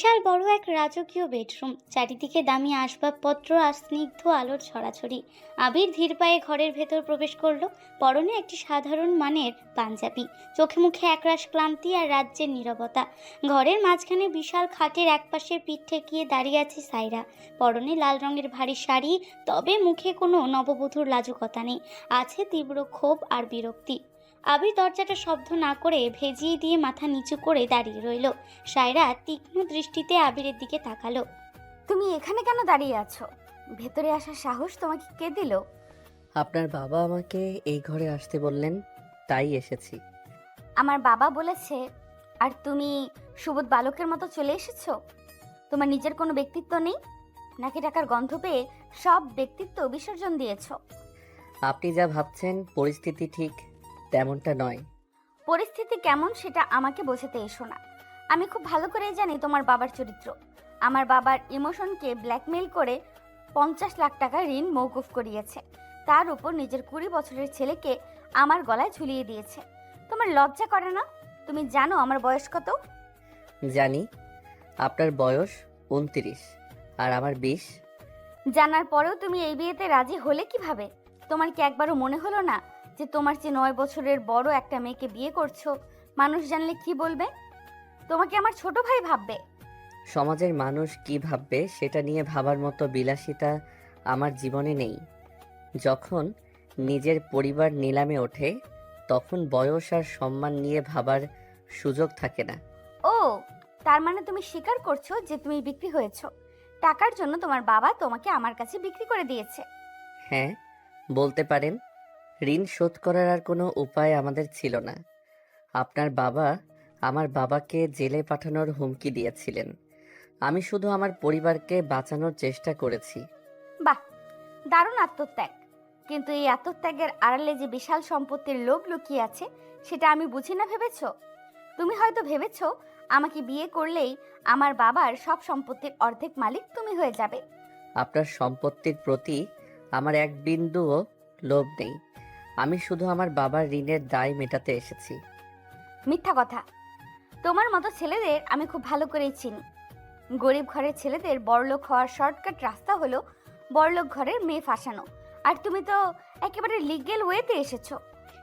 বিশাল বড় এক রাজকীয় বেডরুম, চারিদিকে দামি আসবাবপত্র আর স্নিগ্ধ আলোর ছড়াছড়ি। আবির ধীর পায়ে ঘরের ভেতর প্রবেশ করলো। পরনে একটি সাধারণ মানের পাঞ্জাবি, চোখে মুখে একরাশ ক্লান্তি আর রাজ্যের নীরবতা। ঘরের মাঝখানে বিশাল খাটের একপাশে পিঠ ঠেকিয়ে দাঁড়িয়ে আছে সাইরা। পরনে লাল রঙের ভারী শাড়ি, তবে মুখে কোনো নববধূর লাজুকতা নেই, আছে তীব্র ক্ষোভ আর বিরক্তি। আবির দরজাটা শব্দ না করে ভেজিয়ে দিয়ে মাথা নিচু করে দাঁড়িয়ে রইল। সায়রা তীক্ষ্ণ দৃষ্টিতে আবিরের দিকে তাকালো। তুমি এখানে কেন দাঁড়িয়ে আছো? ভেতরে আসার সাহস তোমাকে কে দিল? আপনার বাবা আমাকে এই ঘরে আসতে বললেন, তাই এসেছি। আমার বাবা বলেছে। আর তুমি সুবোধ বালকের মতো চলে এসেছো? তোমার নিজের কোনো ব্যক্তিত্ব নেই নাকি টাকার গন্ধ পেয়ে সব ব্যক্তিত্ব বিসর্জন দিয়েছো? আপনি যা ভাবছেন পরিস্থিতি ঠিক তেমনটা নয়। পরিস্থিতি কেমন সেটা আমাকে বোঝাতে এসো না। আমি খুব ভালো করে জানি তোমার বাবার চরিত্র। আমার বাবার ইমোশনকে ব্ল্যাকমেল করে 50 লাখ টাকা ঋণ মওকুফ করিয়েছে। তার উপর নিজের 20 বছরের ছেলেকে আমার গলায় ঝুলিয়ে দিয়েছে। তোমার লজ্জা করে না? তুমি জানো আমার বয়স কত? জানি, আপনার বয়স 29 আর আমার 20। জানার পরেও তুমি এই বিয়েতে রাজি হলে কিভাবে? তোমার কি একবারও মনে হলো না যে তোমার চেয়ে 9 বছরের বড় একটা মেয়েকে বিয়ে করছো? মানুষ জানলে কি বলবে? তোমাকে আমার ছোট ভাই ভাববে। সমাজের মানুষ কি ভাববে সেটা নিয়ে ভাবার মতো বিলাসিতা আমার জীবনে নেই। যখন নিজের পরিবার নিলামে ওঠে তখন বয়স আর সম্মান নিয়ে ভাবার সুযোগ থাকে না। ও, তার মানে তুমি স্বীকার করছো যে তুমি বিক্রি হয়েছো। টাকার জন্য তোমার বাবা তোমাকে আমার কাছে বিক্রি করে দিয়েছে। হ্যাঁ, বলতে পারেন। ঋণ শোধ করার আর কোনো উপায় আমাদের ছিল না। আপনার বাবা আমার বাবাকে জেলে পাঠানোর হুমকি দিয়েছিলেন। আমি শুধু আমার পরিবারকে বাঁচানোর চেষ্টা করেছি। বাহ, দারুণ আত্মত্যাগ। কিন্তু এই আত্মত্যাগের আড়ালে যে বিশাল সম্পত্তির লোভ লুকিয়ে আছে সেটা আমি বুঝি না ভেবেছো? তুমি হয়তো ভেবেছো আমাকে বিয়ে করলেই আমার বাবার সব সম্পত্তির অর্ধেক মালিক তুমি হয়ে যাবে। আপনার সম্পত্তির প্রতি আমার এক বিন্দুও লোভ নেই। আমি শুধু আমার বাবার ঋণের দায় মেটাতে এসেছি। মিথ্যা কথা। তোমার মতো ছেলেদের আমি খুব ভালো করেই চিনি। গরিব ঘরের ছেলেদের বড়লোক হওয়ার শর্টকাট রাস্তা হলো বড়লোক ঘরের মেয়ে ফাঁসানো। আর তুমি তো একেবারে লিগ্যাল ওয়েতে এসেছো।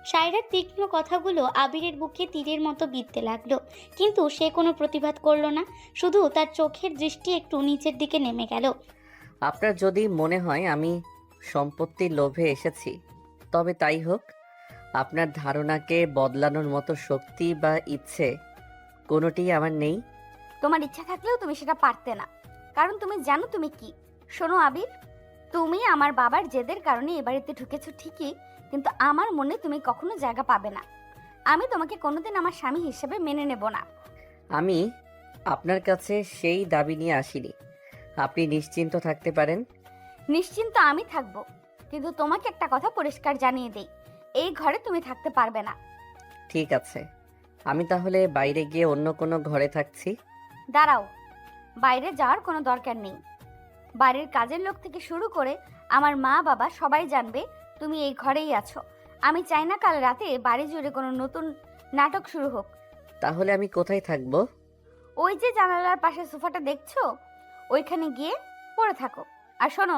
সায়রার তীক্ষ্ণ কথাগুলো আবিরের বুকে তীরের মতো বিঁধতে লাগলো, কিন্তু সে কোনো প্রতিবাদ করলো না। শুধু তার চোখের দৃষ্টি একটু নিচের দিকে নেমে গেল। আপনার যদি মনে হয় আমি সম্পত্তির লোভে এসেছি তবে তাই হোক। আপনার ধারণাকে বদলানোর মতো শক্তি বা ইচ্ছে কোনোটিই আমার নেই। তোমার ইচ্ছা থাকলেও তুমি সেটা পারতে না, কারণ তুমি জানো তুমি কি। শোনো আবির, তুমি আমার বাবার জেদের কারণে এ বাড়িতে ঢুকেছো ঠিকই, কিন্তু আমার মনে তুমি কখনো জায়গা পাবে না। আমি তোমাকে কোনোদিন আমার স্বামী হিসেবে মেনে নেব না। আমি আপনার কাছে সেই দাবি নিয়ে আসিনি। আপনি নিশ্চিন্ত থাকতে পারেন। নিশ্চিন্ত আমি থাকবো, কিন্তু তোমাকে একটা কথা পরিষ্কার জানিয়ে দেই, এই ঘরে তুমি থাকতে পারবে না। ঠিক আছে, আমি তাহলে বাইরে গিয়ে অন্য কোনো ঘরে থাকছি। দাঁড়াও, বাইরে যাওয়ার কোনো দরকার নেই। বাড়ির কাজের লোক থেকে শুরু করে আমার মা বাবা সবাই জানবে তুমি এই ঘরেই আছো। আমি চাই না কাল রাতে বাড়ি জুড়ে কোনো নতুন নাটক শুরু হোক। তাহলে আমি কোথায় থাকবো? ওই যে জানালার পাশে সোফাটা দেখছো, ওইখানে গিয়ে পড়ে থাকো। আর শোনো,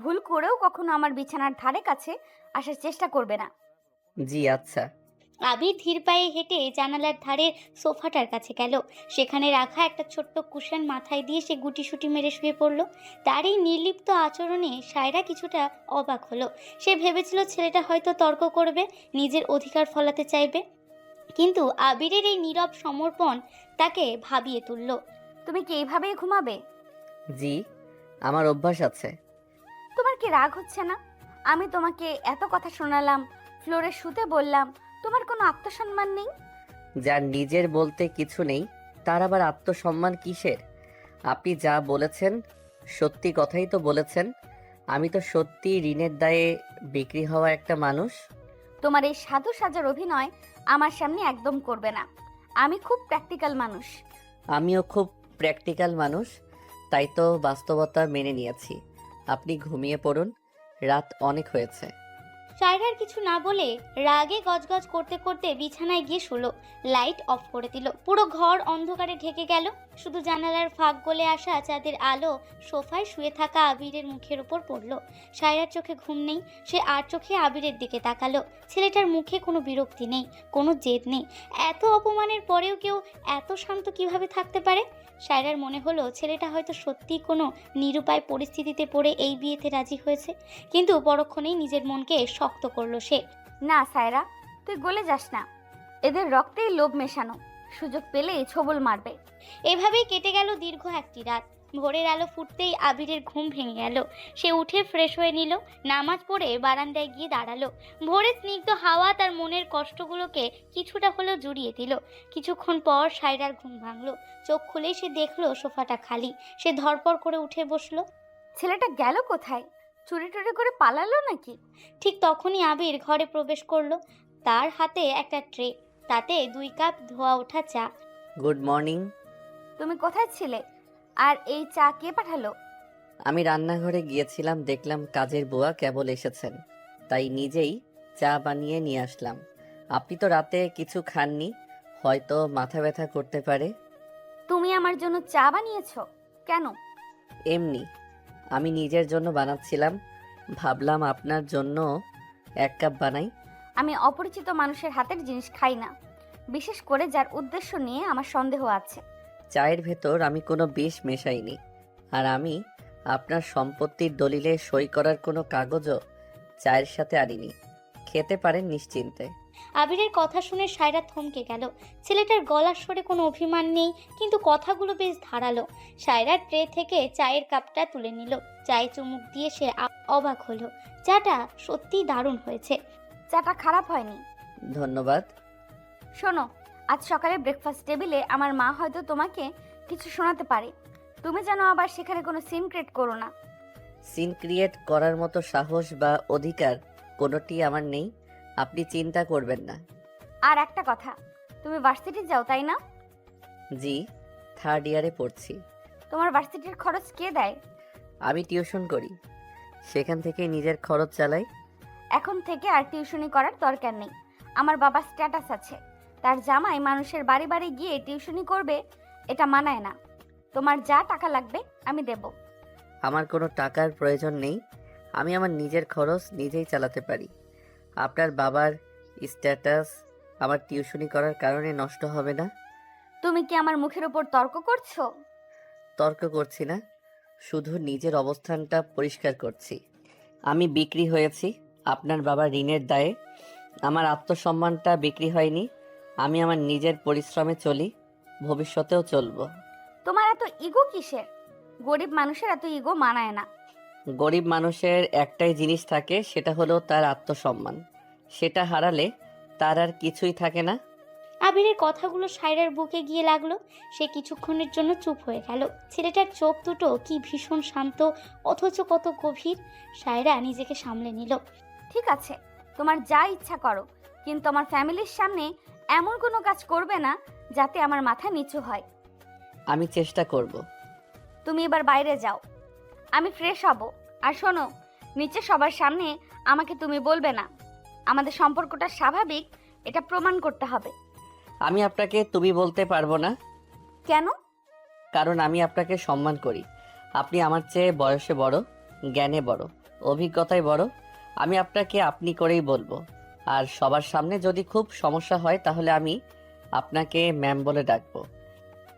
ভুল করেও কখনো আমার বিছানার ধারে কাছে আসার চেষ্টা করবে না। জি আচ্ছা। আবির ধীর পায়ে হেঁটে জানালার ধারে সোফাটার কাছে গেল। সেখানে রাখা একটা ছোট্ট কুশন মাথায় দিয়ে সে গুটিসুটি মেরে শুয়ে পড়ল। তার এই নির্লিপ্ত আচরণে সায়রা কিছুটা অবাক হলো। সে ভেবেছিল ছেলেটা হয়তো তর্ক করবে, নিজের অধিকার ফলাতে চাইবে, কিন্তু আবিরের এই নীরব সমর্পণ তাকে ভাবিয়ে তুলল। তুমি কি এইভাবেই ঘুমাবে? জি, আমার অভ্যাস আছে। তোমার কি রাগ হচ্ছে না? আমি তোমাকে এত কথা শোনালাম, ফ্লোরে শুতে বললাম, তোমার কোনো আত্মসম্মান নেই? যার নিজের বলতে কিছু নেই তার আবার আত্মসম্মান কিসের? আপনি যা বলেছেন সত্যি কথাই তো বলেছেন। আমি তো সত্যি ঋণের দায়ে বিক্রি হওয়া একটা মানুষ। তোমার এই সাধু সাজার অভিনয় আমার সামনে একদম করবে না। আমি খুব প্র্যাকটিক্যাল মানুষ। আমিও খুব প্র্যাকটিক্যাল মানুষ, তাই তো বাস্তবতা মেনে নিয়েছি। আপনি ঘুমিয়ে পড়ুন, রাত অনেক হয়েছে। সায়রার কিছু না বলে রাগে গজগজ করতে করতে বিছানায় গিয়ে শুলো। লাইট অফ করে দিল। পুরো ঘর অন্ধকারে ঢেকে গেল। শুধু জানালার ফাঁক গলে আসা চাঁদের আলো সোফায় শুয়ে থাকা আবিরের মুখের ওপর পড়ল। সায়রার চোখে ঘুম নেই, সে আর চোখে আবিরের দিকে তাকালো। ছেলেটার মুখে কোনো বিরক্তি নেই, কোনো জেদ নেই। এত অপমানের পরেও কেউ এত শান্ত কিভাবে থাকতে পারে? সায়রার মনে হলো ছেলেটা হয়তো সত্যিই কোনো নিরুপায় পরিস্থিতিতে পড়ে এই বিয়েতে রাজি হয়েছে, কিন্তু পরক্ষণেই নিজের মনকে শক্ত করলো সে। না সায়রা, তুই গলে যাস না। এদের রক্তেই লোভ মেশানো, সুযোগ পেলেই ছবল মারবে। এভাবেই কেটে গেল দীর্ঘ একটি রাত। ভোরের আলো ফুটতেই আবিরের ঘুম ভেঙে গেল। সে উঠে ফ্রেশ হয়ে নিল, নামাজ পড়ে বারান্দায় গিয়ে দাঁড়ালো। ভোরের স্নিগ্ধ হাওয়া তার মনের কষ্টগুলোকে কিছুটা হলেও জুড়িয়ে দিল। কিছুক্ষণ পর সায়রার ঘুম ভাঙলো। চোখ খুলেই সে দেখলো সোফাটা খালি। সে ধরপড় করে উঠে বসলো। ছেলেটা গেল কোথায়? চুরি টুরি করে পালালো নাকি? ঠিক তখনই আবির ঘরে প্রবেশ করলো। তার হাতে একটা ট্রে, তাতে 2 কাপ ধোয়া ওঠা চা। Good morning. তুমি কোথায় ছিলে? আর এই চা কে পাঠালো? আমি রান্নাঘরে গিয়েছিলাম, দেখলাম কাজের বুয়া কেবল এসেছেন, তাই নিজেই চা বানিয়ে নিয়ে আসলাম। আপনি তো রাতে কিছু খাননি, হয়তো মাথা ব্যথা করতে পারে। তুমি আমার জন্য চা বানিয়েছো? কেন? এমনি, আমি নিজের জন্য বানাচ্ছিলাম, ভাবলাম আপনার জন্য 1 কাপ বানাই। আমি অপরিচিত মানুষের হাতের জিনিস খাই না, বিশেষ করে যার উদ্দেশ্য নিয়ে আমার সন্দেহ আছে। চায়ের ভেতর আমি কোনো বিষ মেশাইনি, আর আমি আপনার সম্পত্তির দলিলে সই করার কোনো কাগজও চায়ের সাথে আনিনি। খেতে পারেন নিশ্চিন্তে। আবিরের কথা শুনে সায়রা থমকে গেল। ছেলেটার গলার স্বরে কোনো অভিমান নেই, কিন্তু কথাগুলো বেশ ধারালো। সায়রার ট্রে থেকে চায়ের কাপটা তুলে নিল। চায়ে চুমুক দিয়ে সে অবাক হলো। চাটা সত্যিই দারুণ হয়েছে। চাটা খারাপ হয়নি। ধন্যবাদ। শোনো, আজ সকালে ব্রেকফাস্ট টেবিলে আমার মা হয়তো তোমাকে কিছু শোনাতে পারে। তুমি যেন আবার সেখানে কোনো সিন ক্রিয়েট করো না। সিন ক্রিয়েট করার মতো সাহস বা অধিকার কোনোটি আমার নেই, আপনি চিন্তা করবেন না। আর একটা কথা, তুমি ভার্সিটি যাও তাই না? জি, 3rd ইয়ারে পড়ছি। তোমার ভার্সিটির খরচ কে দেয়? আমি টিউশন করি, সেখান থেকে নিজের খরচ চালাই। এখন থেকে আর টিউশনি করার দরকার নেই। আমার বাবার স্ট্যাটাস আছে, তার জামাই মানুষের বাড়ি বাড়ি গিয়ে টিউশনি করবে, এটা মানায় না। তোমার যা টাকা লাগবে আমি দেব। আমার কোনো টাকার প্রয়োজন নেই, আমি আমার নিজের খরচ নিজেই চালাতে পারি। আপনার বাবার স্ট্যাটাস আমার টিউশনি করার কারণে নষ্ট হবে না। তুমি কি আমার মুখের উপর তর্ক করছো? তর্ক করছি না, শুধু নিজের অবস্থানটা পরিষ্কার করছি। আমি বিক্রি হয়েছি আপনার বাবার ঋণের দায়ে। আমার আত্মসম্মানটা বিক্রি হয়নি। আমি আমার নিজের পরিশ্রমে চলি, ভবিষ্যতেও চলবো। তোমার এত ইগো কিসের? গরিব মানুষের এত ইগো মানায় না। গরিব মানুষের একটাই জিনিস থাকে, সেটা হলো তার আত্মসম্মান। সেটা হারালে তার আর কিছুই থাকে না। আবিরের কথাগুলো সায়রার বুকে গিয়ে লাগলো। সে কিছুক্ষণের জন্য চুপ হয়ে গেল। ছেলেটার চোখ দুটো কি ভীষণ শান্ত, অথচ কত গভীর। সায়রা নিজেকে সামলে নিল। ঠিক আছে, তোমার যা ইচ্ছা করো, কিন্তু আমার ফ্যামিলির সামনে এমন কোনো কাজ করবে না যাতে আমার মাথা নিচু হয়। আমি চেষ্টা করব। তুমি এবার বাইরে যাও, আমি ফ্রেশ হব। আর শোনো, নিচে সবার সামনে আমাকে তুমি বলবে না। আমাদের সম্পর্কটা স্বাভাবিক, এটা প্রমাণ করতে হবে। আমি আপনাকে তুমি বলতে পারবো না, কেন? কারণ আমি আপনাকে সম্মান করি। আপনি আমার চেয়ে বয়সে বড়, জ্ঞানে বড়, অভিজ্ঞতায় বড়। আমি আপনাকে আপনি করেই বলবো। আর সবার সামনে যদি খুব সমস্যা হয় তাহলে আমি আপনাকে ম্যাম বলে ডাকবো।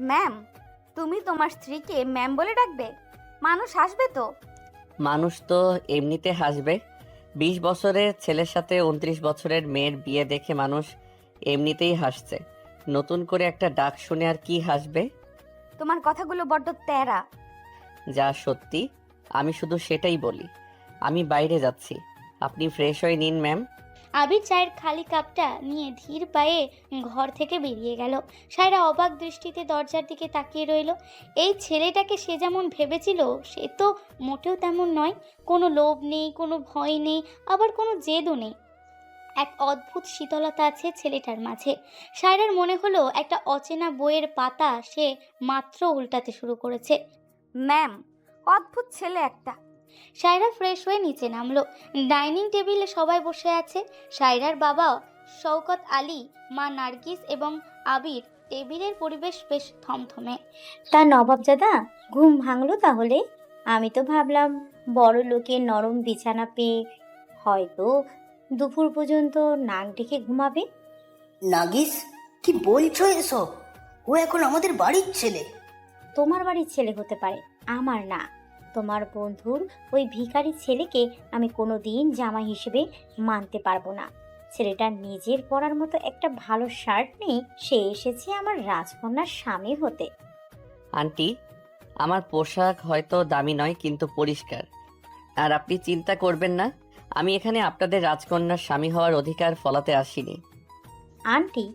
ম্যাম? তুমি তোমার স্ত্রীকে ম্যাম বলে ডাকবে? মানুষ হাসবে তো। মানুষ তো এমনিতে হাসবে। 20 বছরের ছেলের সাথে 29 বছরের মেয়ের বিয়ে দেখে মানুষ এমনিতেই হাসছে, নতুন করে একটা ডাক শুনে আর কি হাসবে? তোমার কথাগুলো বড্ড তেরা। যা সত্যি আমি শুধু সেটাই বলি। আমি বাইরে যাচ্ছি, আপনি ফ্রেশ হয়ে নিন ম্যাম। আবির চায়ের খালি কাপটা নিয়ে ধীর পায়ে ঘর থেকে বেরিয়ে গেল। সায়রা অবাক দৃষ্টিতে দরজার দিকে তাকিয়ে রইল। এই ছেলেটাকে সে যেমন ভেবেছিল সে তো মোটেও তেমন নয়। কোনো লোভ নেই, কোনো ভয় নেই, আবার কোনো জেদও নেই। এক অদ্ভুত শীতলতা আছে ছেলেটার মাঝে। সায়রার মনে হলো একটা অচেনা বইয়ের পাতা সে মাত্র উল্টাতে শুরু করেছে। ম্যাম, অদ্ভুত ছেলে একটা। সায়রা ফ্রেশ হয়ে নিচে নামলো। ডাইনিং টেবিলে সবাই বসে আছে। সায়রার বাবা শওকত আলী, মা নার্গিস এবং আবির টেবিলের পরিবেশ বেশ থমথমে। তা নবাবজাদা, ঘুম ভাঙলো তাহলে? আমি তো ভাবলাম বড় লোকের নরম বিছানা পেয়ে হয়তো দুপুর পর্যন্ত নাক ডেকে ঘুমাবে। নাগিস, কি বলছো এসব? ও এখন আমাদের বাড়ির ছেলে। তোমার বাড়ির ছেলে হতে পারে, আমার না। তোমার বন্ধুর ওই ভিখারি ছেলেকে আমি কোনো দিন জামাই হিসেবে মানতে পারবো না। ছেলেটার নিজের পরার মতো একটা ভালো শার্ট নেই, সে এসেছে আমার রাজকন্যার স্বামী হতে। আন্টি, আমার পোশাক হয়তো দামি নয় কিন্তু পরিষ্কার। আর আপনি চিন্তা করবেন না, আমি এখানে আপনাদের রাজকন্যার স্বামী হওয়ার অধিকার ফলাতে আসিনি। আন্টি?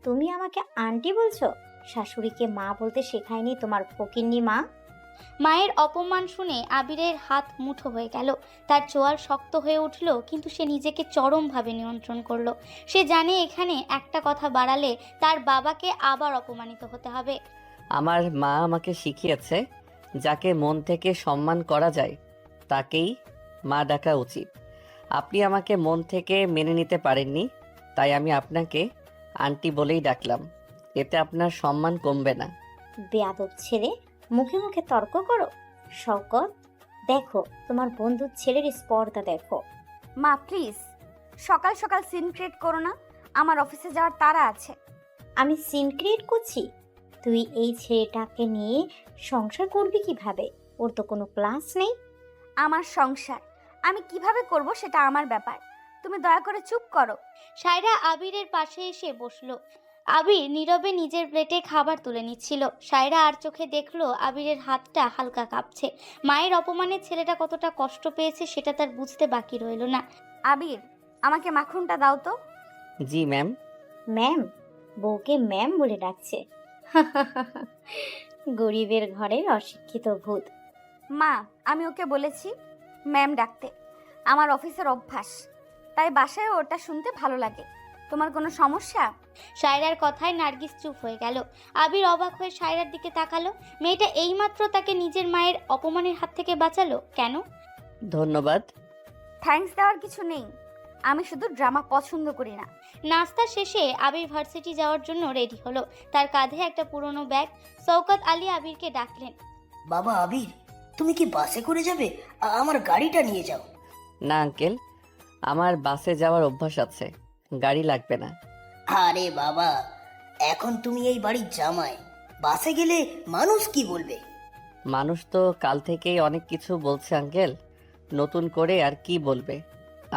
তুমি আমাকে আন্টি বলছো? শাশুড়িকে মা বলতে শেখায়নি তোমার ফকিন্নি মা? মায়ের অপমান শুনে আবিরের হাত মুঠো হয়ে গেল। তার চোয়াল শক্ত হয়ে উঠল, কিন্তু সে নিজেকে চরমভাবে নিয়ন্ত্রণ করলো। সে জানে এখানে একটা কথা বাড়ালে তার বাবাকে আবার অপমানিত হতে হবে। আমার মা আমাকে শিখিয়েছে, যাকে মন থেকে সম্মান করা যায় তাকেই মা ডাকা উচিত। আপনি আমাকে মন থেকে মেনে নিতে পারেননি, তাই আমি আপনাকে আন্টি বলেই ডাকলাম। এতে আপনার সম্মান কমবে না। বেয়াদব ছেলে, মুখে মুখে তর্ক করো। শওকত, দেখো তোমার বন্ধুর ছেলের স্পর্ধা দেখো। মা প্লিজ, সকাল সকাল সিন ক্রিয়েট করো না, আমার অফিসে যাওয়ার তাড়া আছে। আমি সিন ক্রিয়েট করছি? তুই এই ছেলেটাকে নিয়ে সংসার করবি কিভাবে? ওর তো কোনো ক্লাস নেই। আমার সংসার আমি কিভাবে করব সেটা আমার ব্যাপার, তুমি দয়া করে চুপ করো। সায়রা আবিরের পাশে এসে বসলো। আবির নীরবে নিজের প্লেটে খাবার তুলে নিচ্ছিল। সায়রা আর চোখে দেখলো আবিরের হাতটা হালকা কাঁপছে। মায়ের অপমানে ছেলেটা কতটা কষ্ট পেয়েছে সেটা তার বুঝতে বাকি রইল না। আবির, আমাকে মাখনটা দাও তো। জি ম্যাম। ম্যাম? বউকে ম্যাম বলে ডাকছে। গরিবের ঘরের অশিক্ষিত ভূত। মা, আমি ওকে বলেছি ম্যাম ডাকতে, আমার অফিসের অভ্যাস, তাই বাসায় ওটা শুনতে ভালো লাগে। তোমার কোনো সমস্যা? সায়রার কথায় নার্গিস চুপ হয়ে গেল। আবির অবাক হয়ে সায়রার দিকে তাকালো। মেয়েটা এইমাত্র তাকে নিজের মায়ের অপমানের হাত থেকে বাঁচালো কেন? ধন্যবাদ। থ্যাঙ্কস দেওয়ার কিছু নেই, আমি শুধু ড্রামা পছন্দ করি না। নাস্তা শেষে আবির ভার্সিটি যাওয়ার জন্য রেডি হলো। তার কাঁধে একটা পুরনো ব্যাগ। শওকত আলী আবিরকে ডাকলেন। বাবা আবির, তুমি কি বাসে করে যাবে? আমার গাড়িটা নিয়ে যাও। না আঙ্কেল, আমার বাসে যাওয়ার অভ্যাস আছে, গাড়ি লাগবে না। আরে বাবা, এখন তুমি এই বাড়ির জামাই, বাসে গেলে মানুষ কি বলবে? মানুষ তো কাল থেকেই অনেক কিছু বলছে আঙ্কেল, নতুন করে আর কি বলবে।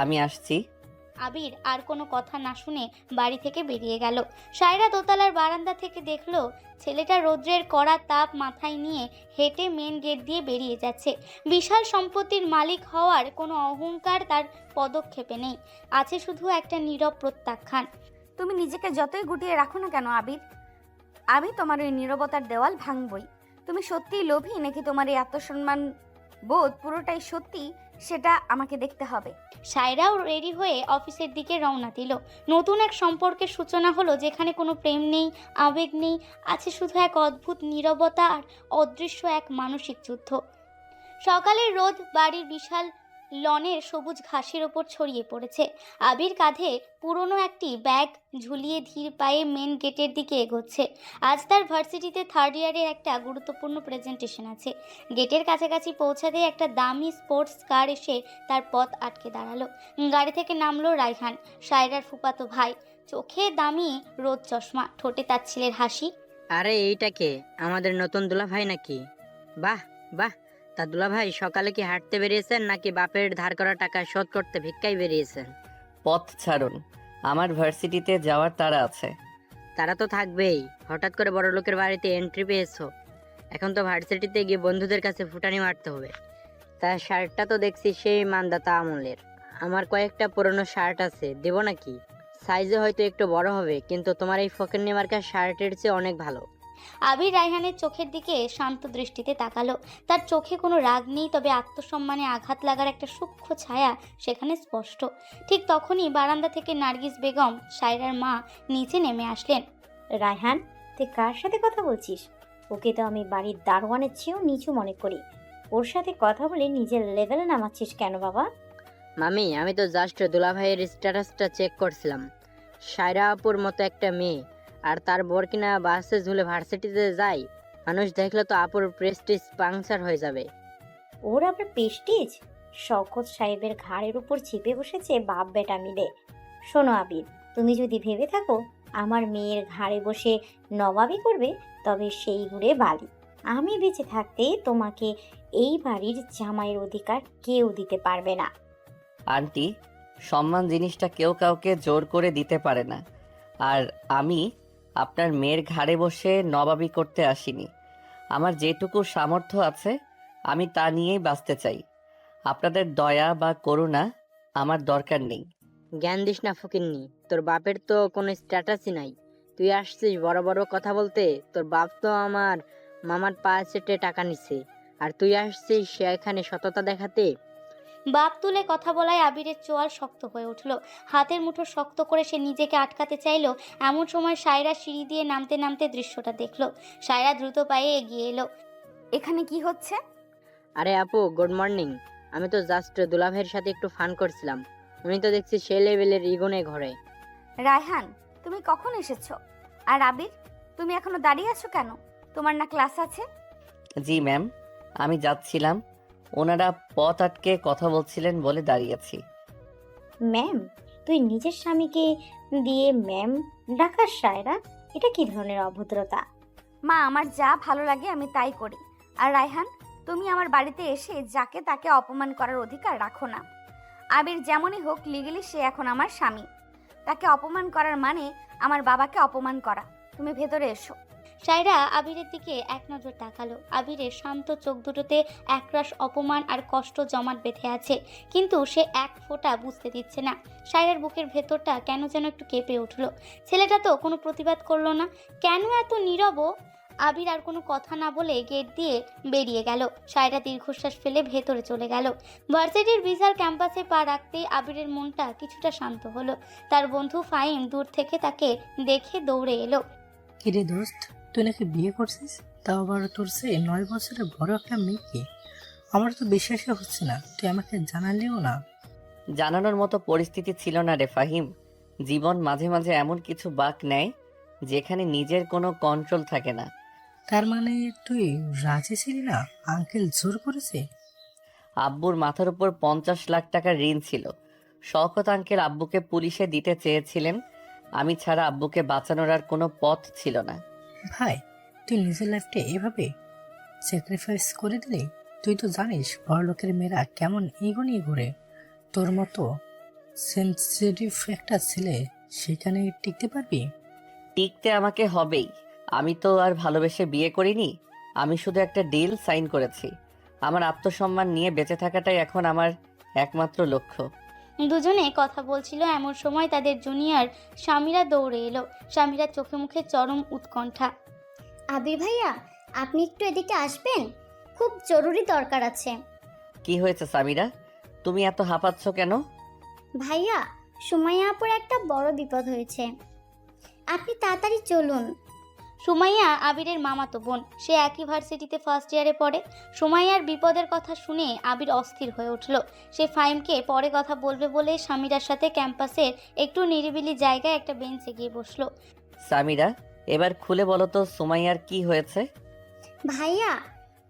আমি আসছি। আবির আর কোনো কথা না শুনে বাড়ি থেকে বেরিয়ে গেল। সায়রা দোতলার বারান্দা থেকে দেখলো ছেলেটা রৌদ্রের কড়া তাপ মাথায় নিয়ে হেঁটে মেন গেট দিয়ে বেরিয়ে যাচ্ছে। বিশাল সম্পত্তির মালিক হওয়ার কোনো অহংকার তার পদক্ষেপে নেই, আছে শুধু একটা নীরব প্রত্যাখ্যান। তুমি নিজেকে যতই গুটিয়ে রাখো না কেন আবির, আমি তোমার ওই নীরবতার দেওয়াল ভাঙবই। তুমি সত্যিই লোভী নাকি তোমার এই আত্মসম্মান বোধ পুরোটাই সত্যি, সেটা আমাকে দেখতে হবে। সায়রাও রেডি হয়ে অফিসের দিকে রওনা দিল। নতুন এক সম্পর্কের সূচনা হলো, যেখানে কোনো প্রেম নেই, আবেগ নেই, আছে শুধু এক অদ্ভুত নীরবতা আর অদৃশ্য এক মানসিক যুদ্ধ। সকালের রোদ বাড়ির বিশাল লনের সবুজ ঘাসের ওপর ছড়িয়ে পড়েছে। আবির কাঁধে পুরনো একটি ব্যাগ ঝুলিয়ে ধীর পায়ে মেন গেটের দিকে এগোচ্ছে। আজ তার ভার্সিটিতে থার্ড ইয়ারের একটা গুরুত্বপূর্ণ প্রেজেন্টেশন আছে। গেটের কাছাকাছি পৌঁছাতেই একটা দামি স্পোর্টস কার এসে তার পথ আটকে দাঁড়ালো। গাড়ি থেকে নামলো রায়হান, সায়রার ফুফাতো ভাই। চোখে দামি রোদ চশমা, ঠোঁটে তার ছেলের হাসি। আরে এইটা কে? আমাদের নতুন দুলাভাই নাকি? বাহ বাহ, তা দুলাভাই সকালে কি হাঁটতে বেরিয়েছেন নাকি বাপের ধার করা টাকা শোধ করতে ভিক্ষায় বেরিয়েছেন? পথ ছাড়ুন, আমার ভার্সিটিতে যাওয়ার তাড়া আছে। তারা তো থাকবেই, হঠাৎ করে বড় লোকের বাড়িতে এন্ট্রি পেয়েছো, এখন তো ভার্সিটিতে গিয়ে বন্ধুদের কাছে ফুটানি মারতে হবে। তা শার্টটা তো দেখছি সেই মানদাতা আমলের। আমার কয়েকটা পুরনো শার্ট আছে, দেবো নাকি? সাইজে হয়তো একটু বড় হবে, কিন্তু তোমার এই ফকেন্নি মার্কা শার্টের চেয়ে অনেক ভালো। আবির রায়হানের চোখের দিকে শান্ত দৃষ্টিতে তাকালো। তার চোখে কোনো রাগ নেই, তবে আত্মসম্মানে আঘাত লাগার একটা সূক্ষ্ম ছায়া সেখানে স্পষ্ট। ঠিক তখনই বারান্দা থেকে নার্গিস বেগম, সায়রার মা, নিচে নেমে আসলেন। রায়হান, তুই কার সাথে কথা বলছিস? ওকে তো আমি বাড়ির দারোয়ানের চেয়েও নিচু মনে করি। ওর সাথে কথা বলে নিজের লেভেলে নামাচ্ছিস কেন বাবা? মামি, আমি তো জাস্ট দুলাভাইয়ের স্ট্যাটাসটা চেক করছিলাম। সায়রা আপুর মতো একটা মেয়ে আর তার বর কিনা বাসে ঝুলে ভার্সিটিতে যায়। মানুষ দেখলে তো আপুর প্রেস্টিজ পাংচার হয়ে যাবে। ওর আবার প্রেস্টিজ? শওকত সাহেবের ঘাড়ের উপর চেপে বসেছে বাপ বেটা মিলে। শোনো আবির, তুমি যদি ভেবে থাকো আমার মেয়ের ঘাড়ে বসে নবাবি করবে, তবে সেই গুড়ে বালি। আমি বেঁচে থাকতে তোমাকে এই বাড়ির জামাইয়ের অধিকার কেউ দিতে পারবে না। আন্টি, সম্মান জিনিসটা কেউ কাউকে জোর করে দিতে পারে না। আর আমি আপনার মেয়ের ঘাড়ে বসে নবাবি করতে আসিনি। আমার যেটুকু সামর্থ্য আছে আমি তা নিয়েই বাঁচতে চাই। আপনাদের দয়া বা করুণা আমার দরকার নেই। জ্ঞান দিস না ফকিন্নি, তোর বাপের তো কোনো স্ট্যাটাসই নাই। তুই আসছিস বড় বড় কথা বলতে। তোর বাপ তো আমার মামার পা চেটে টাকা নিছে, আর তুই আসছিস সেখানে সততা দেখাতে। বাপ তুলে কথা বলায় আবিরের চোয়াল শক্ত হয়ে উঠল। হাতের মুঠো শক্ত করে সে নিজেকে আটকাতে চাইলো। এমন সময় সায়রা সিঁড়ি দিয়ে নামতে নামতে দৃশ্যটা দেখলো। সায়রা দ্রুত পায়ে এগিয়ে এলো। এখানে কি হচ্ছে? আরে আপু, গুড মর্নিং। আমি তো জাস্ট দুলাভাইয়ের সাথে একটু ফান করছিলাম। উনি তো দেখছি সে লেভেলের ইগোনে ঘরে। রায়হান, তুমি কখন এসেছো? আর আবির, তুমি এখনো দাঁড়িয়ে আছো কেন? তোমার না ক্লাস আছে? জি ম্যাম, আমি যাচ্ছিলাম। ওনারা পথ আটকে কথা বলছিলেন বলে দাঁড়িয়েছি। ম্যাম? তুই নিজের স্বামীকে দিয়ে ম্যাম ডাকার সায়রা? এটা কি ধরনের অভদ্রতা? মা, আমার যা ভালো লাগে আমি তাই করি। আর রায়হান, তুমি আমার বাড়িতে এসে যাকে তাকে অপমান করার অধিকার রাখো না। আবির যেমনই হোক, লিগেলি সে এখন আমার স্বামী। তাকে অপমান করার মানে আমার বাবাকে অপমান করা। তুমি ভেতরে এসো। সায়রা আবিরের দিকে এক নজর তাকালো। আবিরের শান্ত চোখ দুটোতে একরাশ অপমান আর কষ্ট জমাট বেঁধে আছে, কিন্তু সে এক ফোঁটা বুঝতে দিচ্ছে না। সায়রার বুকের ভেতরটা কেন যেন একটু কেঁপে উঠল। ছেলেটা তো কোনো প্রতিবাদ করলো না, কেন এত নীরব? আবির আর কোনো কথা না বলে গেট দিয়ে বেরিয়ে গেল। সায়রা দীর্ঘশ্বাস ফেলে ভেতরে চলে গেল। ভার্সিটির বিশাল ক্যাম্পাসে পা রাখতেই আবিরের মনটা কিছুটা শান্ত হলো। তার বন্ধু ফাহিম দূর থেকে তাকে দেখে দৌড়ে এলো। কিরে দোস্ত, তুই নাকি বিয়ে করছিস? তাও আবার তোর সে 9 বছরের বড় একটা মেয়েকে। আমার তো বিশ্বাসই হচ্ছে না, তুই আমাকে জানালিও না। জানানোর মতো পরিস্থিতি ছিল না রে ফাহিম। জীবন মাঝে মাঝে এমন কিছু বাঁক নেয় যেখানে নিজের কোনো কন্ট্রোল থাকে না। তার মানে তুই রাজি ছিলি না? আঙ্কেল জোর করেছে? আব্বুর মাথার উপর 50 লাখ টাকার ঋণ ছিল। শওকত আঙ্কেল আব্বুকে পুলিশে দিতে চেয়েছিলেন। আমি ছাড়া আব্বুকে বাঁচানোর আর কোনো পথ ছিল না। ভাই, তুই নিজের লাইফটা এভাবে স্যাক্রিফাইস করে দিলি? তুই তো জানিস বড় লোকের মেয়েরা কেমন ইগো নিয়ে ঘুরে। তোর মতো সেন্সিটিভ একটা ছেলে সেখানে টিকতে পারবি? টিকতে আমাকে হবেই। আমি তো আর ভালোবেসে বিয়ে করিনি। আমি শুধু একটা ডিল সাইন করেছি। আমার আত্মসম্মান নিয়ে বেঁচে থাকাটাই এখন আমার একমাত্র লক্ষ্য। দুজনে কথা বলছিল, এমন সময় তাদের জুনিয়র স্বামীরা দৌড়ে এলো। স্বামীরা চোখে মুখে চরম উৎকণ্ঠা। আবির ভাইয়া, আপনি একটু এদিকে আসবেন, খুব জরুরি দরকার আছে। কি হয়েছে সামিরা? তুমি এত হাঁপাচ্ছ কেন? ভাইয়া, সুমাইয়া আপুর একটা বড় বিপদ হয়েছে, আপনি তাড়াতাড়ি চলুন। সুমাইয়া আবিরের মামাতো বোন। সে একই ভার্সিটিতে ফার্স্ট ইয়ারে পড়ে। সুমাইয়ার বিপদের কথা শুনে আবির অস্থির হয়ে উঠল। সে ফাহিমকে পরে কথা বলবে বলে স্বামীরার সাথে ক্যাম্পাসের একটু নিরিবিলি জায়গায় একটা বেঞ্চে গিয়ে বসলো। সামিরা, এবার খুলে বলো তো সুমাইয়ার কি হয়েছে? ভাইয়া,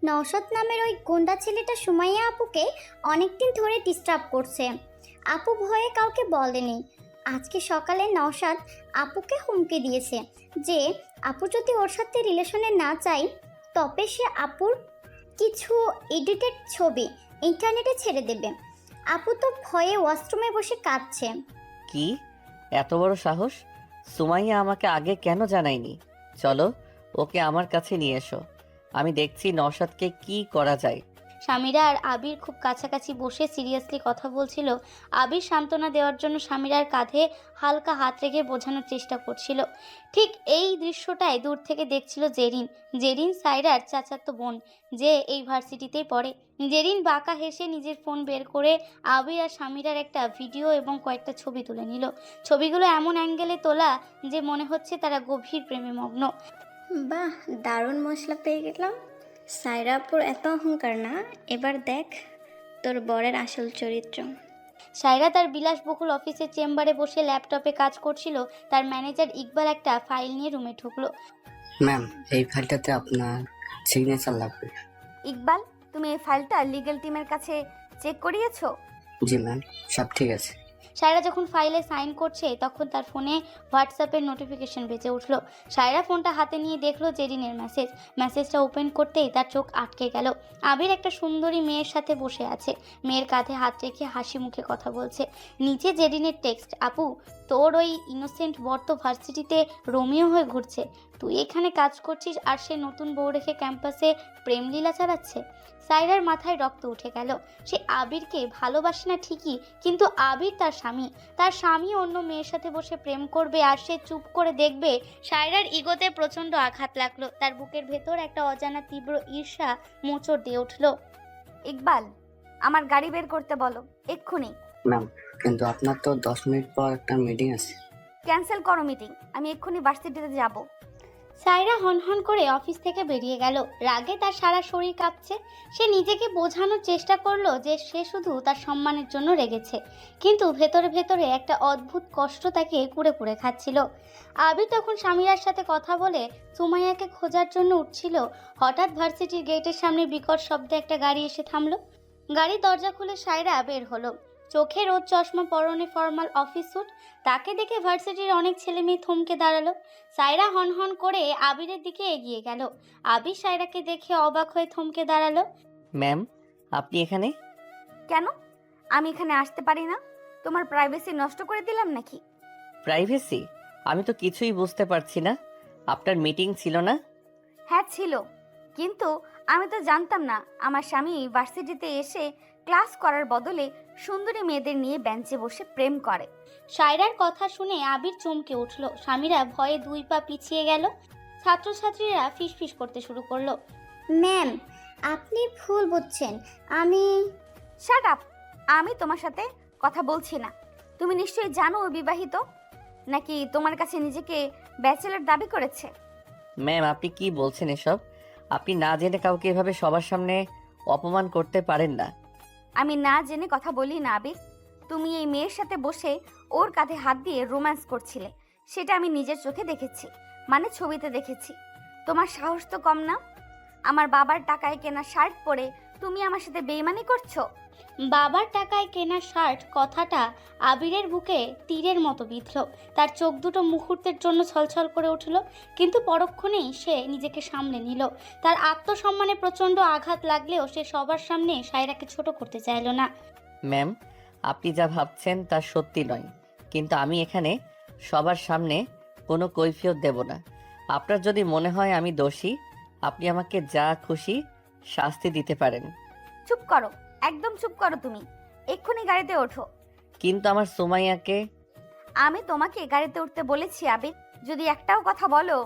নওশাদ নামের ওই গুন্ডা ছেলেটা সুমাইয়া আপুকে অনেকদিন ধরে ডিস্টার্ব করছে। আপু ভয়ে কাউকে বলেনি। আজকে সকালে নওশাদ আপুকে হুমকি দিয়েছে যে আপু যদি ওর সাথে রিলেশনে না চাই, তবে সে আপুর কিছু এডিটেড ছবি ইন্টারনেটে ছেড়ে দেবে। আপু তো ভয়ে ওয়াশরুমে বসে কাঁদছে। কি এত বড় সাহস? সুমাইয়া আমাকে আগে কেন জানায়নি? চলো ওকে আমার কাছে নিয়ে এসো। আমি দেখছি নওশাদকে কি করা যায়। স্বামীরা আর আবির খুব কাছাকাছি বসে সিরিয়াসলি কথা বলছিল। আবির সান্ত্বনা দেওয়ার জন্য স্বামীরার কাঁধে হালকা হাত রেখে বোঝানোর চেষ্টা করছিল। ঠিক এই দৃশ্যটাই দূর থেকে দেখছিল জেরিন। জেরিন সায়রার চাচাতো বোন, যে এই ভার্সিটিতেই পড়ে। জেরিন বাঁকা হেসে নিজের ফোন বের করে আবির আর স্বামীরার একটা ভিডিও এবং কয়েকটা ছবি তুলে নিল। ছবিগুলো এমন অ্যাঙ্গেলে তোলা যে মনে হচ্ছে তারা গভীর প্রেমে মগ্ন। বাহ, দারুণ মশলা পেয়ে গেলাম। সায়রাপুর এত অহংকার না, এবার দেখ তোর বরের আসল চরিত্র। সায়রা তার বিলাসবহুল অফিসের চেম্বারে বসে ল্যাপটপে কাজ করছিল। তার ম্যানেজার ইকবাল একটা ফাইল নিয়ে রুমে ঢুকলো। ম্যাম, এই ফাইলটাতে আপনার সিগনেচার লাগবে। ইকবাল, তুমি এই ফাইলটা লিগ্যাল টিমের কাছে চেক করিয়েছো? জি ম্যাম, সব ঠিক আছে। সায়রা যখন ফাইলে সাইন করছে তখন তার ফোনে হোয়াটসঅ্যাপের নোটিফিকেশন বেজে উঠল। সায়রা ফোনটা হাতে নিয়ে দেখলো জেরিনের মেসেজটা ওপেন করতেই তার চোখ আটকে গেল। আবির একটা সুন্দরী মেয়ের সাথে বসে আছে, মেয়ের কাঁধে হাত রেখে হাসি মুখে কথা বলছে। নিচে জেরিনের টেক্সট, আপু তোর ওই ইনোসেন্ট বর তো ভার্সিটিতে রোমিও হয়ে ঘুরছে, তুই এখানে কাজ করছিস আর সে নতুন বউ রেখে ক্যাম্পাসে প্রেমলীলা চালাচ্ছে। সায়রার মাথায় রক্ত উঠে গেল। সে আবিরকে ভালোবাসে না ঠিকই, কিন্তু আবির তার স্বামী অন্য মেয়ের সাথে বসে প্রেম করবে আর সে চুপ করে দেখবে। সায়রার ইগোতে প্রচণ্ড আঘাত লাগলো। তার বুকের ভেতর একটা অজানা তীব্র ঈর্ষা মোচড় দিয়ে উঠল। ইকবাল, আমার গাড়ি বের করতে বলো এক্ষুনি। ম্যাম, কিন্তু আপনার তো 10 মিনিট পর একটা মিটিং আছে। ক্যান্সেল করো মিটিং, আমি এক্ষুনি ভার্সিটিতে যাব। সায়রা হনহন করে অফিস থেকে বেরিয়ে গেল। রাগে তার সারা শরীর কাঁপছে। সে নিজেকে বোঝানোর চেষ্টা করলো যে সে শুধু তার সম্মানের জন্য রেগেছে, কিন্তু ভেতরে ভেতরে একটা অদ্ভুত কষ্ট তাকে কুড়ে কুড়ে খাচ্ছিল। আবির তখন স্বামীরার সাথে কথা বলে সুমাইয়াকে খোঁজার জন্য উঠছিল। হঠাৎ ভার্সিটির গেটের সামনে বিকট শব্দে একটা গাড়ি এসে থামলো। গাড়ির দরজা খুলে সায়রা বের হলো। চোখে রোদ চশমা, পরনে ফর্মাল অফিস স্যুট। তাকে দেখে ভার্সিটির অনেক ছেলে মেয়ে থমকে দাঁড়ালো। সায়রা হনহন করে আবিরের দিকে এগিয়ে গেল। আবির সায়রাকে দেখে অবাক হয়ে থমকে দাঁড়ালো। ম্যাম, আপনি এখানে? কেন? আমি এখানে আসতে পারি না? তোমার প্রাইভেসি নষ্ট করে দিলাম নাকি? প্রাইভেসি? আমি তো কিছুই বুঝতে পারছি না। আপনার মিটিং ছিল না? হ্যাঁ ছিল, কিন্তু আমি তো জানতাম না আমার স্বামী ভার্সিটিতে এসে ক্লাস করার বদলে সুন্দরী মেয়েদের নিয়ে বেঞ্চে বসে প্রেম করে। সায়রার কথা শুনে আবির চমকে উঠল। স্বামীরা ভয়ে 2 পা পিছিয়ে গেল। ছাত্রছাত্রীরা ফিসফিস করতে শুরু করলো। ম্যাম, আপনি ভুল বুঝছেন। আমি শাট আপ! আমি তোমার সাথে কথা বলছি না। তুমি নিশ্চয়ই জানো ও বিবাহিত, নাকি তোমার কাছে নিজেকে ব্যাচেলর দাবি করেছে? ম্যাম, আপনি কি বলছেন এসব? আপনি না জেনে কাউকে এভাবে সবার সামনে অপমান করতে পারেন না। আমি না জেনে কথা বলি না আবির। তুমি এই মেয়ের সাথে বসে ওর কাঁধে হাত দিয়ে রোম্যান্স করছিলে, সেটা আমি নিজের চোখে দেখেছি, মানে ছবিতে দেখেছি। তোমার সাহস তো কম না। আমার বাবার টাকায় কেনা শার্ট পরে তুমি আমার সাথে বেইমানি করছো। বাবার টাকায় কেনা শার্ট কথাটা আবিরের বুকে তীরের মতো বিঁধল। তার চোখ দুটো মুহূর্তের জন্য ছলছল করে উঠল, কিন্তু পরক্ষণেই সে নিজেকে সামলে নিল। তার আত্মসম্মানে প্রচণ্ড আঘাত লাগলেও সে সবার সামনে সায়রাকে ছোট করতে চাইল না। ম্যাম, আপনি যা ভাবছেন তা সত্যি নয়, কিন্তু আমি এখানে সবার সামনে কোনো কৈফিয়ত দেব না। আপনার যদি মনে হয় আমি দোষী, আপনি আমাকে যা খুশি শাস্তি দিতে পারেন। চুপ করো, একদম চুপ করো। তুমি এক্ষুনি গাড়িতে ওঠো। কিন্তু আমার সুমাইয়াকে। আমি তোমাকে গাড়িতে উঠতে বলেছি আবির। যদি একটাও কথা বলো,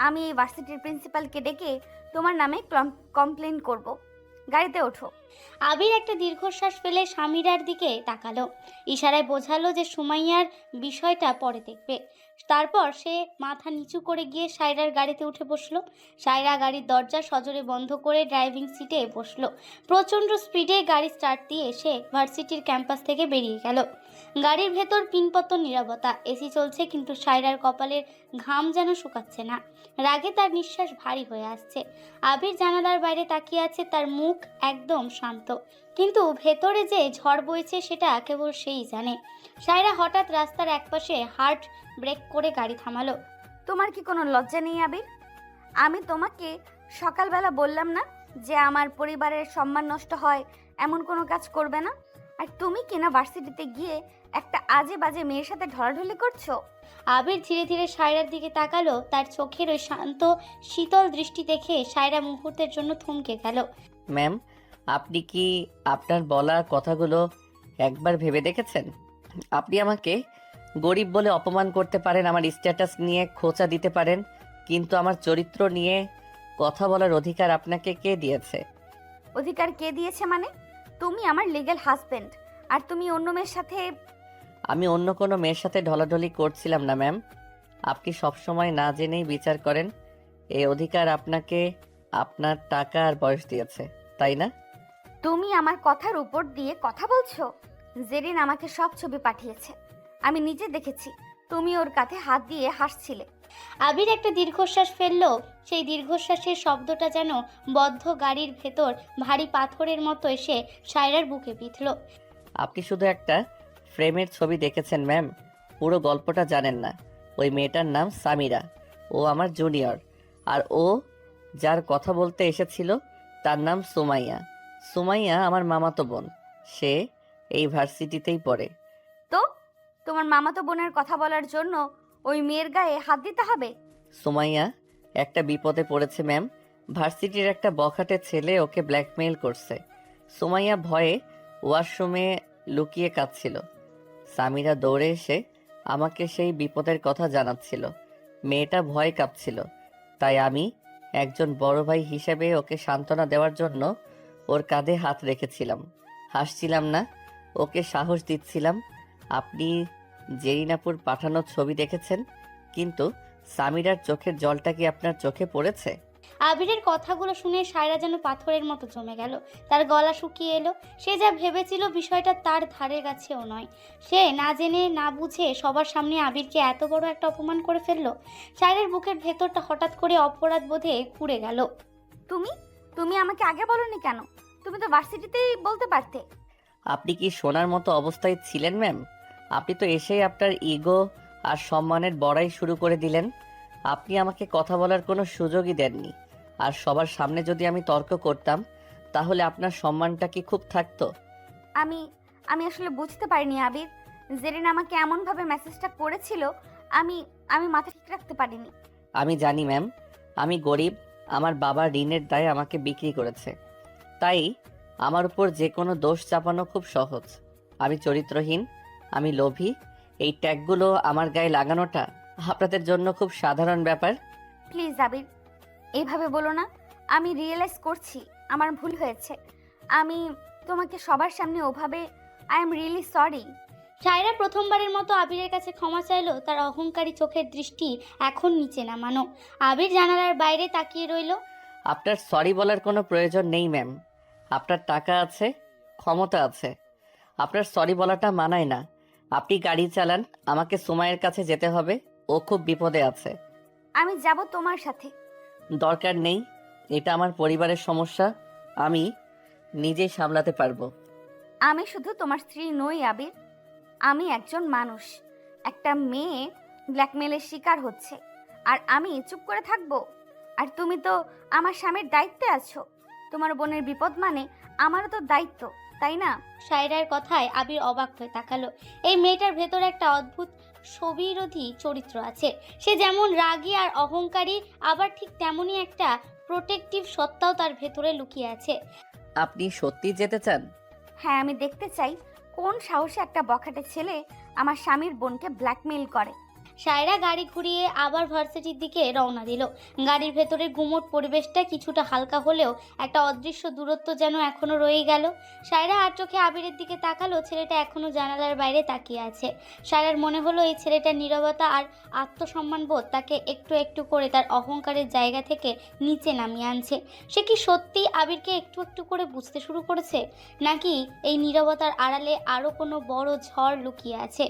আমি এই ভার্সিটির প্রিন্সিপালকে ডেকে তোমার নামে কমপ্লেন করব। গাড়িতে ওঠো। আবির একটা দীর্ঘশ্বাস ফেলে স্বামীরার দিকে তাকালো। ইশারায় বোঝালো যে সুমাইয়ার বিষয়টা পরে দেখবে। তারপর সে মাথা নিচু করে গিয়ে সায়রার গাড়িতে উঠে বসলো। সায়রা গাড়ির দরজা সজোরে বন্ধ করে ড্রাইভিং সিটে বসলো। প্রচণ্ড স্পিডে গাড়ি স্টার্ট দিয়ে সে ভার্সিটির ক্যাম্পাস থেকে বেরিয়ে গেল। গাড়ির ভেতর পিনপতন নীরবতা। এসি চলছে, কিন্তু সায়রার কপালের ঘাম যেন শুকাচ্ছে না। রাগে তার নিঃশ্বাস ভারী হয়ে আসছে। আবির জানালার বাইরে তাকিয়ে আছে, তার মুখ একদম শান্ত, কিন্তু ভেতরে যে ঝড় বইছে সেটা কেবল সেই জানে। সায়রা হঠাৎ রাস্তার একপাশে হার্ড ব্রেক করে গাড়ি থামালো। তোমার কি কোনো লজ্জা নেই আবির? আমি তোমাকে সকালবেলা বললাম না যে আমার পরিবারের সম্মান নষ্ট হয় এমন কোনো কাজ করবে না? আর তুমি কিনা ভার্সিটিতে গিয়ে একটা আজে বাজে মেয়ের সাথে ঢলাঢলি করছো। আবির ধীরে ধীরে সায়রার দিকে তাকালো। তার চোখের ওই শান্ত শীতল দৃষ্টি দেখে সায়রা মুহূর্তের জন্য থমকে গেল। ম্যাম, আপনি কি আপনার বলা কথাগুলো একবার ভেবে দেখেছেন? আপনি আমাকে গরিব বলে অপমান করতে পারেন, আমার স্ট্যাটাস নিয়ে খোঁচা দিতে পারেন, কিন্তু আমার চরিত্র নিয়ে কথা বলার অধিকার আপনাকে কে দিয়েছে? অধিকার কে দিয়েছে মানে? তুমি আমার লিগ্যাল হাজবেন্ড, আর তুমি অন্য মেয়ের সাথে। আমি অন্য কোনো মেয়ের সাথে ঢলাঢলি করছিলাম না ম্যাম। আপনি সবসময় না জেনেই বিচার করেন। এই অধিকার আপনাকে আপনার টাকা আর বয়স দিয়েছে, তাই না? তুমি আমার কথার উপর দিয়ে কথা বলছো। জেরিন আমাকে সব ছবি পাঠিয়েছে, আমি নিজে দেখেছি। তুমি ওর কাঁধে হাত দিয়ে হাসছিলে। আবির একটা দীর্ঘশ্বাস ফেললো। সেই দীর্ঘশ্বাসের শব্দটা যেন বদ্ধ গাড়ির ভেতর ভারী পাথরের মতো এসে সায়রার বুকে বিঁধল। আপনি শুধু একটা ফ্রেমের ছবি দেখেছেন ম্যাম, পুরো গল্পটা জানেন না। ওই মেয়েটার নাম সামিরা, ও আমার জুনিয়র। আর ও যার কথা বলতে এসেছিল তার নাম সুমাইয়া। সুমাইয়া আমার মামাতো বোন, সে এই ভার্সিটিতেই পড়ে। তো তোমার মামাতো বোনের কথা বলার জন্য ওই মেয়ের গায়ে হাত দিতে হবে? সুমাইয়া একটা বিপদে পড়েছে ম্যাম। ভার্সিটির একটা বখাটে ছেলে ওকে ব্ল্যাকমেইল করছে। সুমাইয়া ভয়ে ওয়াশরুমে লুকিয়ে কাঁদছিল। সামিরা দৌড়ে এসে আমাকে সেই বিপদের কথা জানাচ্ছিল। মেয়েটা ভয়ে কাঁপছিল, তাই আমি একজন বড় ভাই হিসেবে ওকে সান্ত্বনা দেওয়ার জন্য ওর কাঁধে হাত রেখেছিলাম। হাসছিলাম না, ওকে সাহস দিচ্ছিলাম। আপনি জেরিনাপুর পাঠানো ছবি দেখেছেন, কিন্তু সামিরার চোখের জলটা কি আপনার চোখে পড়েছে? আবিরের কথাগুলো শুনে সায়রা যেন পাথরের মতো জমে গেল। তার গলা শুকিয়ে এলো। সে যা ভেবেছিল বিষয়টা তার ধারের কাছেও নয়। সে না জেনে না বুঝে সবার সামনে আবিরকে এত বড় একটা অপমান করে ফেললো। সায়রার বুকের ভেতরটা হঠাৎ করে অপরাধ বোধে ঘুরে গেল। তুমি তুমি আমাকে আগে বলনি কেন? তুমি তো ভার্সিটিতেই বলতে পারতে। আপনি কি শোনার মতো অবস্থায় ছিলেন ম্যাম? আপনি তো এসেই আপনার ইগো আর সম্মানের বড়াই শুরু করে দিলেন। আপনি আমাকে কথা বলার কোনো সুযোগই দেননি। আর সবার সামনে যদি আমি তর্ক করতাম, তাহলে আপনার সম্মানটা কি খুব থাকতো? আমি আমি আসলে বুঝতে পারিনি আবির। জেরিন আমাকে এমনভাবে মেসেজটা করেছিল, আমি আমি মাথা ঠিক রাখতে পারিনি। আমি জানি ম্যাম, আমি গরিব। আমার বাবা ঋণের দায়ে আমাকে বিক্রি করেছে, তাই আমার উপর যে কোনো দোষ চাপানো খুব সহজ। আমি চরিত্রহীন, আমি লোভী। এই ট্যাগগুলো আমার গায়ে লাগানোটা আপনাদের জন্য খুব সাধারণ ব্যাপার। প্লিজ আবির, এইভাবে বলো না। আমি রিয়েলাইজ করছি আমার ভুল হয়েছে। আমি তোমাকে সবার সামনে ওভাবে, I am really sorry. Saira প্রথমবারের মতো আবিরের কাছে ক্ষমা চাইলো। তার অহংকারী চোখের দৃষ্টি এখন নিচে নামানো। আবির জানালার বাইরে তাকিয়ে রইল। আপনার সরি বলার কোনো প্রয়োজন নেই ম্যাম। আপনার টাকা আছে, ক্ষমতা আছে, আপনার সরি বলাটা মানায় না। আপনি গাড়ি চালান, আমাকে সুমাইয়ের কাছে যেতে হবে, ও খুব বিপদে আছে। আমি যাব তোমার সাথে। দরকার নেই, এটা আমার পরিবারের সমস্যা, আমি নিজেই সামলাতে পারবো। আমি শুধু তোমার স্ত্রী নই আবির, আমি একজন মানুষ। একটা মেয়ে ব্ল্যাকমেলের শিকার হচ্ছে, আর আমি চুপ করে থাকবো? আর তুমি তো আমার স্বামীর দায়িত্বে আছো। তোমার বোনের বিপদ মানে আমারও তো দায়িত্ব, তাই না? সায়রার কথায় আবির অবাক হয়ে তাকালো। এই মেয়েটার ভেতরে একটা অদ্ভুত স্ববিরোধী চরিত্র আছে। সে যেমন রাগী আর অহংকারী, আবার ঠিক তেমনই একটা প্রোটেক্টিভ সত্তাও তার ভেতরে লুকিয়ে আছে। আপনি সত্যি যেতে চান? হ্যাঁ, আমি দেখতে চাই কোন সাহসে একটা বখাটে ছেলে আমার স্বামীর বোনকে ব্ল্যাকমেইল করে। সায়রা গাড়ি ঘুরিয়ে আবার ভার্সিটির দিকে রওনা দিল। গাড়ির ভেতরের গুমোট পরিবেশটা কিছুটা হালকা হলেও একটা অদৃশ্য দূরত্ব যেন এখনো রয়ে গেল। সায়রা আর চোখে আবিরের দিকে তাকালো। ছেলেটা এখনো জানালার বাইরে তাকিয়ে আছে। সায়রার মনে হলো এই ছেলেটার নীরবতা আর আত্মসম্মানবোধ তাকে একটু একটু করে তার অহংকারের জায়গা থেকে নিচে নামিয়ে আনছে। সে কি সত্যি আবিরকে একটু একটু করে বুঝতে শুরু করেছে, নাকি এই নীরবতার আড়ালে আরও কোনো বড় ঝড় লুকিয়ে আছে?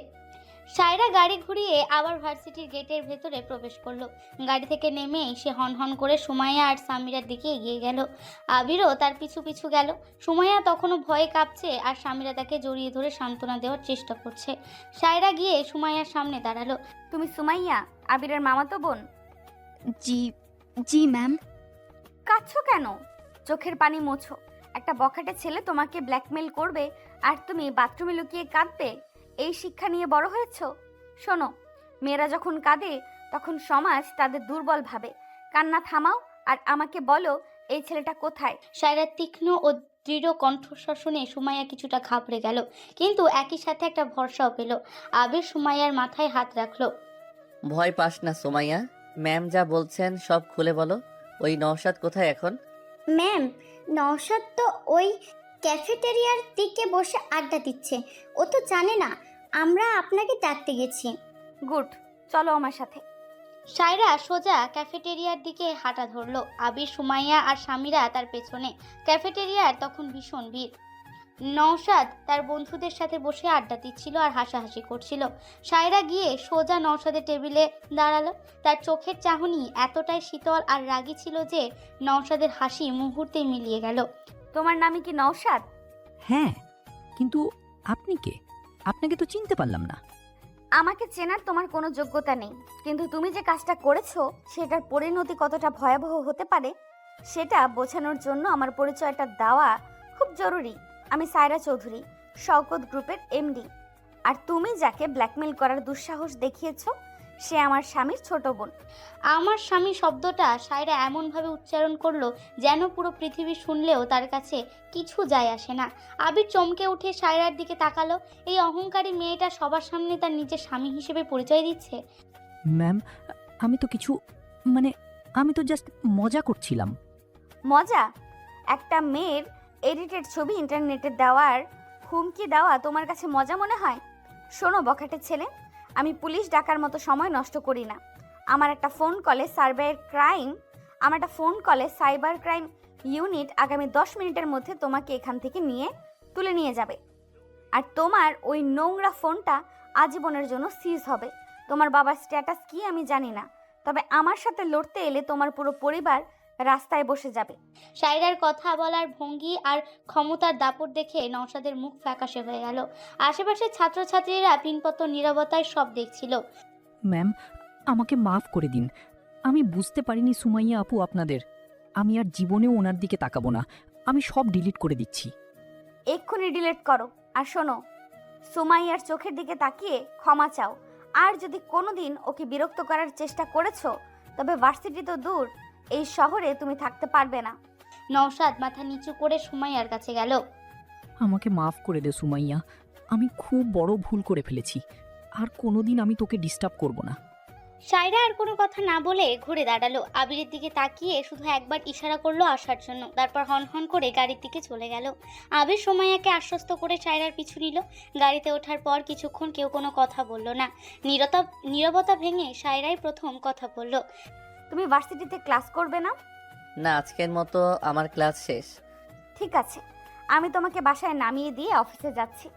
সায়রা গাড়ি ঘুরিয়ে আবার ভার্সিটির গেটের ভেতরে প্রবেশ করলো। গাড়ি থেকে নেমে সে হনহন করে সুমাইয়া আর সামিরার দিকে এগিয়ে গেল। আবিরও তার পিছু পিছু গেল। সুমাইয়া তখনও ভয়ে কাঁপছে আর সামিরা তাকে জড়িয়ে ধরে সান্ত্বনা দেওয়ার চেষ্টা করছে। সায়রা গিয়ে সুমাইয়ার সামনে দাঁড়ালো। তুমি সুমাইয়া, আবিরের মামাতো বোন? জি জি ম্যাম। কাঁদছো কেন? চোখের পানি মোছো। একটা বখাটে ছেলে তোমাকে ব্ল্যাকমেল করবে আর তুমি বাথরুমে লুকিয়ে কাঁদবে? এই শিক্ষা নিয়ে বড় হয়েছো? শোনো, মেয়েরা যখন কাঁদে তখন সমাজ তাদের দুর্বল ভাবে। কান্না থামাও আর আমাকে বলো এই ছেলেটা কোথায়। সায়রার তীক্ষ্ণ ও দৃঢ় কণ্ঠস্বর শুনে সুমাইয়া কিছুটা ঘাবড়ে গেল, কিন্তু একই সাথে একটা ভরসাও পেল। আবির সুমাইয়ার মাথায় হাত রাখলো। ভয় পাস না সুমাইয়া, ম্যাম যা বলছেন সব খুলে বলো। ওই নওশাদ কোথায় এখন? ম্যাম, নওশাদ তো ওই ক্যাফেটেরিয়ার দিকে বসে আড্ডা দিচ্ছে। ও তো জানে না আমরা আপনাকে ডাকতে গেছি। গুড, চলো আমার সাথে। সায়রা সোজা ক্যাফেটেরিয়ার দিকে হাঁটা ধরলো। আবির, সুমাইয়া আর সামিরা তার পেছনে। ক্যাফেটেরিয়ার তখন ভীষণ ভিড়। নওশাদ তার বন্ধুদের সাথে বসে আড্ডা দিচ্ছিল আর হাসাহাসি করছিল। সায়রা গিয়ে সোজা নওশাদের টেবিলে দাঁড়ালো। তার চোখের চাহনি এতটাই শীতল আর রাগী ছিল যে নওশাদের হাসি মুহূর্তেই মিলিয়ে গেল। তোমার নামই কি নওশাদ? হ্যাঁ, কিন্তু আপনি কে? আপনাকে তো চিনতে পারলাম না। আমাকে চেনার তোমার কোনো যোগ্যতা নেই, কিন্তু তুমি যে কাজটা করেছো সেটার পরিণতি কতটা ভয়াবহ হতে পারে সেটা বোঝানোর জন্য আমার পরিচয়টা দেওয়া খুব জরুরি। আমি সায়রা চৌধুরী, শওকত গ্রুপের এমডি। আর তুমি যাকে ব্ল্যাকমেল করার দুঃসাহস দেখিয়েছো সে আমার স্বামীর ছোট বোন। আমার স্বামী শব্দটা সায়রা এমনভাবে উচ্চারণ করলো যেন পুরো পৃথিবী শুনলেও তার কাছে কিছু যায় আসে না। আবির চমকে উঠে সায়রার দিকে তাকালো। এই অহংকারী মেয়েটা সবার সামনে তার নিজের স্বামী হিসেবে পরিচয় দিচ্ছে। ম্যাম, আমি তো কিছু আমি তো জাস্ট মজা করছিলাম। মজা? একটা মেয়ের এডিটেড ছবি ইন্টারনেটে দেওয়ার হুমকি দেওয়া তোমার কাছে মজা মনে হয়? শোনো বখাটে ছেলে, আমি পুলিশ ডাকার মতো সময় নষ্ট করি না। আমার একটা ফোন কলে সাইবার ক্রাইম ইউনিট আগামী 10 মিনিটের মধ্যে তোমাকে এখান থেকে তুলে নিয়ে যাবে। আর তোমার ওই নোংরা ফোনটা আজীবনের জন্য সিজ হবে। তোমার বাবার স্ট্যাটাস কি আমি জানি না, তবে আমার সাথে লড়তে এলে তোমার পুরো পরিবার রাস্তায় বসে যাবে। সায়রার কথা বলার ভঙ্গি আর ক্ষমতার দাপট দেখে নওশাদের মুখ ফ্যাকাশে হয়ে গেল। আশেপাশের ছাত্রছাত্রীরা পিনপত নীরবতায় সব দেখছিল। ম্যাম, আমাকে মাফ করে দিন। আমি বুঝতে পারিনি সুমাইয়া আপু আপনাদের। আমি আর জীবনেও ওনার দিকে তাকাবো না। আমি সব ডিলিট করে দিচ্ছি। এক্ষুনি ডিলিট করো। আর শোনো, সুমাইয়ার চোখের দিকে তাকিয়ে ক্ষমা চাও। আর যদি কোনোদিন ওকে বিরক্ত করার চেষ্টা করেছো তবে ভার্সিটি তো দূর, এই শহরে তুমি থাকতে পারবে না। নওশাদ মাথা নিচু করে সুমাইয়ার কাছে গেল। আমাকে মাফ করে দে সুমাইয়া। আমি খুব বড় ভুল করে ফেলেছি। আর কোনোদিন আমি তোকে ডিস্টার্ব করব না। সায়রা আর কোনো কথা না বলে ঘুরে দাঁড়ালো। আবিরের দিকে তাকিয়ে শুধু একবার ইশারা করলো আসার জন্য। তারপর হনহন করে গাড়ির দিকে চলে গেল। আবির সুমাইয়াকে আশ্বস্ত করে সায়রার পিছু নিল। গাড়িতে ওঠার পর কিছুক্ষণ কেউ কোনো কথা বলল না। নীরবতা ভেঙে সায়রাই প্রথম কথা বলল। তুমি ভার্সিটিতে ক্লাস করবে না? না, আজকের মতো আমার ক্লাস শেষ। ঠিক আছে, আমি তোমাকে বাসায় নামিয়ে দিয়ে অফিসে যাচ্ছি।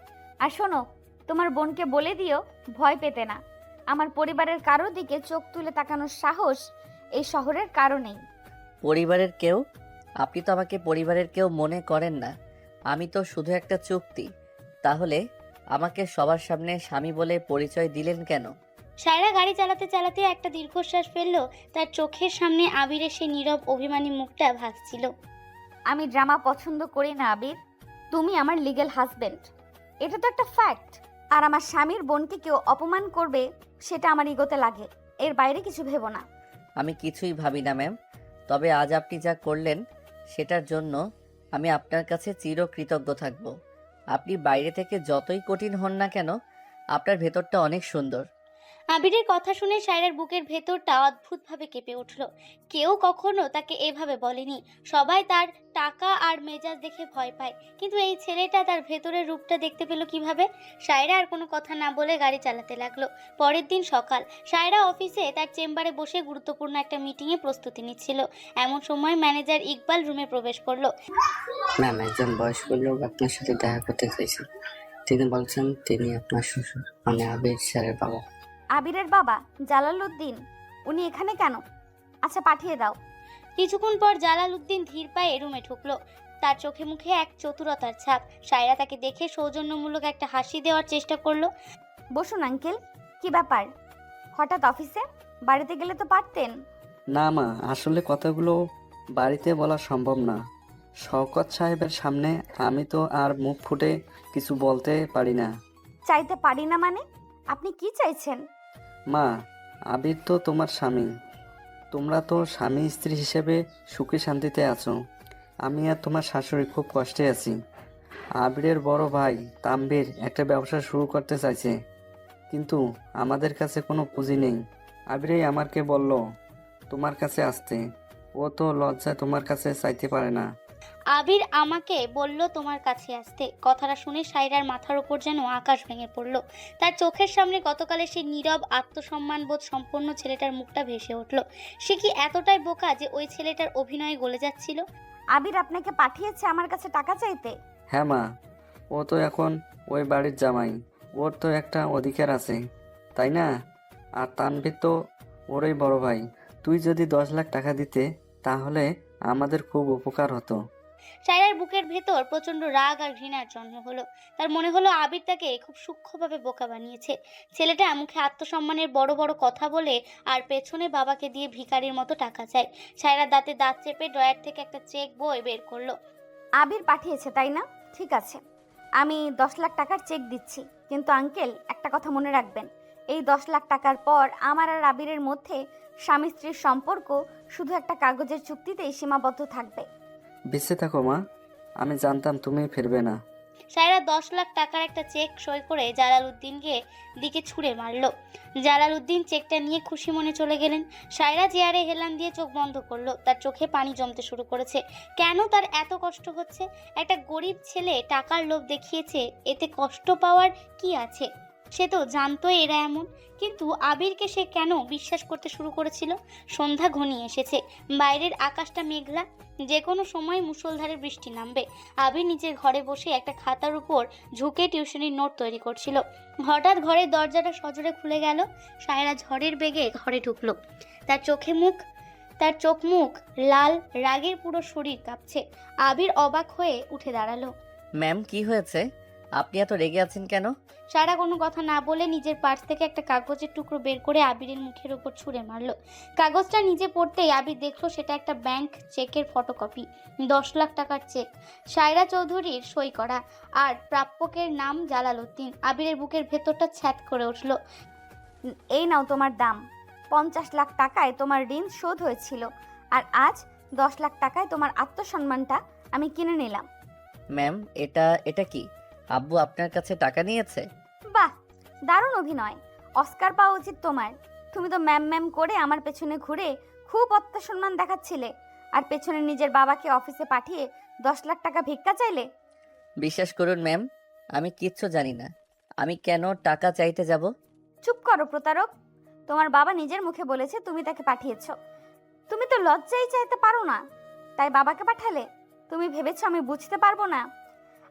আর শোনো, তোমার বোনকে বলে দিও ভয় পেতে না। আমার পরিবারের কারো দিকে চোখ তুলে তাকানোর সাহস এই শহরের কারো নেই। পরিবারের কেউ? আপনি তো আমাকে পরিবারের কেউ মনে করেন না। আমি তো শুধু একটা চুক্তি। তাহলে আমাকে সবার সামনে স্বামী বলে পরিচয় দিলেন কেন? সায়রা গাড়ি চালাতে চালাতে একটা দীর্ঘশ্বাস ফেললো। তার চোখের সামনে আবিরের সেই নীরব অভিমানী মুখটা ভাসছিল। আমি ড্রামা পছন্দ করি না আবির। তুমি আমার লিগ্যাল হাজবেন্ড, এটা তো একটা ফ্যাক্ট। আর আমার স্বামীর বোনকে কেউ অপমান করবে সেটা আমার ইগোতে লাগে, এর বাইরে কিছু ভেবো না। আমি কিছুই ভাবি না ম্যাম। তবে আজ আপনি যা করলেন সেটার জন্য আমি আপনার কাছে চিরকৃতজ্ঞ থাকব। আপনি বাইরে থেকে যতই কঠিন হন না কেন, আপনার ভেতরটা অনেক সুন্দর। আবিরের কথা শুনে সায়রার বুকের ভেতরটা অদ্ভুতভাবে কেঁপে উঠল। কেউ কখনো তাকে এভাবে বলেনি। সবাই তার টাকা আর মেজাজ দেখে ভয় পায়, কিন্তু এই ছেলেটা তার ভেতরের রূপটা দেখতে পেল কিভাবে? সায়রা আর কোনো কথা না বলে গাড়ি চালাতে লাগলো। পরের দিন সকাল, সায়রা অফিসে তার চেম্বারে বসে গুরুত্বপূর্ণ একটা মিটিংয়ে প্রস্তুতি নিচ্ছিল। এমন সময় ম্যানেজার ইকবাল রুমে প্রবেশ করলো। ম্যাম, একজন বয়স্ক লোক আপনার সাথে দেখা করতে চাইছেন। তিনি বলছেন তিনি আপনার শ্বশুর, মানে আবির স্যারের বাবা। আবিরের বাবা জালালউদ্দিন? উনি এখানে কেন? আচ্ছা, পাঠিয়ে দাও। কিছুক্ষণ পর জালালউদ্দিন ধীর পায়ে রুমে ঢুকলো। তার চোখে মুখে এক চতুরতার ছাপ। সায়রা তাকে দেখে সৌজন্যমূলক একটা হাসি দেওয়ার চেষ্টা করলো। বসুন আঙ্কেল, কি ব্যাপার? হঠাৎ অফিসে? বাড়িতে গেলে তো পারতেন। না মা, আসলে কথাগুলো বাড়িতে বলা সম্ভব না। শওকত সাহেবের সামনে আমি তো আর মুখ ফুটে কিছু বলতে পারি না। চাইতে পারি না মানে? আপনি কি চাইছেন? মা, আবির তো তোমার স্বামী। তোমরা তো স্বামী স্ত্রী হিসেবে সুখে শান্তিতে আছো। আমি আর তোমার শাশুড়ি খুব কষ্টে আছি। আবিরের বড় ভাই তাম্বির একটা ব্যবসা শুরু করতে চাইছে, কিন্তু আমাদের কাছে কোনো পুঁজি নেই। আবিরই আমাকে বলল তোমার কাছে আসতে। ও তো লজ্জায় তোমার কাছে চাইতে পারে না। আবির আমাকে বলল তোমার কাছে আসতে। কথাটা শুনে সায়রার মাথার উপর যেন আকাশ ভেঙে পড়ল। তার চোখের সামনে গতকালে সেই নীরব আত্মসম্মানবোধ সম্পন্ন ছেলেটার মুখটা ভেসে উঠল। সে কি এতটাই বোকা যে ওই ছেলেটার অভিনয়ে গলে যাচ্ছিল? আবির আপনাকে পাঠিয়েছে আমার কাছে টাকা চাইতে? হ্যাঁ মা, ও তো এখন ওই বাড়ির জামাই, ওর তো একটা অধিকার আছে, তাই না? আর তানভীর তো ওরই বড় ভাই। তুই যদি 10 লাখ টাকা দিতে তাহলে আমাদের খুব উপকার হতো। সায়রার বুকের ভেতর প্রচন্ড রাগ আর ঘৃণার জন্ম হলো। তার মনে হলো আবির তাকে খুব সূক্ষ্মভাবে বোকা বানিয়েছে। ছেলেটা মুখে আত্মসম্মানের বড় বড় কথা বলে আর পেছনে বাবাকে দিয়ে ভিখারির মতো টাকা চায়। সায়রা দাঁতে দাঁত চেপে ড্রয়ার থেকে একটা চেক বই বের করলো। আবির পাঠিয়েছে তাই না? ঠিক আছে, আমি 10 লাখ টাকার চেক দিচ্ছি, কিন্তু আঙ্কেল একটা কথা মনে রাখবেন, এই 10 লাখ টাকার পর আমার আর আবিরের মধ্যে স্বামী স্ত্রীর সম্পর্ক শুধু একটা কাগজের চুক্তিতেই সীমাবদ্ধ থাকবে। বেঁচে থাকো মা, আমি জানতাম তুমি ফিরবে না। সায়রা 10 লাখ টাকার একটা চেক সই করে জালালউদ্দিনকে দিকে ছুঁড়ে মারলো। জালালউদ্দিন চেকটা নিয়ে খুশি মনে চলে গেলেন। সায়রা চেয়ারে হেলান দিয়ে চোখ বন্ধ করলো। তার চোখে পানি জমতে শুরু করেছে। কেন তার এত কষ্ট হচ্ছে? একটা গরিব ছেলে টাকার লোভ দেখিয়েছে, এতে কষ্ট পাওয়ার কি আছে? সে তো জানতো এরা এমন, কিন্তু আবিরকে সে কেন বিশ্বাস করতে শুরু করেছিল? সন্ধ্যা ঘনিয়ে এসেছে, বাইরের আকাশটা মেঘলা, যে কোনো সময় মুষলধারে বৃষ্টি নামবে। আবির নিজের ঘরে বসে একটা খাতার উপর ঝুঁকে টিউশনির নোট তৈরি করছিল। হঠাৎ ঘরের দরজাটা সজোরে খুলে গেল। সায়রা ঝড়ের বেগে ঘরে ঢুকলো। তার চোখ মুখ লাল, রাগের পুরো শরীর কাঁপছে। আবির অবাক হয়ে উঠে দাঁড়ালো। ম্যাম, কি হয়েছে? আপনি এত রেগে আছেন কেন? সায়রা কোনো কথা না বলে নিজের পার্স থেকে একটা কাগজের টুকরো বের করে আবিরের মুখের উপর ছুঁড়ে মারলো। কাগজটা নিজে পড়তেই আবির দেখলো সেটা একটা ব্যাংক চেকের ফটোকপি। 10 লাখ টাকার চেক, সায়রা চৌধুরীর সই করা, আর প্রাপকের নাম জালালউদ্দিন। আবিরের বুকের ভেতরটা ছ্যাদ করে উঠল। এই নাও তোমার দাম। 50 লাখ টাকায় তোমার ঋণ শোধ হয়েছিল, আর আজ 10 লাখ টাকায় তোমার আত্মসম্মানটা আমি কিনে নিলাম। ম্যাম, এটা কি? আব্বু আপনার কাছে টাকা নিয়েছে? বাহ, দারুণ অভিনয়, অস্কার পাওয়া উচিত তোমার। তুমি তো ম্যাম ম্যাম করে আমার পেছনে ঘুরে খুব আত্মসম্মান দেখাচ্ছিলে, আর পেছনে নিজের বাবাকে অফিসে পাঠিয়ে 10 লাখ টাকা ভিক্ষা চাইলে। বিশ্বাস করুন ম্যাম, আমি কিচ্ছু জানি না। আমি কেন টাকা চাইতে যাব? চুপ করো প্রতারক, তোমার বাবা নিজের মুখে বলেছে তুমি তাকে পাঠিয়েছো। তুমি তো লজ্জাই চাইতে পারো না, তাই বাবাকে পাঠালে। তুমি ভেবেছো আমি বুঝতে পারবো না?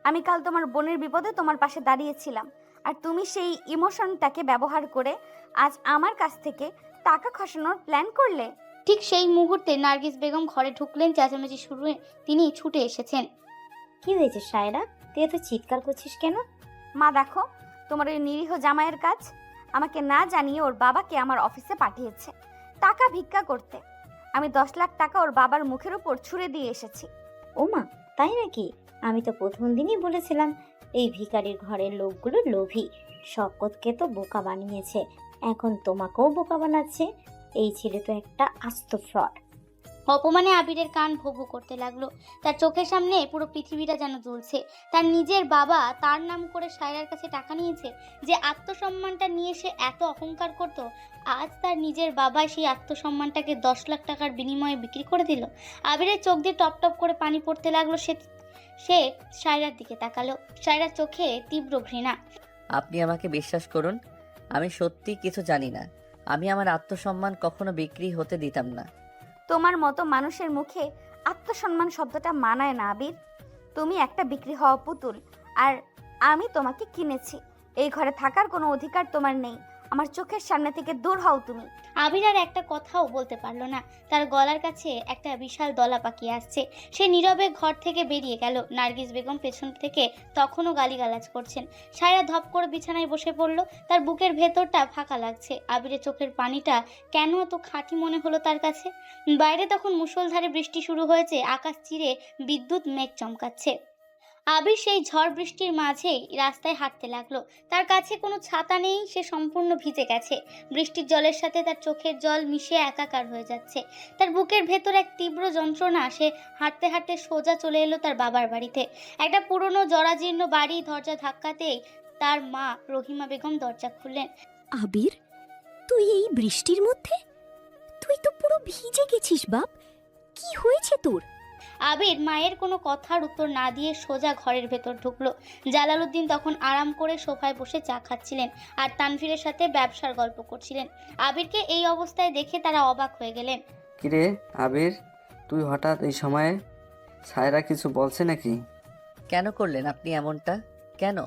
আমি কাল তোমার বোনের বিপদে তোমার পাশে দাঁড়িয়েছিলাম, আর তুমি সেই ইমোশনটাকে ব্যবহার করে আজ আমার কাছ থেকে টাকা খসানোর প্ল্যান করলে। ঠিক সেই মুহূর্তে নার্গিস বেগম ঘরে ঢুকলেন। চেঁচামেচি শুরু, তিনি ছুটে এসেছেন। কি হয়েছে সায়রা, তুই এত চিৎকার করছিস কেন? মা দেখো, তোমার ওই নিরীহ জামাইয়ের কাজ। আমাকে না জানিয়ে ওর বাবাকে আমার অফিসে পাঠিয়েছে টাকা ভিক্ষা করতে। আমি 10 লাখ টাকা ওর বাবার মুখের উপর ছুঁড়ে দিয়ে এসেছি। ও মা, তাই নাকি? আমি তো প্রথম দিনই বলেছিলাম এই ভিখারির ঘরের লোকগুলো লোভী। শকতকে তো বোকা বানিয়েছে, এখন তোমাকেও বোকা বানাচ্ছে। এই ছেলে তো একটা আস্ত ফ্রড। অপমানে আবিরের কান ভো ভো করতে লাগলো। তার চোখের সামনে পুরো পৃথিবীটা যেন জ্বলছে। তার নিজের বাবা তার নাম করে সায়রার কাছে টাকা নিয়েছে, যে আত্মসম্মানটা নিয়ে সে এত অহংকার করত, আজ তার নিজের বাবা সেই আত্মসম্মানটাকে 10 লাখ টাকার বিনিময়ে বিক্রি করে দিল। আবিরের চোখ দিয়ে টপ টপ করে পানি পড়তে লাগলো। সে সায়রার দিকে তাকালো। সায়রার চোখে তীব্র ঘৃণা। আপনি আমাকে বিশ্বাস করুন, আমি সত্যি কিছু জানি না। আমি আমার আত্মসম্মান কখনো বিক্রি হতে দিতাম না। তোমার মতো মানুষের মুখে আত্মসম্মান শব্দটা মানায় না আবির। তুমি একটা বিক্রি হওয়া পুতুল, আর আমি তোমাকে কিনেছি। এই ঘরে থাকার কোনো অধিকার তোমার নেই। আমার চোখের সামনে থেকে দূর হও তুমি। আবির আর একটা কথাও বলতে পারলো না। তার গলার কাছে একটা বিশাল দলা পাকিয়ে আসছে। সে নীরবে ঘর থেকে বেরিয়ে গেল। নার্গিস বেগম পেছন থেকে তখনও গালিগালাজ করছেন। সায়রা ধপ করে বিছানায় বসে পড়ল। তার বুকের ভেতরটা ফাঁকা লাগছে। আবিরের চোখের পানিটা কেন এত খাঁটি মনে হলো তার কাছে? বাইরে তখন মুষলধারে বৃষ্টি শুরু হয়েছে। আকাশ চিরে বিদ্যুৎ মেঘ চমকাচ্ছে। আবির সেই ঝড় বৃষ্টির মাঝেই রাস্তায় হাঁটতে লাগলো। তার কাছে কোনো ছাতা নেই, সে সম্পূর্ণ ভিজে গেছে। বৃষ্টির জলের সাথে তার চোখের জল মিশে একাকার হয়ে যাচ্ছে। তার বুকের ভেতর এক তীব্র যন্ত্রণা। সে হাঁটতে হাঁটতে সোজা চলে এলো তার বাবার বাড়িতে। একটা পুরনো জরাজীর্ণ বাড়ি। দরজা ধাক্কাতেই তার মা রহিমা বেগম দরজা খুললেন। আবির, তুই এই বৃষ্টির মধ্যে? তুই তো পুরো ভিজে গেছিস বাপ, কি হয়েছে তোর? আবির মায়ের কোনো কথার উত্তর না দিয়ে সোজা ঘরের ভেতর ঢুকলো। জালালউদ্দিন তখন আরাম করে সোফায় বসে চা খাচ্ছিলেন আর তানভীরের সাথে ব্যবসার গল্প করছিলেন। আবিরকে এই অবস্থায় দেখে তারা অবাক হয়ে গেলেন। কিরে আবির, তুই হঠাৎ এই সময়ে? সায়রা কিছু বলছে নাকি? কেন করলেন আপনি এমনটা? কেন?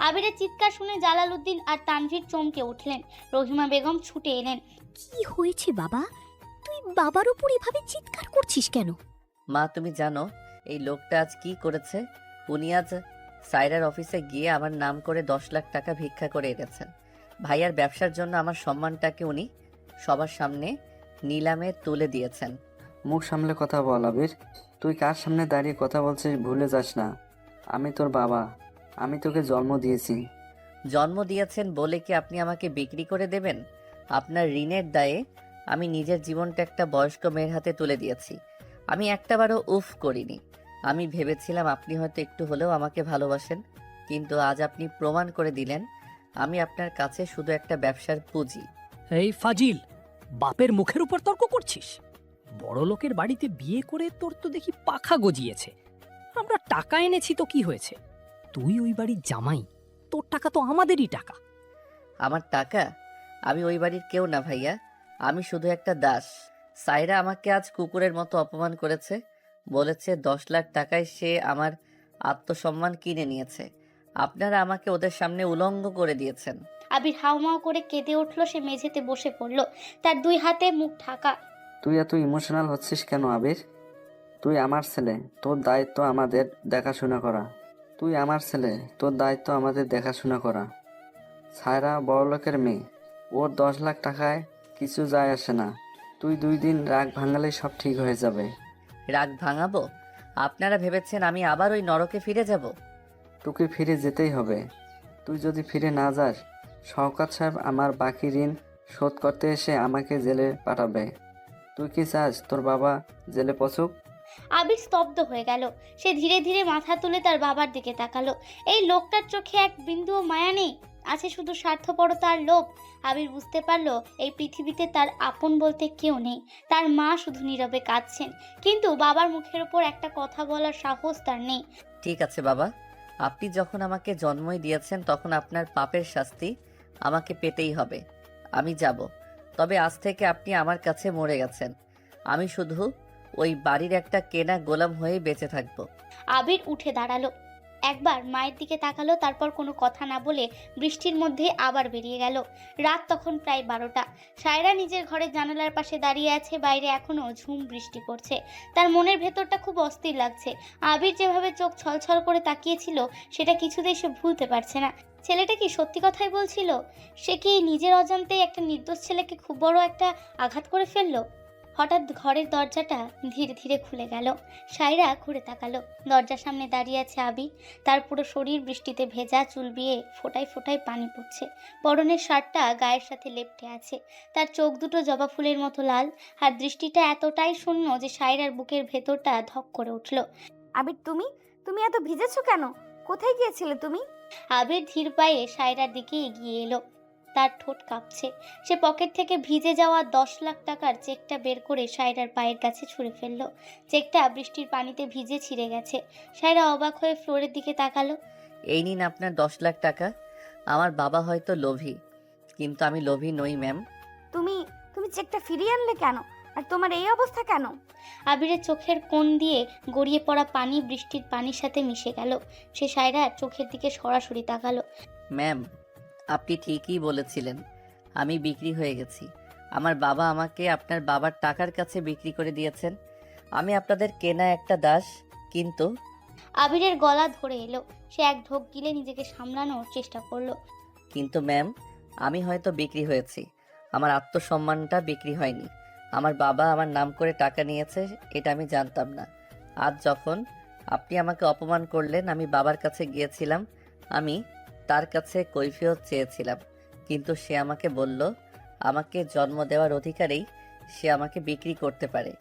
আবিরের চিৎকার শুনে জালালউদ্দিন আর তানভীর চমকে উঠলেন। রহিমা বেগম ছুটে এলেন। কি হয়েছে বাবা? তুই বাবার উপর এভাবে চিৎকার করছিস কেন? মা, তুমি জানো এই লোকটা আজ কি করেছে? উনি আজ সাইরার অফিসে গিয়ে আমার নাম করে 10 লাখ টাকা ভিক্ষা করে এনেছেন। ভাইয়ার ব্যবসার জন্য আমার সম্মানটাকে উনি সবার সামনে নিলামে তুলে দিয়েছেন। মুখ সামলে কথা বল আবির। তুই কার সামনে দাঁড়িয়ে কথা বলছিস ভুলে যাস না। আমি তোর বাবা, আমি তোকে জন্ম দিয়েছি। জন্ম দিয়েছেন বলে কি আপনি আমাকে বিক্রি করে দেবেন? আপনার ঋণের দায়ে আমি নিজের জীবনটা একটা বয়স্ক মেয়ের হাতে তুলে দিয়েছি। আমি একটাবারও উফ করিনি। আমি ভেবেছিলাম আপনি হয়তো একটু হলেও আমাকে ভালোবাসেন, কিন্তু আজ আপনি প্রমাণ করে দিলেন আমি আপনার কাছে শুধু একটা ব্যবসার পুঁজি। এই ফাজিল, বাপের মুখের উপর তর্ক করছিস? বড় লোকের বাড়িতে বিয়ে করে তোর তো দেখি পাখা গজিয়েছে। আমরা টাকা এনেছি তো কি হয়েছে? তুই ওই বাড়ির জামাই, তোর টাকা তো আমাদেরই টাকা। আমার টাকা? আমি ওই বাড়ির কেউ না ভাইয়া, আমি শুধু একটা দাস। সাইরা আমাকে আজ কুকুরের মতো অপমান করেছে, বলেছে 10 লাখ টাকায় সে আমার আত্মসম্মান কিনে নিয়েছে। আপনারা আমাকে ওদের সামনে উলঙ্গ করে দিয়েছেন। আবির হাউমাউ করে কেঁদে উঠল। সে মেঝেতে বসে পড়ল, তার 2 হাতে মুখ ঢাকা। তুই এত ইমোশনাল হচ্ছিস কেন আবির? তুই আমার ছেলে, তোর দায়িত্ব আমাদের দেখাশোনা করা। তুই আমার ছেলে, তোর দায়িত্ব আমাদের দেখাশোনা করা। সায়রা বড়লোকের মেয়ে, ওর 10 লাখ টাকায় কিছু যায় আসে না। তুই 2 দিন রাগ ভাঙালেই সব ঠিক হয়ে যাবে। রাগ ভাঙাবো? আপনারা ভেবেছেন আমি আবার ওই নরকে ফিরে যাব? তোকে ফিরে যেতেই হবে। তুই যদি ফিরে না যাস, শওকত সাহেব আমার বাকি ঋণ শোধ করতে এসে আমাকে জেলে পাঠাবে। তুই কি চাস তোর বাবা জেলে পচুক? আবির স্তব্ধ হয়ে গেল। সে ধীরে ধীরে মাথা তুলে তার বাবার দিকে তাকালো। এই লোকটার চোখে এক বিন্দুও মায়া নেই, আছে শুধু স্বার্থপরতা আর লোভ। আবির বুঝতে পারলো এই পৃথিবীতে তার আপন বলতে কেউ নেই। তার মা শুধু নীরবে কাঁদছেন, কিন্তু বাবার মুখের ওপর একটা কথা বলার সাহস তার নেই। ঠিক আছে বাবা, আপনি যখন আমাকে জন্মই দিয়েছেন তখন আপনার পাপের শাস্তি আমাকে পেতেই হবে। আমি যাব, তবে আজ থেকে আপনি আমার কাছে মরে গেছেন। আমি শুধু ওই বাড়ির একটা কেনা গোলাম হয়ে বেঁচে থাকবো। আবির উঠে দাঁড়ালো, একবার মায়ের দিকে তাকালো, তারপর কোনো কথা না বলে বৃষ্টির মধ্যে আবার বেরিয়ে গেল। রাত তখন প্রায় 12টা। সায়রা নিজের ঘরের জানালার পাশে দাঁড়িয়ে আছে। বাইরে এখনো ঝুম বৃষ্টি পড়ছে। তার মনের ভেতরটা খুব অস্থির লাগছে। আবির যেভাবে চোখ ছলছল করে তাকিয়েছিল, সেটা কিছুতেই সে ভুলতে পারছে না। ছেলেটা কি সত্যি কথাই বলছিল? সে কি নিজের অজান্তেই একটা নির্দোষ ছেলেকে খুব বড় একটা আঘাত করে ফেললো? হঠাৎ ঘরের দরজাটা ধীরে ধীরে খুলে গেল। সায়রা ঘুরে তাকালো। দরজার সামনে দাঁড়িয়ে আছে আবির। তার পুরো শরীর বৃষ্টিতে ভেজা, চুল বিয়ে ফোঁটায় ফোঁটায় পানি পড়ছে। পরনের শার্টটা গায়ের সাথে লেপ্টে আছে। তার চোখ দুটো জবা ফুলের মতো লাল, আর দৃষ্টিটা এতটাই শূন্য যে সায়রার বুকের ভেতরটা ধক করে উঠল। আবির, তুমি এত ভিজেছো কেন? কোথায় গিয়েছিলে তুমি? আবির ধীর পায়ে সায়রার দিকে এগিয়ে এলো। তার ঠোঁট কাঁপছে। সে পকেট থেকে ভিজে যাওয়া 10 লাখ টাকার চেকটা বের করে সায়রার পায়ের কাছে ছুঁড়ে ফেলল। চেকটা বৃষ্টির পানিতে ভিজে ছিঁড়ে গেছে। সায়রা অবাক হয়ে ফ্লোরের দিকে তাকালো। এই নিন আপনার 10 লাখ টাকা। আমার বাবা হয়তো লোভী, কিন্তু আমি লোভী নই ম্যাম। তুমি চেকটা ফিরিয়ে আনলে কেন? আর তোমার এই অবস্থা কেন? আবিরের চোখের কোণ দিয়ে গড়িয়ে পড়া পানি বৃষ্টির পানির সাথে মিশে গেল। সে সায়রার চোখের দিকে সরাসরি তাকালো। ম্যাম, আপনি ঠিকই বলেছিলেন, আমি বিক্রি হয়ে গেছি। আমার বাবা আমাকে আপনার বাবার টাকার কাছে বিক্রি করে দিয়েছেন। আমি আপনাদের কেনা একটা দাস। কিন্তু আবিরের গলা ধরে এলো। সে এক ঢোক গিলে নিজেকে সামলানোর চেষ্টা করলো। কিন্তু ম্যাম, আমি হয়তো বিক্রি হয়েছি, আমার আত্মসম্মানটা বিক্রি হয়নি। আমার বাবা আমার নাম করে টাকা নিয়েছে, এটা আমি জানতাম না। আজ যখন আপনি আমাকে অপমান করলেন, আমি বাবার কাছে গিয়েছিলাম। আমি তার কাছে কৈফিয়ত চেয়েছিলাম, কিন্তু সে আমাকে বলল আমাকে জন্ম দেওয়ার অধিকারেই সে আমাকে বিক্রি করতে পারে।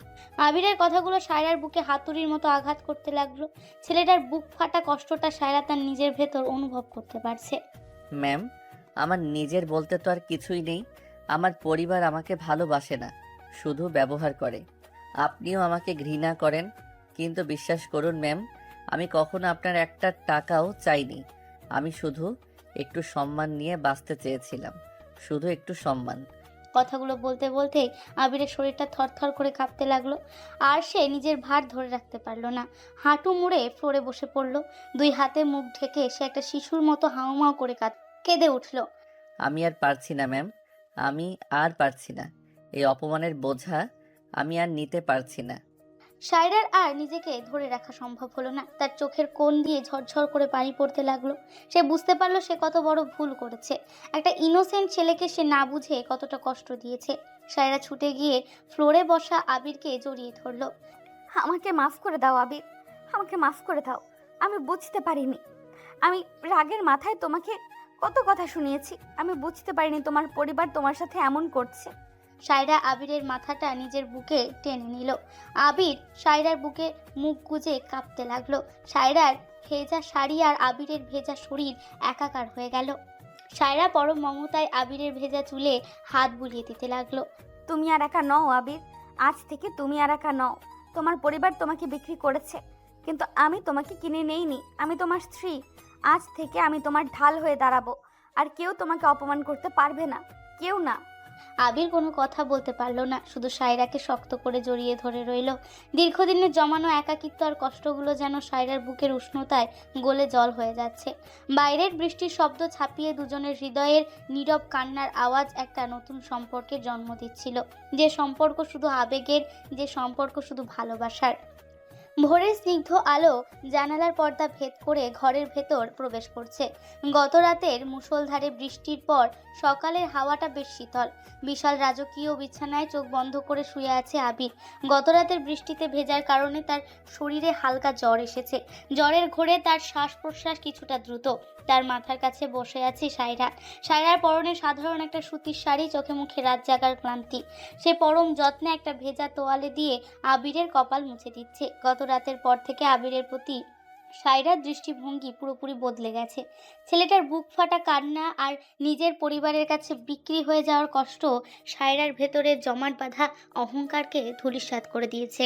আবিরের কথাগুলো সায়রার বুকে হাতুড়ির মতো আঘাত করতে লাগলো। ছেলেটার বুক ফাটা কষ্টটা সায়রা তার নিজের ভেতর অনুভব করতে পারছে। ম্যাম, আমার নিজের বলতে তো আর কিছুই নেই। আমার পরিবার আমাকে ভালোবাসে না, শুধু ব্যবহার করে। আপনিও আমাকে ঘৃণা করেন, কিন্তু বিশ্বাস করুন ম্যাম, আমি কখনো আপনার একটা টাকাও চাইনি। আমি শুধু একটু সম্মান নিয়ে বাঁচতে চেয়েছিলাম, শুধু একটু সম্মান। কথাগুলো বলতে বলতে আবিরের শরীরটা থরথর করে কাঁপতে লাগলো। আর সে নিজের ভার ধরে রাখতে পারলো না। হাঁটু মুড়ে ফ্লোরে বসে পড়লো। দুই হাতে মুখ ঢেকে সে একটা শিশুর মতো হাউমাউ করে কেঁদে উঠল। আমি আর পারছি না ম্যাম, আমি আর পারছি না। এই অপমানের বোঝা আমি আর নিতে পারছি না। সায়রার আর নিজেকে ধরে রাখা সম্ভব হলো না। তার চোখের কোণ দিয়ে ঝরঝর করে পানি পড়তে লাগলো। সে বুঝতে পারলো সে কত বড় ভুল করেছে। একটা ইনোসেন্ট ছেলেকে সে না বুঝে কতটা কষ্ট দিয়েছে। সায়রা ছুটে গিয়ে ফ্লোরে বসা আবিরকে জড়িয়ে ধরলো। আমাকে মাফ করে দাও আবির, আমাকে মাফ করে দাও। আমি বুঝতে পারিনি, আমি রাগের মাথায় তোমাকে কত কথা শুনিয়েছি। আমি বুঝতে পারিনি তোমার পরিবার তোমার সাথে এমন করছে। সায়রা আবিরের মাথাটা নিজের বুকে টেনে নিল। আবির সায়রার বুকে মুখ গুজে কাঁপতে লাগলো। সায়রার ভেজা শাড়ি আর আবিরের ভেজা শরীর একাকার হয়ে গেল। সায়রা পরম মমতায় আবিরের ভেজা চুলে হাত বুলিয়ে দিতে লাগলো। তুমি আর একা নও আবির, আজ থেকে তুমি আর একা নও। তোমার পরিবার তোমাকে বিক্রি করেছে, কিন্তু আমি তোমাকে কিনে নেইনি। আমি তোমার স্ত্রী। আজ থেকে আমি তোমার ঢাল হয়ে দাঁড়াবো, আর কেউ তোমাকে অপমান করতে পারবে না, কেউ না। আবির কোনো কথা বলতে পারল না, শুধু সায়রাকে শক্ত করে জড়িয়ে ধরে রইল। দীর্ঘদিনের জমানো একাকিত্ব আর কষ্টগুলো যেন সায়রার বুকের উষ্ণতায় গলে জল হয়ে যাচ্ছে। বাইরের বৃষ্টির শব্দ ছাপিয়ে দুজনের হৃদয়ের নীরব কান্নার আওয়াজ একটা নতুন সম্পর্কের জন্ম দিচ্ছিল। যে সম্পর্ক শুধু আবেগের, যে সম্পর্ক শুধু ভালোবাসার। ভোরের স্নিগ্ধ আলো জানালার পর্দা ভেদ করে ঘরের ভেতর প্রবেশ করছে। গত রাতের মুষলধারে বৃষ্টির পর সকালের হাওয়াটা বেশ শীতল। বিশাল রাজকীয় বিছানায় চোখ বন্ধ করে শুয়ে আছে আবির। গত রাতের বৃষ্টিতে ভেজার কারণে তার শরীরে হালকা জ্বর এসেছে। জ্বরের ঘোরে তার শ্বাস প্রশ্বাস কিছুটা দ্রুত। তার মাথার কাছে বসে আছে সায়রা। সায়রার পরনে সাধারণ একটা সুতির শাড়ি, চোখে মুখে রাত জাগার ক্লান্তি। সে পরম যত্নে একটা ভেজা তোয়ালে দিয়ে আবিরের কপাল মুছে দিচ্ছে। গত রাতের পর থেকে আবিরের প্রতি সায়রার দৃষ্টিভঙ্গি পুরোপুরি বদলে গেছে। ছেলেটার বুক ফাটা কান্না আর নিজের পরিবারের কাছে বিক্রি হয়ে যাওয়ার কষ্ট সায়রার ভেতরে জমাট বাঁধা অহংকারকে ধূলিসাৎ করে দিয়েছে।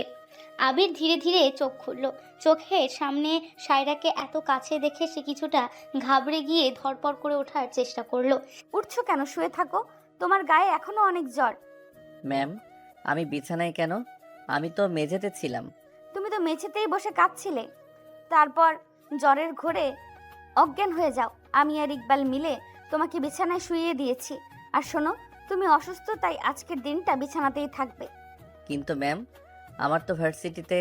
আবির ধীরে ধীরে চোখ খুলল। চোখের সামনে সায়রাকে এত কাছে দেখে সে কিছুটা ঘাবড়ে গিয়ে ধরপড় করে ওঠার চেষ্টা করলো। উঠছো কেন? শুয়ে থাকো, তোমার গায়ে এখনো অনেক জ্বর। ম্যাম, আমি বিছানায় কেন? আমি তো মেঝেতে ছিলাম। তুমি তো মেঝেতেই বসে কাঁদছিলে, তারপর জ্বরের ঘোরে অজ্ঞান হয়ে যাও। আমি আর ইকবাল মিলে তোমাকে বিছানায় শুইয়ে দিয়েছি। আর শোনো, তুমি অসুস্থ, তাই আজকের দিনটা বিছানাতেই থাকবে। কিন্তু ম্যাম, আমার তো ভার্সিটিতে।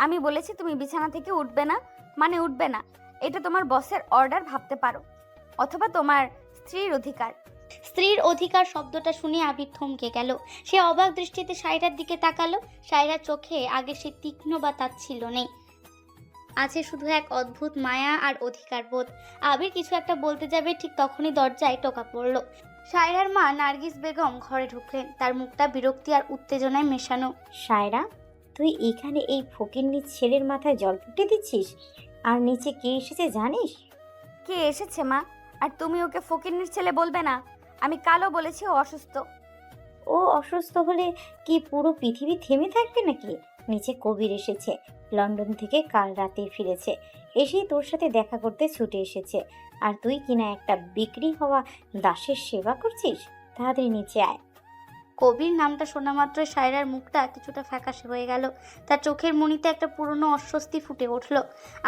আমি বলেছি তুমি বিছানা থেকে উঠবে না, মানে উঠবে না। এটা তোমার বসের অর্ডার ভাবতে পারো, অথবা তোমার স্ত্রীর অধিকার। স্ত্রীর অধিকার শব্দটা শুনে আবির থমকে গেল। সে অবাক দৃষ্টিতে সায়রার দিকে তাকালো। সায়রার চোখে আগে সে তীক্ষ্ণ বা তাচ্ছিল্য নেই, আছে শুধু এক অদ্ভুত মায়া আর অধিকার বোধ। আবির কিছু একটা বলতে যাবে, ঠিক তখনই দরজায় টোকা পড়ল। সায়রার মা নার্গিস বেগম ঘরে ঢুকলেন। তার মুখটা বিরক্তি আর উত্তেজনায় মেশানো। সায়রা, তুই এখানে এই ফকিন্নির ছেলের মাথায় জল ফুটে দিচ্ছিস? আর নিচে কে এসেছে জানিস? কে এসেছে মা? আর তুমি ওকে ফকিন্নির ছেলে বলবে না। আমি কালও বলেছি ও অসুস্থ। ও অসুস্থ হলে কি পুরো পৃথিবী থেমে থাকবে নাকি? নিচে কবির এসেছে, লন্ডন থেকে কাল রাতে ফিরেছে। এসেই তোর সাথে দেখা করতে ছুটে এসেছে। আর তুই কিনা একটা বিক্রি হওয়া দাসের সেবা করছিস? তাড়াতাড়ি নিচে আয়। কবির নামটা শোনা মাত্র সায়রার মুখটা কিছুটা ফ্যাকাশে হয়ে গেল। তার চোখের মণিতে একটা পুরনো অস্বস্তি ফুটে উঠল।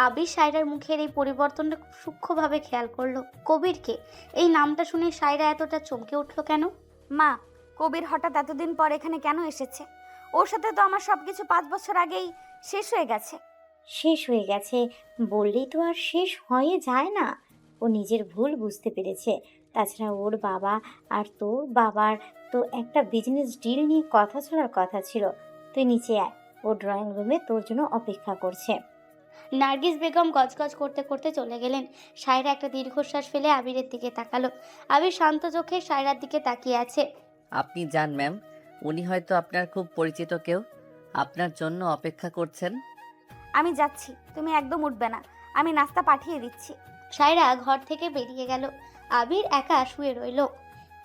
আবির সায়রার মুখের এই পরিবর্তনটা খুব সূক্ষ্মভাবে খেয়াল করলো। কবিরকে? এই নামটা শুনে সায়রা এতটা চমকে উঠল কেন? মা, কবির হঠাৎ এতদিন পর এখানে কেন এসেছে? ওর সাথে তো আমার সবকিছু 5 বছর আগেই শেষ হয়ে গেছে। শেষ হয়ে গেছে বললেই তো আর শেষ হয়ে যায় না। ও নিজের ভুল বুঝতে পেরেছে। তাছাড়া ওর বাবা আর তোর বাবার তো একটা বিজনেস ডিল নিয়ে কথা চলার কথা ছিল। তুই নিচে আয়, ও ড্রয়িং রুমে তোর জন্য অপেক্ষা করছে। নার্গিস বেগম গজগজ করতে করতে চলে গেলেন। সায়রা একটা দীর্ঘশ্বাস ফেলে আবিরের দিকে তাকালো। আবির শান্ত চোখে সায়রার দিকে তাকিয়ে আছে। আপনি যান ম্যাম, উনি হয়তো আপনার খুব পরিচিত কেউ, আপনার জন্য অপেক্ষা করছেন। আমি যাচ্ছি, তুমি একদম উঠবে না। আমি নাস্তা পাঠিয়ে দিচ্ছি। সায়রা ঘর থেকে বেরিয়ে গেল। আবির একা শুয়ে রইল।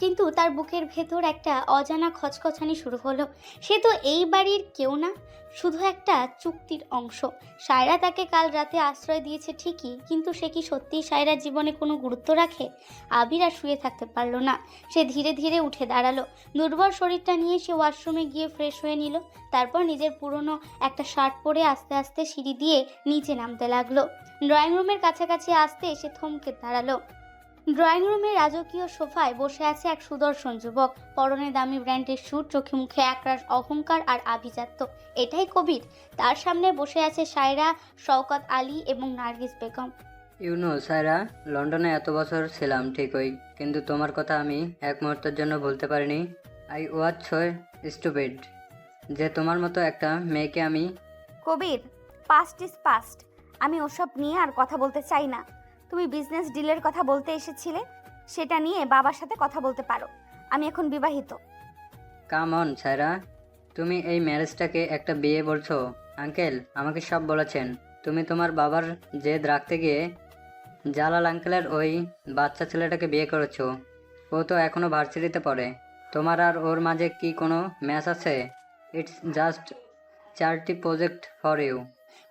কিন্তু তার বুকের ভেতর একটা অজানা খচখচানি শুরু হলো। সে তো এই বাড়ির কেউ না, শুধু একটা চুক্তির অংশ। সায়রা তাকে কাল রাতে আশ্রয় দিয়েছে ঠিকই, কিন্তু সে কি সত্যিই সায়রার জীবনে কোনো গুরুত্ব রাখে? আবির আর শুয়ে থাকতে পারল না। সে ধীরে ধীরে উঠে দাঁড়ালো। দুর্বল শরীরটা নিয়ে সে ওয়াশরুমে গিয়ে ফ্রেশ হয়ে নিল। তারপর নিজের পুরনো একটা শার্ট পরে আস্তে আস্তে সিঁড়ি দিয়ে নিচে নামতে লাগলো। ড্রয়িং রুমের কাছাকাছি আসতে সে থমকে দাঁড়ালো। ড্রয়িং রুমের রাজকীয় সোফায় বসে আছে এক সুদর্শন যুবক। পরনে দামি ব্র্যান্ডের স্যুট, চোখে মুখে একরাশ অহংকার আর আভিজাত্য। এটাই কবির। তার সামনে বসে আছে সায়রা, শওকত আলী এবং নার্গিস বেগম। ইউনো সায়রা, লন্ডনে এত বছর ছিলাম ঠিকই, কিন্তু তোমার কথা আমি এক মুহূর্তের জন্য বলতে পারিনি। আই ওয়াজ সো স্টুপিড যে তোমার মতো একটা মেয়েকে আমি। কবির, পাস্ট ইজ পাস্ট। আমি ওসব নিয়ে আর কথা বলতে চাই না। তুমি বিজনেস ডিলের কথা বলতে এসেছিলে, সেটা নিয়ে বাবার সাথে কথা বলতে পারো। আমি এখন বিবাহিত। কাম অন সায়রা, তুমি এই ম্যারেজটাকে একটা বিয়ে বলছো? আঙ্কেল আমাকে সব বলেছেন। তুমি তোমার বাবার জেদ রাখতে গিয়ে জালাল আঙ্কেলের ওই বাচ্চা ছেলেটাকে বিয়ে করেছো। ও তো এখনো ভার্সিটিতে পড়ে। তোমার আর ওর মাঝে কি কোনো ম্যাচ আছে? It's just charity project for you.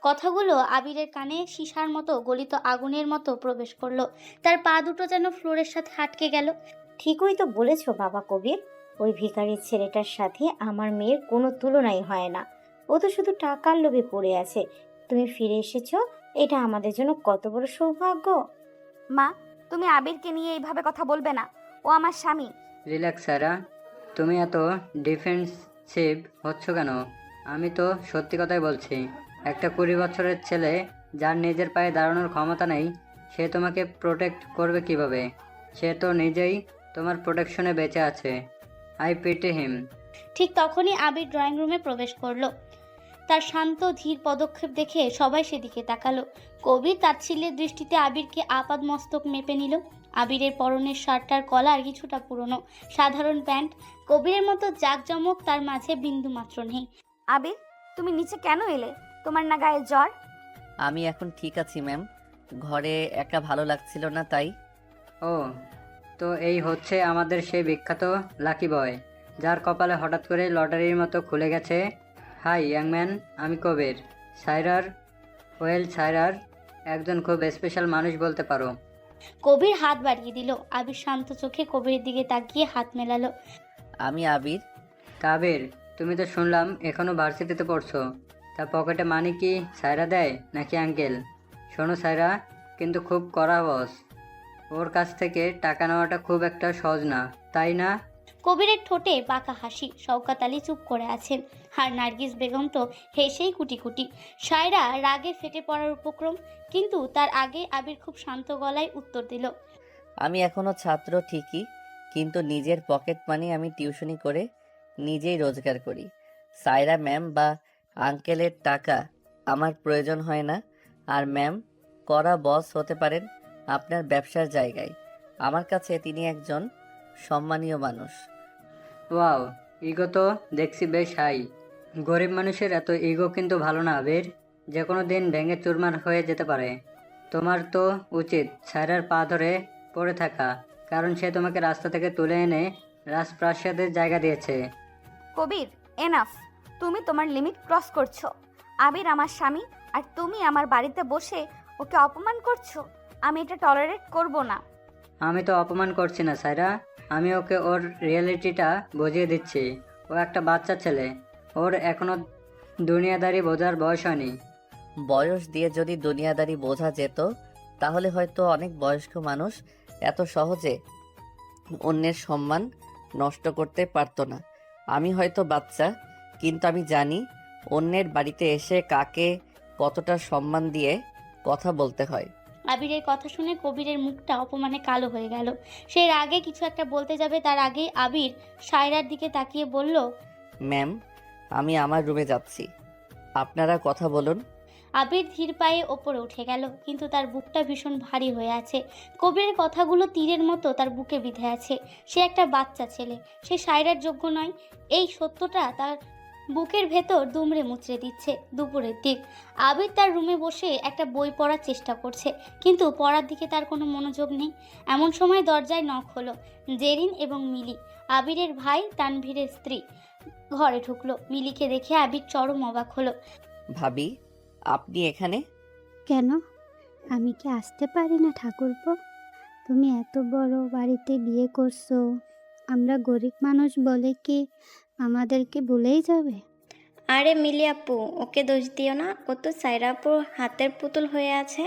কথাগুলো আবিরের কানে সীসার মতো গলিত আগুনের মতো প্রবেশ করলো। তার পা দুটো যেন ফ্লোরের সাথে আটকে গেল। ঠিকই তো বলেছো বাবা কবির, ওই ভিখারির ছেলেটার সাথে আমার মেয়ের কোনো তুলনাই হয় না। ও তো শুধু টাকার লোভে পড়ে আছে। তুমি ফিরে এসেছো, এটা আমাদের জন্য কত বড় সৌভাগ্য। মা, তুমি আবিরকে নিয়ে এইভাবে কথা বলবে না। ও আমার স্বামী। রিল্যাক্স সায়রা, তুমি এত ডিফেন্সিভ হচ্ছ কেন? আমি তো সত্যি কথাই বলছি। একটা 20 বছরের ছেলে যার নিজের পায়ে দাঁড়ানোর ক্ষমতা নেই, সে তোমাকে প্রোটেক্ট করবে কিভাবে? সে তো নিজেই তোমার প্রোটেকশনে বেঁচে আছে। আই পিটি হিম। ঠিক তখনই আবির ড্রয়িং রুমে প্রবেশ করলো। তার শান্ত ধীর পদক্ষেপ দেখে সবাই সেদিকে তাকালো। কবির তাচ্ছিল্যের দৃষ্টিতে আবিরকে আপাদ মস্তক মেপে নিল। আবিরের পরনের শার্টটার কলার কিছুটা পুরনো, সাধারণ প্যান্ট। কবিরের মতো জাঁকজমক তার মাঝে বিন্দু মাত্র নেই। আবির, তুমি নিচে কেন এলে? তোমার না গায়ে জ্বর? আমি এখন ঠিক আছি ম্যাম, ঘরে একা ভালো লাগছিল না তাই। ও, তো এই হচ্ছে আমাদের সেই বিখ্যাত লাকি বয়, যার কপালে হঠাৎ করে লটারির মতো খুলে গেছে। হাই ইয়াংম্যান, আমি কবির। সায়রার একজন খুব স্পেশাল মানুষ বলতে পারো। কবির হাত বাড়িয়ে দিল। আবির শান্ত চোখে কবিরের দিকে তাকিয়ে হাত মেলালো। আমি আবির। কাবির, তুমি তো শুনলাম এখনো ভার্সিটিতে পড়ছো। তা পকেটে মানি কি সায়রা দেয় নাকি আঙ্কেল? শোনো সায়রা, কিন্তু খুব কড়া বস। ওর কাছ থেকে টাকা নেওয়াটা খুব একটা সহজ না, তাই না? কবিরের ঠোঁটে বাঁকা হাসি। শওকত আলী চুপ করে আছেন, আর নার্গিস বেগম তো হেসেই কুটি কুটি। সায়রা রাগে ফেটে পড়ার উপক্রম, কিন্তু তার আগে আবির খুব শান্ত গলায় উত্তর দিল। আমি এখনো ছাত্র ঠিকই, কিন্তু নিজের পকেট মানি আমি টিউশনি করে নিজেই রোজগার করি। সায়রা ম্যাম বা আঙ্কেলের টাকা আমার প্রয়োজন হয় না। আর ম্যাম কড়া বস হতে পারেন আপনার ব্যবসার জায়গায়, আমার কাছে তিনি একজন সম্মানীয় মানুষ। ওয়াও, ইগো তো দেখছি বেশ হাই। গরিব মানুষের এত ইগো কিন্তু ভালো না আবির, যে কোনো দিন ভেঙে চুরমার হয়ে যেতে পারে। তোমার তো উচিত সায়রার পা ধরে পড়ে থাকা, কারণ সে তোমাকে রাস্তা থেকে তুলে এনে রাজপ্রাসাদের জায়গা দিয়েছে। কবির, এনাফ। তুমি তোমার লিমিট ক্রস করছো। আবির আমার স্বামী, আর তুমি আমার বাড়িতে বসে ওকে অপমান করছো। আমি এটা টলারেট করব না। আমি তো অপমান করছি না সায়রা, আমি ওকে ওর রিয়েলিটিটা বুঝিয়ে দিচ্ছি। ও একটা বাচ্চা ছেলে, ওর এখনো দুনিয়াদারি বোঝার বয়স হয়নি। বয়স দিয়ে যদি দুনিয়াদারি বোঝা যেত, তাহলে হয়তো অনেক বয়স্ক মানুষ এত সহজে অন্যের সম্মান নষ্ট করতে পারতো না। আমি হয়তো বাচ্চা, কিন্তু আমি জানি অন্যের বাড়িতে এসে কাকে কতটা সম্মান দিয়ে কথা বলতে হয়। আবিরের কথা শুনে কবিরের মুখটা অপমানে কালো হয়ে গেল। সে আগে কিছু একটা বলতে যাবে, তার আগেই আবির সায়রার দিকে তাকিয়ে বলল, ম্যাম আমি আমার রুমে যাচ্ছি, আপনারা কথা বলুন। আবির ধীর পায়ে ওপরে উঠে গেল, কিন্তু তার বুকটা ভীষণ ভারী হয়ে আছে। কবিরের কথাগুলো তীরের মতো তার বুকে বিঁধে আছে। সে একটা বাচ্চা ছেলে, সে সায়রার যোগ্য নয়। এই সত্যটা তার বুকের ভেতর দুমড়ে মুচড়ে দিচ্ছে। দুপুরের দিক, আবির তার রুমে বসে একটা বই পড়ার চেষ্টা করছে, কিন্তু পড়ার দিকে তার কোনো মনোযোগ নেই। এমন সময় দরজায় নক হলো। জেরিন এবং মিলি, আবিরের ভাই তানভীরের স্ত্রী, ঘরে ঢুকলো। মিলিকে দেখে আবির চরম অবাক হলো। ভাবি, আপনি এখানে? কেন, আমি কি আসতে পারি না ঠাকুরপো? তুমি এত বড় বাড়িতে বিয়ে করছো, আমরা গরিব মানুষ বলে কি আমাদেরকে ভুলেই যাবে? আরে মিলি আপু, ওকে দোষ দিও না। ও তো সায়রা আপুর হাতের পুতুল হয়ে আছে।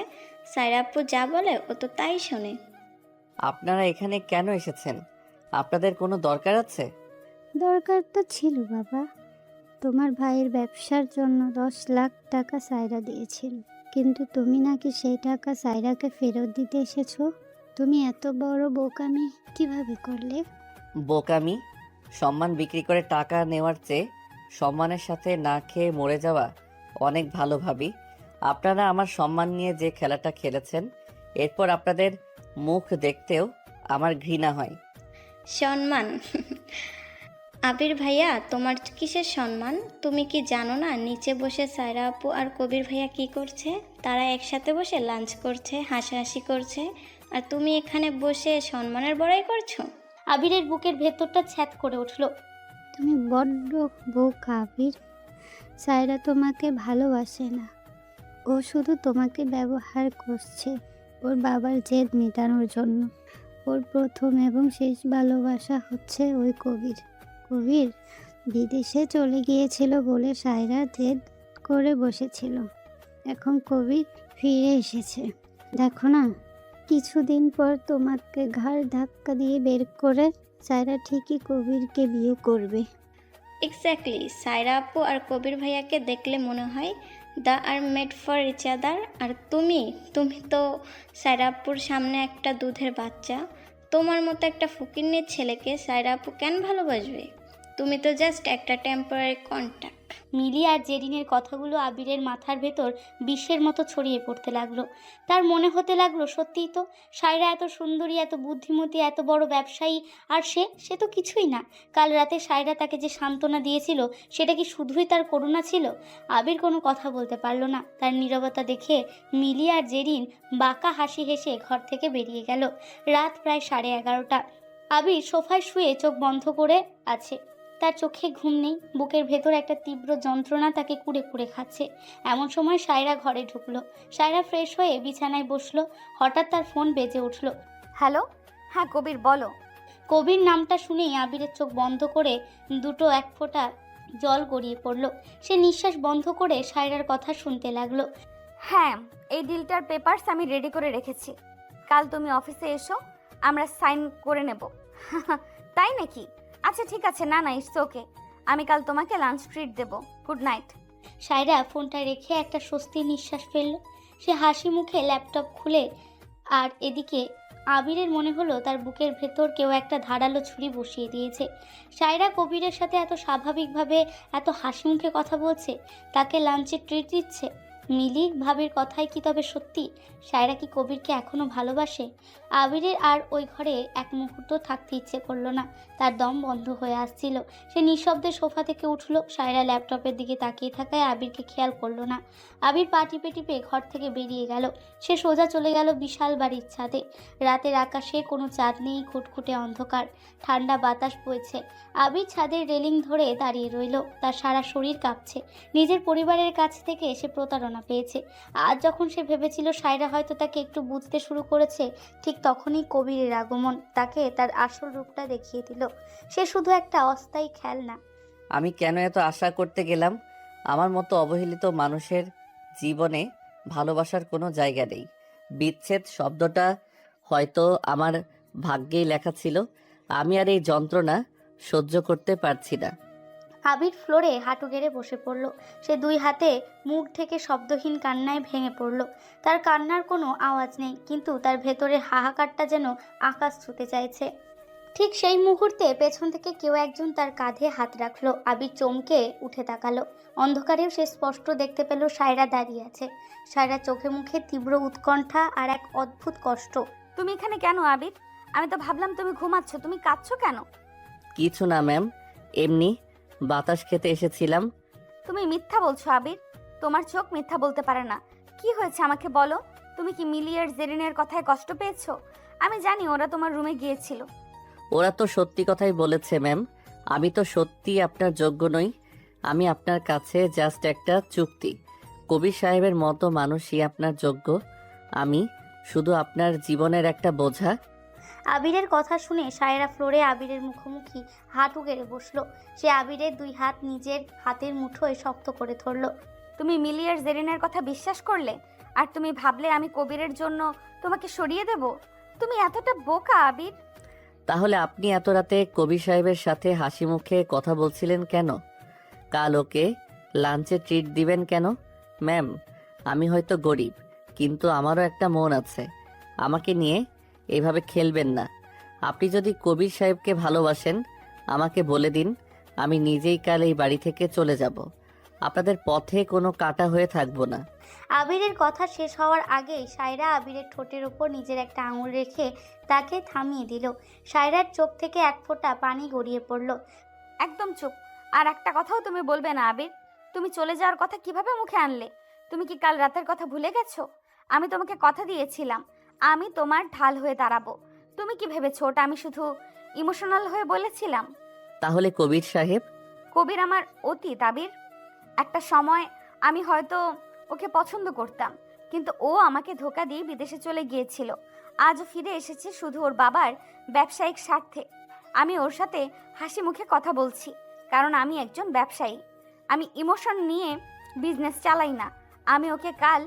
সায়রা আপু যা বলে ও তো তাই শোনে। আপনারা এখানে কেন এসেছেন? আপনাদের কোনো দরকার আছে? দরকার তো ছিল বাবা, তোমার ভাইয়ের ব্যবসার জন্য 10 লাখ টাকা সায়রা দিয়েছিল, কিন্তু তুমি নাকি সেই টাকা সায়রাকে ফেরত দিতে এসেছো। তুমি এত বড় বোকামি কিভাবে করলে? বোকামি? সম্মান বিক্রি করে টাকা নেওয়ার চেয়ে সম্মানের সাথে না খেয়ে মরে যাওয়া অনেক ভালো ভাবি। আপনারা আমার সম্মান নিয়ে যে খেলাটা খেলেছেন, এরপর আপনাদের মুখ দেখতেও আমার ঘৃণা হয়। সম্মান? আবির ভাইয়া, তোমার কিসের সম্মান? তুমি কি জানো না নিচে বসে সায়রা আপু আর কবির ভাইয়া কি করছে? তারা একসাথে বসে লাঞ্চ করছে, হাসাহাসি করছে, আর তুমি এখানে বসে সম্মানের বড়াই করছো। আবিরের বুকের ভেতরটা ছ্যাদ করে উঠল। তুমি বড্ড বোকা আবির। সায়রা তোমাকে ভালোবাসে না, ও শুধু তোমাকে ব্যবহার করছে ওর বাবার জেদ মেটানোর জন্য। ওর প্রথম এবং শেষ ভালোবাসা হচ্ছে ওই কবির। কবির বিদেশে চলে গিয়েছিল বলে সায়রা জেদ করে বসেছিল, এখন কবির ফিরে এসেছে। দেখো না, কিছুদিন পর তোমাকে ঘাড় ধাক্কা দিয়ে বের করে সায়রা ঠিকই কবিরকে বিয়ে করবে। এক্স্যাক্টলি, সায়রা আপু আর কবির ভাইয়াকে দেখলে মনে হয় দা are made for each other. আর তুমি তো সায়রা আপুর সামনে একটা দুধের বাচ্চা। তোমার মতো একটা ফকিন্নির ছেলেকে সায়রা আপু কেন ভালোবাসবে? তুমি তো জাস্ট একটা টেম্পোরারি কন্ট্যাক্ট। মিলি আর জেরিনের কথাগুলো আবিরের মাথার ভেতর বিষের মতো ছড়িয়ে পড়তে লাগলো। তার মনে হতে লাগলো, সত্যিই তো সায়রা এত সুন্দরী, এত বুদ্ধিমতী, এত বড় ব্যবসায়ী, আর সে তো কিছুই না। কাল রাতে সায়রা তাকে যে সান্ত্বনা দিয়েছিল, সেটা কি শুধুই তার করুণা ছিল? আবির কোনো কথা বলতে পারল না। তার নীরবতা দেখে মিলি আর জেরিন বাঁকা হাসি হেসে ঘর থেকে বেরিয়ে গেল। রাত প্রায় 11:30। আবির সোফায় শুয়ে চোখ বন্ধ করে আছে। তার চোখে ঘুম নেই, বুকের ভেতর একটা তীব্র যন্ত্রণা তাকে কুড়ে কুড়ে খাচ্ছে। এমন সময় সায়রা ঘরে ঢুকলো। সায়রা ফ্রেশ হয়ে বিছানায় বসলো। হঠাৎ তার ফোন বেজে উঠল। হ্যালো, হ্যাঁ কবির বলো। কবির নামটা শুনেই আবিরের চোখ বন্ধ করে দুটো এক ফোঁটা জল গড়িয়ে পড়ল। সে নিঃশ্বাস বন্ধ করে সায়রার কথা শুনতে লাগলো। হ্যাঁ, এই ডিলটার পেপারস আমি রেডি করে রেখেছি। কাল তুমি অফিসে এসো, আমরা সাইন করে নেব। তাই নাকি? আচ্ছা ঠিক আছে, না ইটস ওকে। আমি কাল তোমাকে লাঞ্চ ট্রিট দেব। Good night. সায়রা ফোনটা রেখে একটা স্বস্তির নিঃশ্বাস ফেলল। সে হাসি মুখে ল্যাপটপ খুলে, আর এদিকে আবিরের মনে হলো তার বুকের ভেতর কেউ একটা ধারালো ছুরি বসিয়ে দিয়েছে। সায়রা কবিরের সাথে এত স্বাভাবিকভাবে, এত হাসি মুখে কথা বলছে, তাকে লাঞ্চে ট্রিট দিচ্ছে। মিলি ভাবির কথাই কি তবে সত্যি? সায়রা কি কবিরকে এখনো ভালোবাসে? আবিরের আর ওই ঘরে এক মুহূর্ত থাকতে ইচ্ছে করলো না। তার দম বন্ধ হয়ে আসছিল। সে নিঃশব্দে সোফা থেকে উঠল। সায়রা ল্যাপটপের দিকে তাকিয়ে থাকায় আবিরকে খেয়াল করলো না। আবির পা টিপে টিপে ঘর থেকে বেরিয়ে গেল। সে সোজা চলে গেল বিশাল বাড়ির ছাদে। রাতের আকাশে কোনো চাঁদ নেই, খুটখুটে অন্ধকার, ঠান্ডা বাতাস বইছে। আবির ছাদের রেলিং ধরে দাঁড়িয়ে রইল। তার সারা শরীর কাঁপছে। নিজের পরিবারের কাছ থেকে সে প্রতারণা পেয়েছে। আজ যখন সে ভেবেছিল সায়রা হয়তো তাকে একটু বুঝতে শুরু করেছে, ঠিক তখনই কবিরের আগমন তাকে তার আসল রূপটা দেখিয়ে দিল। সে শুধু একটা অস্থায়ী খেলনা। আমি কেন এত আশা করতে গেলাম? আমার মতো অবহেলিত মানুষের জীবনে ভালোবাসার কোনো জায়গা নেই। বিচ্ছেদ শব্দটা হয়তো আমার ভাগ্যেই লেখা ছিল। আমি আর এই যন্ত্রণা সহ্য করতে পারছি না। আবির ফ্লোরে হাঁটু গেড়ে বসে পড়ল। সে দুই হাতে মুখ ঢেকে শব্দহীন কান্নায় ভেঙে পড়ল। তার কান্নার কোনো আওয়াজ নেই, কিন্তু তার ভেতরের হাহাকারটা যেন আকাশ ছুঁতে চাইছে। ঠিক সেই মুহূর্তে পেছন থেকে কেউ একজন তার কাঁধে হাত রাখলো। আবির চমকে উঠে তাকালো। অন্ধকারেও সে স্পষ্ট দেখতে পেল সায়রা দাঁড়িয়ে আছে। সায়রা চোখে মুখে তীব্র উৎকণ্ঠা আর এক অদ্ভুত কষ্ট। তুমি এখানে কেন আবির? আমি তো ভাবলাম তুমি ঘুমাচ্ছ, তুমি কাঁদছো কেন? কিছু না ম্যাম, এমনি বাতাস খেতে এসেছিলাম। তুমি মিথ্যা বলছো আবির, তোমার চোখ মিথ্যা বলতে পারে না। কি হয়েছে আমাকে বলো। তুমি কি মিলি আর জেরিনের কথায় কষ্ট পেয়েছো? আমি জানি ওরা তোমার রুমে গিয়েছিল। ওরা তো সত্যি কথাই বলেছে ম্যাম। আমি তো সত্যি আপনার যোগ্য নই। আমি আপনার কাছে জাস্ট একটা চুক্তি। কবির সাহেবের মতো মানুষই আপনার যোগ্য। আমি শুধু আপনার জীবনের একটা বোঝা। আবিরের কথা শুনে সায়রা ফ্লোরে আবিরের মুখোমুখি হাঁটু গেড়ে বসলো। সে আবিরের 2 হাত নিজের হাতের মুঠোয় শক্ত করে ধরল। তুমি মিলি আর জেরিনের কথা বিশ্বাস করলে, আর তুমি ভাবলে আমি কবিরের জন্য তোমাকে সরিয়ে দেব? তুমি এতটা বোকা আবির। তাহলে আপনি এত রাতে কবির সাহেবের সাথে হাসি মুখে কথা বলছিলেন কেন? কাল ওকে লাঞ্চে ট্রিট দিবেন কেন? ম্যাম, আমি হয়তো গরিব, কিন্তু আমারও একটা মন আছে। আমাকে নিয়ে এইভাবে খেলবেন না। আপনি যদি কবির সাহেবকে ভালোবাসেন আমাকে বলে দিন, আমি নিজেই কাল এই বাড়ি থেকে চলে যাব। আপনাদের পথে কোনো কাটা হয়ে থাকবো না। আবিরের কথা শেষ হওয়ার আগেই সায়রা আবিরের ঠোঁটের ওপর নিজের একটা আঙুল রেখে তাকে থামিয়ে দিল। সায়রার চোখ থেকে এক ফোঁটা পানি গড়িয়ে পড়ল। একদম চুপ। আর একটা কথাও তুমি বলবে না আবির। তুমি চলে যাওয়ার কথা কিভাবে মুখে আনলে? তুমি কি কাল রাতের কথা ভুলে গেছো? আমি তোমাকে কথা দিয়েছিলাম আমি তোমার ঢাল হয়ে দাঁড়াবো। তুমি কি ভেবেছো ওটা আমি শুধু ইমোশনাল হয়ে বলেছিলাম? তাহলে কবির সাহেব? কবির আমার অতীত আবির। একটা সময় আমি হয়তো ওকে পছন্দ করতাম, কিন্তু ও আমাকে ধোঁকা দিয়ে বিদেশে চলে গিয়েছিল। আজও ফিরে এসেছে শুধু ওর বাবার ব্যবসায়িক স্বার্থে। আমি ওর সাথে হাসি মুখে কথা বলছি কারণ আমি একজন ব্যবসায়ী। আমি ইমোশন নিয়ে বিজনেস চালাই না। আমি ওকে কাল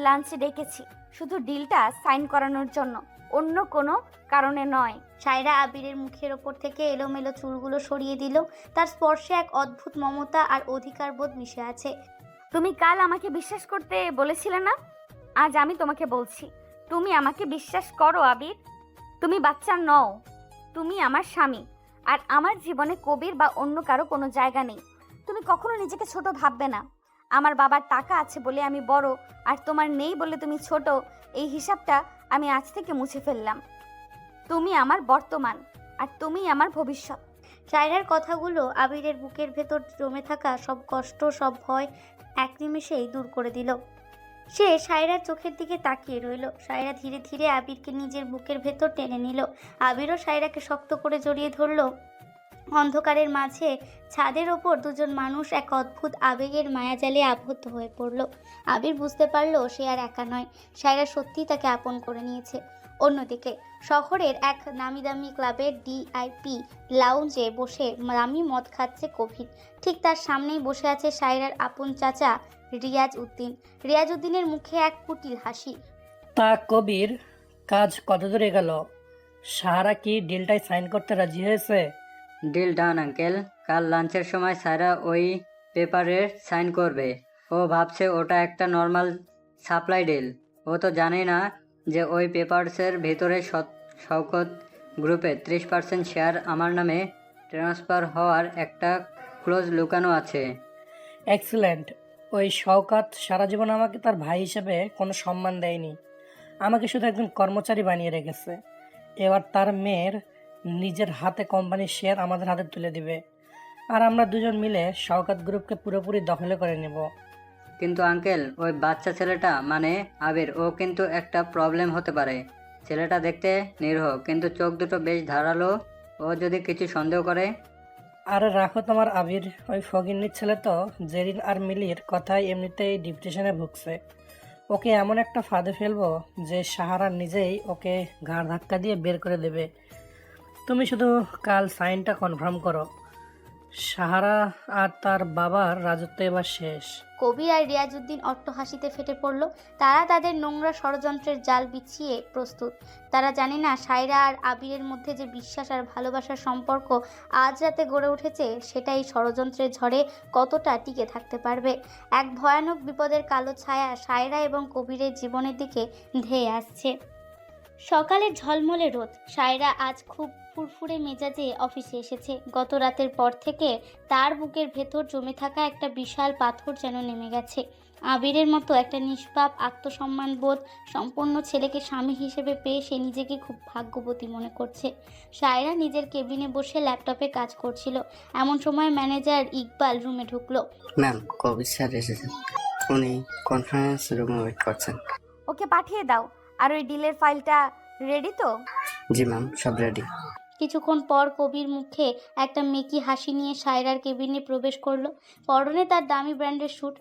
লাঞ্চে ডেকেছি শুধু ডিলটা সাইন করানোর জন্য, অন্য কোনো কারণে নয়। সায়রা আবিরের মুখের ওপর থেকে এলোমেলো চুলগুলো সরিয়ে দিল। তার স্পর্শে এক অদ্ভুত মমতা আর অধিকারবোধ মিশে আছে। তুমি কাল আমাকে বিশ্বাস করতে বলেছিলে না? আজ আমি তোমাকে বলছি, তুমি আমাকে বিশ্বাস করো আবির। তুমি বাচ্চা নও, তুমি আমার স্বামী। আর আমার জীবনে কবির বা অন্য কারো কোনো জায়গা নেই। তুমি কখনো নিজেকে ছোট ভাববে না। আমার বাবার টাকা আছে বলে আমি বড়, আর তোমার নেই বলে তুমি ছোট। এই হিসাবটা আমি আজ থেকে মুছে ফেললাম। তুমি আমার বর্তমান, আর তুমি আমার ভবিষ্যৎ। সায়রার কথাগুলো আবিরের বুকের ভেতর জমে থাকা সব কষ্ট, সব ভয় এক নিমেষেই দূর করে দিল। সে সায়রার চোখের দিকে তাকিয়ে রইল। সায়রা ধীরে ধীরে আবিরকে নিজের বুকের ভেতর টেনে নিল। আবিরও সায়রাকে শক্ত করে জড়িয়ে ধরল। অন্ধকারের মাঝে ছাদের ওপর দুজন মানুষ এক অদ্ভুত আবেগের মায়াজালে আবদ্ধ হয়ে পড়ল। আবির বুঝতে পারল সে আর একা নয়। সায়রা সত্যিই তাকে আপন করে নিয়েছে। অন্যদিকে শহরের এক নামি দামি ক্লাবের ডিআইপি লাউঞ্জে বসে দামি মদ খাচ্ছে কবির। ঠিক তার সামনেই বসে আছে সায়রার আপন চাচা রিয়াজ উদ্দিন। রিয়াজ উদ্দিনের মুখে এক কুটিল হাসি। তা কবির, কাজ কত দূরে গেল? সাহারা কি ডিলটাই সাইন করতে রাজি হয়েছে? Deal done uncle. কাল লাঞ্চের সময় সারা ওই পেপারে সাইন করবে। ও ভাবছে ওটা একটা নর্মাল সাপ্লাই ডিল। ও তো জানে না যে ওই পেপারসের ভেতরে শওকত গ্রুপের 30% শেয়ার আমার নামে ট্রান্সফার হওয়ার একটা ক্লোজ লুকানো আছে। এক্সিলেন্ট। ওই শওকাত সারা জীবন আমাকে তার ভাই হিসেবে কোনো সম্মান দেয়নি। আমাকে শুধু একজন কর্মচারী বানিয়ে রেখেছে। এবার তার মেয়ের নিজের হাতে কোম্পানির শেয়ার আমাদের হাতে তুলে দিবে, আর আমরা দুজন মিলে শওকাত গ্রুপকে পুরোপুরি দখলে করে নেব। কিন্তু আঙ্কেল, ওই বাচ্চা ছেলেটা মানে আবির, ও কিন্তু একটা প্রবলেম হতে পারে। ছেলেটা দেখতে নিরীহ, কিন্তু চোখ দুটো বেশ ধারালো। ও যদি কিছু সন্দেহ করে। আরে রাখো তোমার আবির। ওই ফকিন্নির ছেলে তো জেরিন আর মিলির কথায় এমনিতেই ডিপ্রেশনে ভুগছে। ওকে এমন একটা ফাঁদে ফেলবো যে সাহারা নিজেই ওকে ঘাড় ধাক্কা দিয়ে বের করে দেবে। তুমি শুধু কাল সাইনটা কনফার্ম করো। সাহারা আর তার বাবার রাজত্ব এবার শেষ। কবির আর রিয়াজউদ্দিন অট্টহাসিতে ফেটে পড়ল। তারা তাদের নোংরা ষড়যন্ত্রের জাল বিছিয়ে প্রস্তুত। তারা জানে না সায়রা আর আবিরের মধ্যে যে বিশ্বাস আর ভালোবাসার সম্পর্ক আজ রাতে গড়ে উঠেছে, সেটা এই ষড়যন্ত্রের ঝড়ে কতটা টিকে থাকতে পারবে। এক ভয়ানক বিপদের কালো ছায়া সায়রা এবং কবিরের জীবনের দিকে ধেয়ে আসছে। সকালের ঝলমলে রোদ। সায়রা আজ খুব ফুরফুরে মেজাজে অফিসে এসেছে। গত রাতের পর থেকে তার বুকের ভেতর জমে থাকা একটা বিশাল পাথর যেন নেমে গেছে। আবিরের মতো একটা নিষ্পাপ আত্মসম্মান বোধ সম্পন্ন ছেলেকে স্বামী হিসেবে পেয়ে সে নিজেকে খুব ভাগ্যবতী মনে করছে। সায়রা নিজের কেবিনে বসে ল্যাপটপে কাজ করছিল। এমন সময় ম্যানেজার ইকবাল রুমে ঢুকলো। ম্যাম, কবির স্যার এসেছেন, উনি কনফারেন্স রুমে ওয়েট করছেন। ওকে পাঠিয়ে দাও। আর ওই ডিলের ফাইলটা রেডি তো? জি ম্যাম, সব রেডি। কিছুক্ষণ পর কবির মুখে একটা মেকি হাসি নিয়ে সায়রার কেবিনে প্রবেশ করলো। পরনে তার দামি ব্র্যান্ডের স্যুট।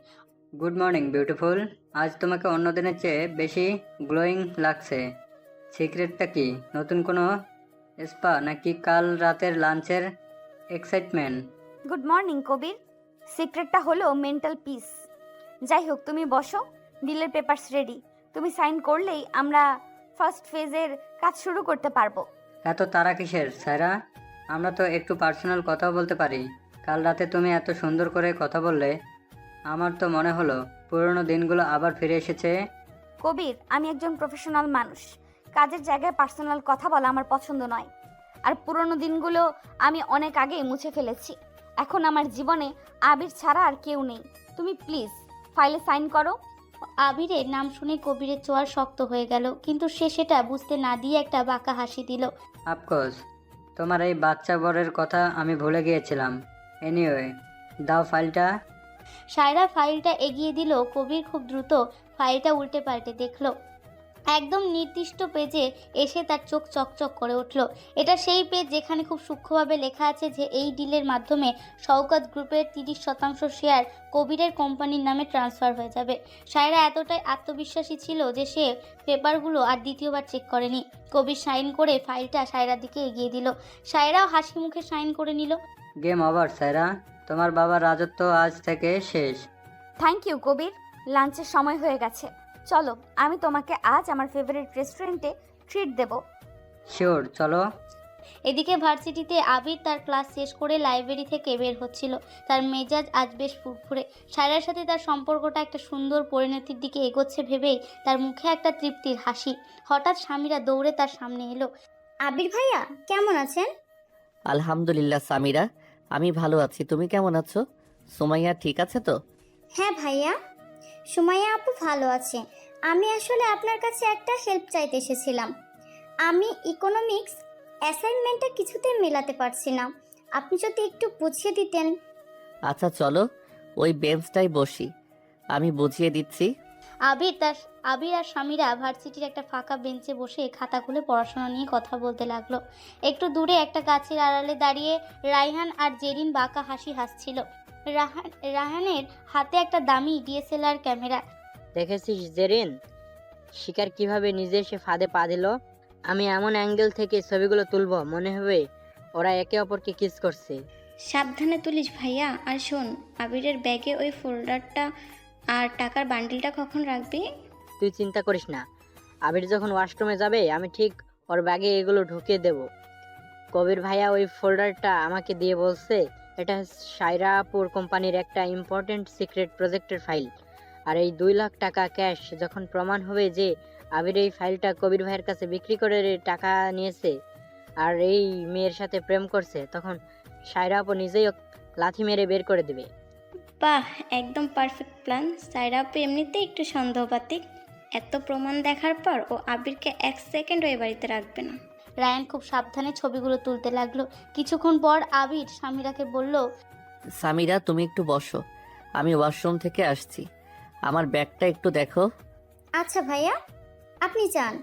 Good morning beautiful. আজ তোমাকে অন্য দিনের চেয়ে বেশি গ্লোয়িং লাগছে। সিক্রেটটা কি? নতুন কোনো স্পা নাকি কাল রাতের লাঞ্চের এক্সাইটমেন্ট? গুড মর্নিং কবির। সিক্রেটটা হলো মেন্টাল পিস। যাই হোক, তুমি বসো। ডিলের পেপারস রেডি। তুমি সাইন করলেই আমরা ফার্স্ট ফেজের কাজ শুরু করতে পারবো। এত তারা কিসের সায়রা? আমরা তো একটু পার্সোনাল কথাও বলতে পারি। কাল রাতে তুমি এত সুন্দর করে কথা বললে, আমার তো মনে হলো পুরনো দিনগুলো আবার ফিরে এসেছে। কবির, আমি একজন প্রফেশনাল মানুষ। কাজের জায়গায় পার্সোনাল কথা বলা আমার পছন্দ নয়। আর পুরনো দিনগুলো আমি অনেক আগেই মুছে ফেলেছি। এখন আমার জীবনে আবির ছাড়া আর কেউ নেই। তুমি প্লিজ ফাইলে সাইন করো। আবিরের নাম শুনে কবিরের চোয়াল শক্ত হয়ে গেল, কিন্তু সে সেটা বুঝতে না দিয়ে একটা বাঁকা হাসি দিল। অফকোর্স, তোমার এই বাচ্চা বরের কথা আমি ভুলে গিয়েছিলাম। এনিওয়ে, দাও ফাইলটা। সায়রা ফাইলটা এগিয়ে দিল। কবির খুব দ্রুত ফাইলটা উল্টে পাল্টে দেখলো। একদম নির্দিষ্ট পেজে এসে তার চোখ চকচক করে উঠল। এটা সেই পেজ যেখানে খুব সূক্ষ্মভাবে লেখা আছে যে এই ডিলের মাধ্যমে শওকত গ্রুপের 30% শেয়ার কবিরের কোম্পানির নামে ট্রান্সফার হয়ে যাবে। সায়রা এতটাই আত্মবিশ্বাসী ছিল যে সে পেপারগুলো আর দ্বিতীয়বার চেক করেনি। কবির সাইন করে ফাইলটা সায়রার দিকে এগিয়ে দিল। সায়রাও হাসি মুখে সাইন করে নিল। গেম ওভার সায়রা, তোমার বাবার রাজত্ব আজ থেকে শেষ। থ্যাংক ইউ কবির। লাঞ্চের সময় হয়ে গেছে, চলো আমি তোমাকে আজ আমার ফেভারিট রেস্টুরেন্টে ট্রিট দেব। শিওর, চলো। এদিকে ভার্সিটিতে আবির তার ক্লাস শেষ করে লাইব্রেরি থেকে বের হচ্ছিল। তার মেজাজ আজ বেশ ফুরফুরে। সায়রার সাথে তার সম্পর্কটা একটা সুন্দর পরিণতির দিকে এগোচ্ছে ভেবেই তার মুখে একটা তৃপ্তির হাসি। হঠাৎ স্বামীরা দৌড়ে তার সামনে এলো। আবির ভাইয়া কেমন আছেন? আলহামদুলিল্লাহ সামিরা, আমি ভালো আছি। তুমি কেমন আছো? সুমাইয়া ঠিক আছে তো? হ্যাঁ ভাইয়া, সুমাইয়া আপু ভালো আছে। আমি আসলে আপনার কাছে একটা হেল্প চাইতে এসেছিলাম। আমি ইকোনমিক্স অ্যাসাইনমেন্টটা কিছুতেই মেলাতে পারছি না, আপনি যদি একটু বুঝিয়ে দিতেন। আচ্ছা চলো, ওই বেঞ্চটাই বসি, আমি বুঝিয়ে দিচ্ছি। আবির আর স্বামীরা ভার্সিটির একটা ফাঁকা বেঞ্চে বসে খাতা খুলে পড়াশোনা নিয়ে কথা বলতে লাগলো। একটু দূরে একটা গাছের আড়ালে দাঁড়িয়ে রায়হান আর জেরিন বাঁকা হাসি হাসছিল। রায়হানের হাতে একটা দামি ডিএসএলআর ক্যামেরা। দেখেছিস জেরিন, শিকার কিভাবে নিজে এসে ফাঁদে পা দিল? আমি এমন অ্যাঙ্গেল থেকে ছবিগুলো তুলবো মনে হবে ওরা একে অপরকে কিস করছে। সাবধানে তুলিস ভাইয়া। আর শোন, আবিরের ব্যাগে ওই ফোল্ডারটা আর টাকার বান্ডিলটা কখন রাখবি? তুই চিন্তা করিস না, আবির যখন ওয়াশরুমে যাবে আমি ঠিক ওর ব্যাগে এগুলো ঢুকিয়ে দেব। কবির ভাইয়া ওই ফোল্ডারটা আমাকে দিয়ে বলছে এটা সায়রাপুর কোম্পানির একটা ইম্পর্টেন্ট সিক্রেট প্রজেক্টের ফাইল। আর এই 2 লাখ টাকা ক্যাশ যখন প্রমাণ হবে যে আবির এই ফাইলটা কবির ভাইয়ের কাছে বিক্রি করে টাকা নিয়েছে আর এই মেয়ের সাথে প্রেম করছে, তখন সায়রাপু নিজেই লাথি মেরে বের করে দেবে। বাহ, একদম পারফেক্ট প্ল্যান। সায়রা আপু এমনিতেই একটু সন্দেহপাতিক। এত প্রমাণ দেখার পর ও আবিরকে 1 সেকেন্ড ওই বাড়িতে রাখবে না। রায়ান খুব সাবধানে ছবিগুলো তুলতে লাগলো। কিছুক্ষণ পর আবির সামিরাকে বলল, সামিরা তুমি একটু বসো, আমি ওয়াশরুম থেকে আসছি, আমার ব্যাগটা একটু দেখো। আচ্ছা ভাইয়া, আপনি যান।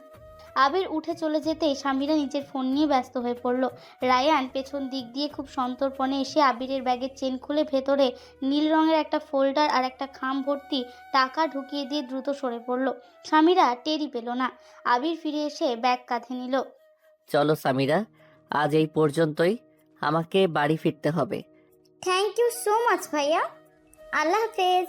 আবির উঠে চলে যেতেই সামিরা নিজের ফোন নিয়ে ব্যস্ত হয়ে পড়ল। রায়ান পেছন দিক দিয়ে খুব সন্তর্পণে এসে আবিরের ব্যাগের চেন খুলে ভেতরে নীল রঙের একটা ফোল্ডার আর একটা খাম ভর্তি টাকা ঢুকিয়ে দিয়ে দ্রুত সরে পড়ল। সামিরা টেরই পেল না। আবির ফিরে এসে ব্যাগ কাঁধে নিল। চলো সামিরা, আজ এই পর্যন্তই, আমাকে বাড়ি ফিরতে হবে। থ্যাংক ইউ সো মাচ ভাইয়া, আল্লাহ হাফেজ।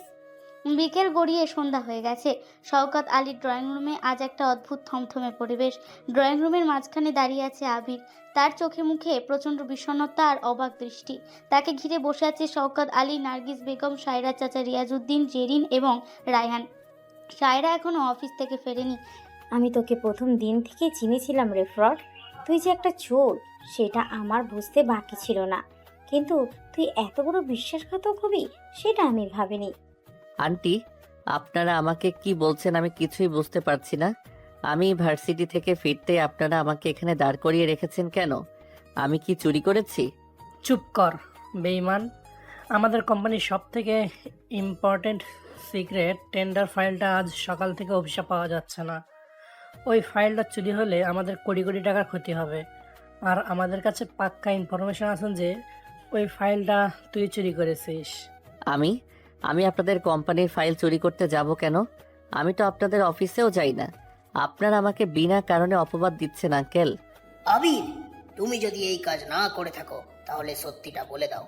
বিকেল গড়িয়ে সন্ধ্যা হয়ে গেছে। শওকত আলীর ড্রয়িং রুমে আজ একটা অদ্ভুত থমথমে পরিবেশ। ড্রয়িং রুমের মাঝখানে দাঁড়িয়ে আছে আবির। তার চোখে মুখে প্রচণ্ড বিষণ্ণতা আর অবাক দৃষ্টি। তাকে ঘিরে বসে আছে শওকত আলী, নার্গিস বেগম, সায়রা চাচা, রিয়াজউদ্দিন, জেরিন এবং রায়হান। সায়রা এখনও অফিস থেকে ফেরেনি। আমি তোকে প্রথম দিন থেকে চিনেছিলাম রে ফ্রড। তুই যে একটা চোর সেটা আমার বুঝতে বাকি ছিল না, কিন্তু তুই এত বড় বিশ্বাসঘাতক হবি সেটা আমি ভাবিনি। আন্টি, আপনারা আমাকে কি বলছেন আমি কিছুই বুঝতে পারছি না। আমি ভার্সিটি থেকে ফিরতে আপনারা আমাকে এখানে দাঁড় করিয়ে রেখেছেন কেন? আমি কি চুরি করেছি? চুপ কর বেঈমান। আমাদের কোম্পানির সব থেকে ইম্পর্টেন্ট সিক্রেট টেন্ডার ফাইলটা আজ সকাল থেকে অফিসে পাওয়া যাচ্ছে না। ওই ফাইলটা চুরি হলে আমাদের কোটি কোটি টাকার ক্ষতি হবে। আর আমাদের কাছে পাক্কা ইনফরমেশন আছে যে ওই ফাইলটা তুই চুরি করেছিস। আমি আমি আপনাদের কোম্পানির ফাইল চুরি করতে যাব কেন? আমি তো আপনাদের অফিসেও যাই না। আপনারা আমাকে বিনা কারণে অপবাদ দিচ্ছেন আঙ্কেল। আবির, তুমি যদি এই কাজ না করে থাকো তাহলে সত্যিটা বলে দাও।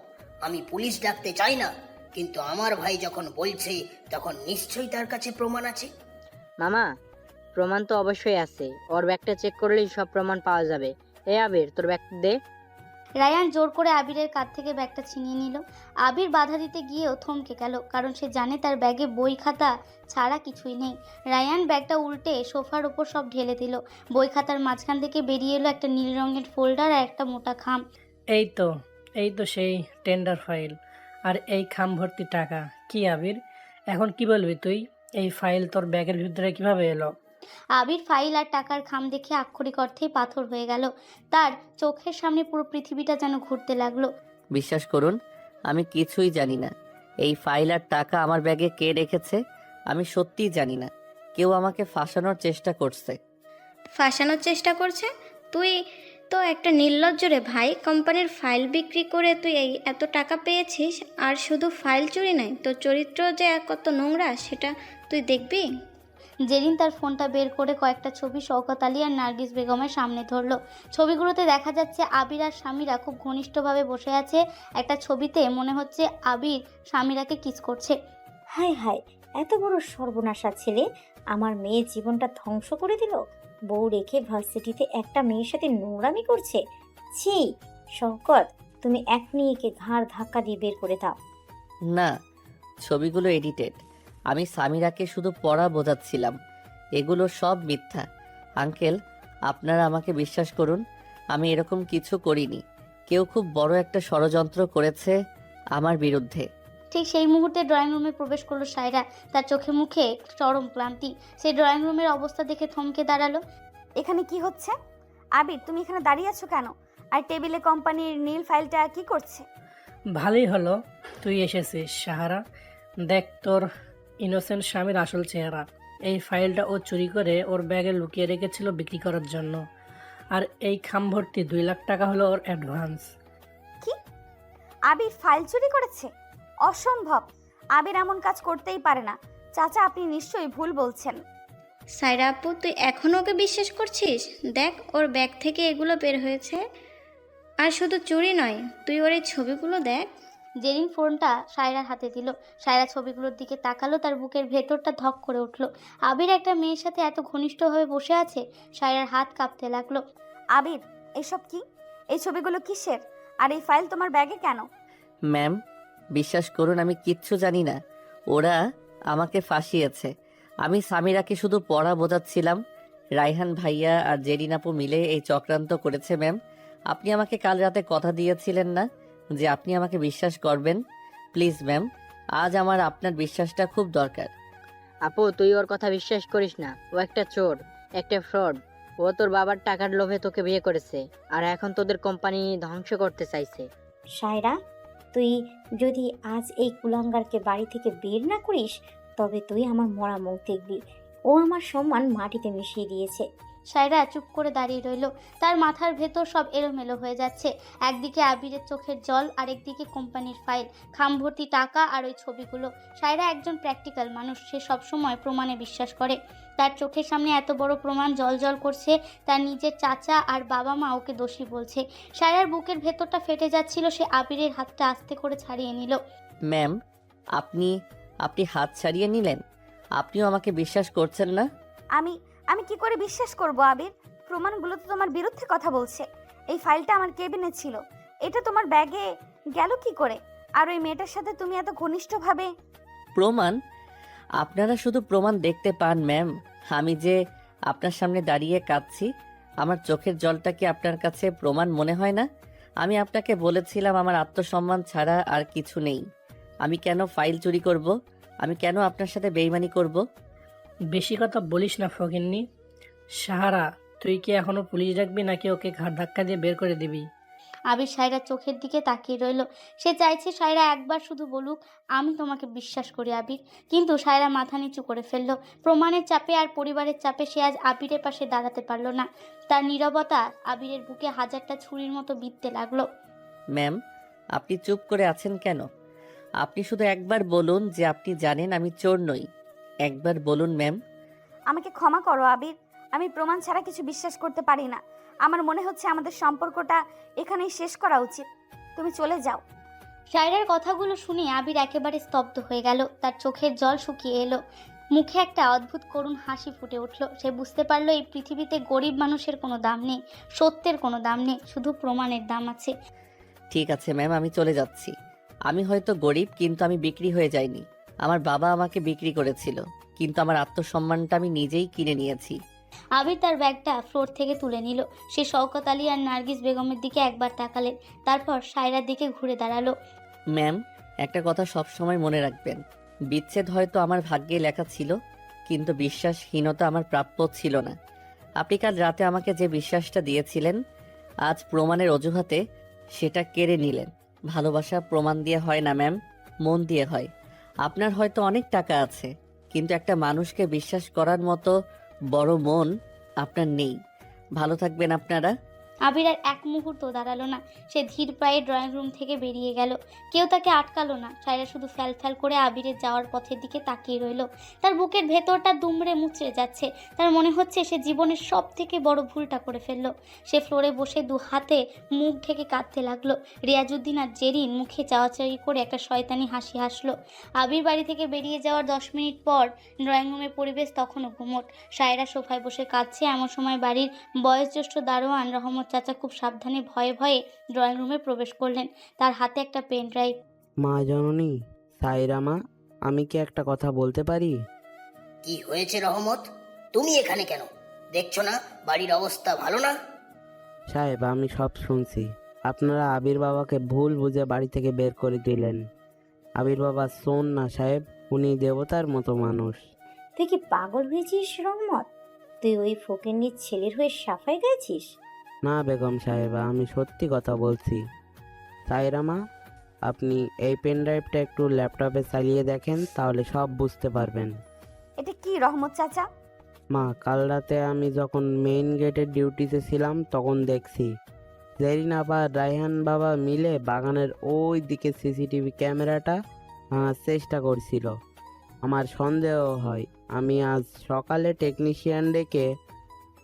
আমি পুলিশ ডাকতে চাই না, কিন্তু আমার ভাই যখন বলছে তখন নিশ্চয়ই তার কাছে প্রমাণ আছে। মামা, প্রমাণ তো অবশ্যই আছে। ওর ব্যাগটা চেক করলেই সব প্রমাণ পাওয়া যাবে। এ আবির, তোর ব্যাগ দে। রায়ান জোর করে আবিরের কাছ থেকে ব্যাগটা ছিনিয়ে নিল। আবির বাধা দিতে গিয়েও থমকে গেল, কারণ সে জানে তার ব্যাগে বই খাতা ছাড়া কিছুই নেই। রায়ান ব্যাগটা উল্টে সোফার ওপর সব ঢেলে দিল। বই খাতার মাঝখান থেকে বেরিয়ে এলো একটা নীল রঙের ফোল্ডার আর একটা মোটা খাম। এই তো সেই টেন্ডার ফাইল আর এই খাম ভর্তি টাকা। কি আবির, এখন কি বলবি তুই? এই ফাইল তোর ব্যাগের ভিতরে কিভাবে এলো? আবির ফাইল আর টাকার খাম দেখে আক্ষরিক অর্থেই পাথর হয়ে গেল। তার চোখের সামনে পুরো পৃথিবীটা যেন ঘুরতে লাগলো। বিশ্বাস করুন, আমি কিছুই জানি না। এই ফাইল আর টাকা আমার ব্যাগে কে রেখেছে আমি সত্যিই জানি না। কেউ আমাকে ফাঁসানোর চেষ্টা করছে। ফাঁসানোর চেষ্টা করছে? তুই তো একটা নির্লজ্জ রে ভাই। কোম্পানির ফাইল বিক্রি করে তুই এই এত টাকা পেয়েছিস, আর শুধু ফাইল চুরি নয়, তোর চরিত্র যে কত নোংরা সেটা তুই দেখবি। জেরিন তার ফোনটা বের করে কয়েকটা ছবি শওকত আলী আর নার্গিস বেগমের সামনে ধরলো। ছবিগুলোতে দেখা যাচ্ছে আবির আর স্বামীরা খুব ঘনিষ্ঠভাবে বসে আছে। একটা ছবিতে মনে হচ্ছে আবির স্বামীরাকে কিস করছে। হায় হায়, এত বড় সর্বনাশা ছেলে আমার মেয়ের জীবনটা ধ্বংস করে দিল। বউ রেখে ভার্সিটিতে একটা মেয়ের সাথে নোংরামি করছে। ছি শওকত, তুমি এখনই একে ঘাড় ধাক্কা দিয়ে বের করে দাও। না, ছবিগুলো এডিটেড। আমি সামিরাকে শুধু পড়া বোঝাচ্ছিলাম। এগুলো সব মিথ্যা। আঙ্কেল, আপনারা আমাকে বিশ্বাস করুন, আমি এরকম কিছু করিনি। কেউ খুব বড় একটা ষড়যন্ত্র করেছে আমার বিরুদ্ধে। ঠিক সেই মুহূর্তে ড্রয়িং রুমে প্রবেশ করলো সায়রা। তার চোখে মুখে চরম ক্লান্তি। সেই ড্রয়িং রুমের অবস্থা দেখে থমকে দাঁড়ালো। এখানে কি হচ্ছে? আবির, তুমি এখানে দাঁড়িয়ে আছো কেন? আর টেবিলে কোম্পানির নীল ফাইলটা কি করছে? ভালোই হলো তুই এসেছিস সাহারা। দেখ তোর ইনোসেন্ট স্বামীর আসল চেহারা। এই ফাইলটা ও চুরি করে ওর ব্যাগে লুকিয়ে রেখেছিল বিক্রি করার জন্য। আর এই খাম ভর্তি 2 লাখ টাকা হলো ওর অ্যাডভান্স। কি? আবির ফাইল চুরি করেছে? অসম্ভব। আবির এমন কাজ করতেই পারে না। চাচা, আপনি নিশ্চয়ই ভুল বলছেন। সায়রা আপু, তুই এখনও ওকে বিশ্বাস করছিস? দেখ, ওর ব্যাগ থেকে এগুলো বের হয়েছে। আর শুধু চুরি নয়, তুই ওর এই ছবিগুলো দেখ। জেরিন ফোনটা সায়রার হাতে দিল। সায়রা ছবিগুলোর দিকে তাকালো। তার বুকের ভেতরটা ধক করে উঠলো। আবির একটা মেয়ের সাথে এত ঘনিষ্ঠভাবে বসে আছে। সায়রার হাত কাঁপতে লাগলো। আবির, এসব কি? এই ছবিগুলো কিসের? আর এই ফাইল তোমার ব্যাগে কেন? ম্যাম, বিশ্বাস করুন, আমি কিচ্ছু জানি না। ওরা আমাকে ফাঁসিয়েছে। আমি সামিরাকে শুধু পড়া বোঝাচ্ছিলাম। রায়হান ভাইয়া আর জেরিন আপু মিলে এই চক্রান্ত করেছে ম্যাম। আপনি আমাকে কাল রাতে কথা দিয়েছিলেন না যে আপনি আমাকে বিশ্বাস করবেন? প্লিজ ম্যাম, আজ আমার আপনার বিশ্বাসটা খুব দরকার। আপু, তুই ওর কথা বিশ্বাস করিস না। ও একটা চোর, একটা ফ্রড। ও তোর বাবার টাকার লোভে তোকে বিয়ে করেছে, আর এখন তোদের কোম্পানি ধ্বংস করতে চাইছে। সায়রা, তুই যদি আজ এই কুলাঙ্গারকে বাড়ি থেকে বের না করিস তবে তুই আমার মরা মুখ দেখবি। ও আমার সম্মান মাটিতে মিশিয়ে দিয়েছে। সায়রা চুপ করে দাঁড়িয়ে রইল। তার মাথার ভেতর সব এলোমেলো হয়ে যাচ্ছে। একদিকে আবিরের চোখের জল, আরেকদিকে কোম্পানির ফাইল, খাম ভর্তি টাকা আর ওই ছবিগুলো। সায়রা একজন প্র্যাকটিক্যাল মানুষ। সে সবসময় প্রমাণে বিশ্বাস করে। তার চোখের সামনে এত বড় প্রমাণ জল করছে। তার নিজের চাচা আর বাবা মা ওকে দোষী বলছে। সায়রার বুকের ভেতরটা ফেটে যাচ্ছিল। সে আবিরের হাতটা আস্তে করে ছাড়িয়ে নিল। ম্যাম, আপনি হাত ছাড়িয়ে নিলেন? আপনিও আমাকে বিশ্বাস করছেন না? আমি কি করে বিশ্বাস করব আবির? প্রমাণগুলো তো তোমার বিরুদ্ধে কথা বলছে। এই ফাইলটা আমার কেবিনে ছিল, এটা তোমার ব্যাগে গেল কি করে? আর ওই মেয়েটার সাথে তুমি এত ঘনিষ্ঠভাবে। প্রমাণ? আপনারা শুধু প্রমাণ দেখতে পান ম্যাম। আমি যে আপনার সামনে দাঁড়িয়ে কাঁদছি, আমার চোখের জলটা কি আপনার কাছে প্রমাণ মনে হয় না? আমি আপনাকে বলেছিলাম আমার আত্মসম্মান ছাড়া আর কিছু নেই। আমি কেন ফাইল চুরি করব? আমি কেন আপনার সাথে বেইমানি করব? বেশি কথা বলিস না ফকিন্নি। সাহারা, তুই কি এখনো পুলিশ ডাকবি নাকি ওকে ঘাড় ধাক্কা দিয়ে বের করে দিবি? আবির সায়রার চোখের দিকে তাকিয়ে রইল। সে চাইছে সায়রা একবার শুধু বলুক, আমি তোমাকে বিশ্বাস করি আবির। কিন্তু সায়রা মাথা নিচু করে ফেলল। প্রমাণের চাপে আর পরিবারের চাপে সে আজ আবিরের পাশে দাঁড়াতে পারল না। তার নীরবতা আবিরের বুকে হাজারটা ছুরির মতো বিঁধতে লাগলো। ম্যাম, আপনি চুপ করে আছেন কেন? আপনি শুধু একবার বলুন যে আপনি জানেন আমি চোর নই। একবার বলুন ম্যাম। আমাকে ক্ষমা করো আবির, আমি প্রমাণ ছাড়া কিছু বিশ্বাস করতে পারি না। আমার মনে হচ্ছে আমাদের সম্পর্কটা এখানেই শেষ করা উচিত। তুমি চলে যাও। সায়রার কথাগুলো শুনে আবির একেবারে স্তব্ধ হয়ে গেল। তার চোখের জল শুকিয়ে এলো, মুখে একটা অদ্ভুত করুণ হাসি ফুটে উঠল। সে বুঝতে পারলো এই পৃথিবীতে গরিব মানুষের কোনো দাম নেই, সত্যের কোনো দাম নেই, শুধু প্রমাণের দাম আছে। ঠিক আছে ম্যাম, আমি চলে যাচ্ছি। আমি হয়তো গরিব, কিন্তু আমি বিক্রি হয়ে যাইনি। আমার বাবা আমাকে বিক্রি করেছিল, কিন্তু আমার আত্মসম্মানটা আমি নিজেই কিনে নিয়েছি। আবির তার ব্যাগটা ফ্লোর থেকে তুলে নিল। সে শওকত আলী আর নার্গিস বেগমের দিকে একবার তাকালেন, তারপর সায়রার দিকে ঘুরে দাঁড়ালো। ম্যাম, একটা কথা সব সময় মনে রাখবেন। বিচ্ছেদ হয়তো আমার ভাগ্যে লেখা ছিল, কিন্তু বিশ্বাসহীনতা আমার প্রাপ্য ছিল না। আপনি কাল রাতে আমাকে যে বিশ্বাসটা দিয়েছিলেন, আজ প্রমাণের অজুহাতে সেটা কেড়ে নিলেন। ভালোবাসা প্রমাণ দিয়ে হয় না ম্যাম, মন দিয়ে হয়। আপনার হয়তো অনেক টাকা আছে, কিন্তু একটা মানুষকে বিশ্বাস করার মতো বড় মন আপনার নেই। ভালো থাকবেন আপনারা। আবির আর এক মুহূর্ত দাঁড়ালো না। সে ধীর পায়ে ড্রয়িং রুম থেকে বেরিয়ে গেল। কেউ তাকে আটকালো না। সায়রা শুধু ফ্যাল ফ্যাল করে আবিরের যাওয়ার পথের দিকে তাকিয়ে রইল। তার বুকের ভেতরটা দুমড়ে মুচড়ে যাচ্ছে। তার মনে হচ্ছে সে জীবনের সব থেকে বড় ভুলটা করে ফেললো। সে ফ্লোরে বসে দু হাতে মুখ ঢেকে কাঁদতে লাগলো। রিয়াজউদ্দিন আর জেরিন মুখে চাওয়াচাওয়ি করে একটা শয়তানি হাসি হাসলো। আবির বাড়ি থেকে বেরিয়ে যাওয়ার 10 মিনিট পর ড্রয়িং রুমের পরিবেশ তখনও ঘুমট। সায়রা সোফায় বসে কাঁদছে। এমন সময় বাড়ির বয়োজ্যেষ্ঠ দারোয়ান রহমত চাচা খুব সাবধানে ভয়ে ভয়ে ড্রয়িং রুমে প্রবেশ করলেন। তার হাতে একটা পেন ড্রাইভ। মা জননী, সাইরা মা, আমি কি একটা কথা বলতে পারি? কি হয়েছে রহমত? তুমি এখানে কেন? দেখছো না বাড়ির অবস্থা ভালো না? সাহেব, আমি সব শুনছি। আপনারা আবির বাবাকে ভুল বুঝে বাড়ি থেকে বের করে দিলেন। আবির বাবা শোন না সাহেব, উনি দেবতার মতো মানুষ। তুই কি পাগল হয়েছিস রহমত? তুই ওই ফকিন্নির ছেলের হয়ে সাফাই গেছিস? না বেগম সাহেবা, আমি সত্যি কথা বলছি। সাইরা মা, আপনি এই পেন ড্রাইভটা একটু ল্যাপটপে চালিয়ে দেখেন, তাহলে সব বুঝতে পারবেন। এটা কি রহমত চাচা? মা, কাল রাতে আমি যখন মেইন গেটের ডিউটিতে ছিলাম তখন দেখছি জেরিন আবার রায়হান বাবা মিলে বাগানের ওই দিকে সিসিটিভি ক্যামেরাটা ভাঙার চেষ্টা করছিল। আমার সন্দেহ হয়, আমি আজ সকালে টেকনিশিয়ান ডেকে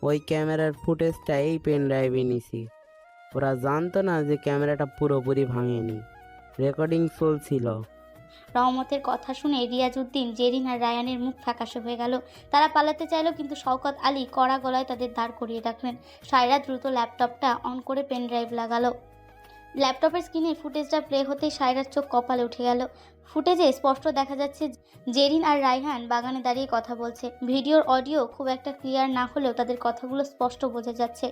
ওই ক্যামেরার ফুটেজটা এই পেন ড্রাইভে নিছি। ওরা জানতো না যে ক্যামেরাটা পুরোপুরি ভাঙেনি, রেকর্ডিং চলছিল। রহমতের কথা শুনে রিয়াজউদ্দিন, জেরিন আর রায়ানের মুখ ফ্যাকাশে হয়ে গেল। তারা পালাতে চাইলো, কিন্তু শওকত আলী কড়া গলায় তাদের দাঁড় করিয়ে রাখলেন। সায়রা দ্রুত ল্যাপটপটা অন করে পেন ড্রাইভ লাগালো। ল্যাপটপের স্ক্রিনে ফুটেজটা প্লে হতেই সায়রার চোখ কপালে উঠে গেল। ফুটেজে স্পষ্ট দেখা যাচ্ছে জেরিন আর রায়হান বাগানে দাঁড়িয়ে কথা বলছে। ভিডিওর অডিও খুব একটা ক্লিয়ার না হলেও তাদের কথাগুলো স্পষ্ট বোঝা যাচ্ছে।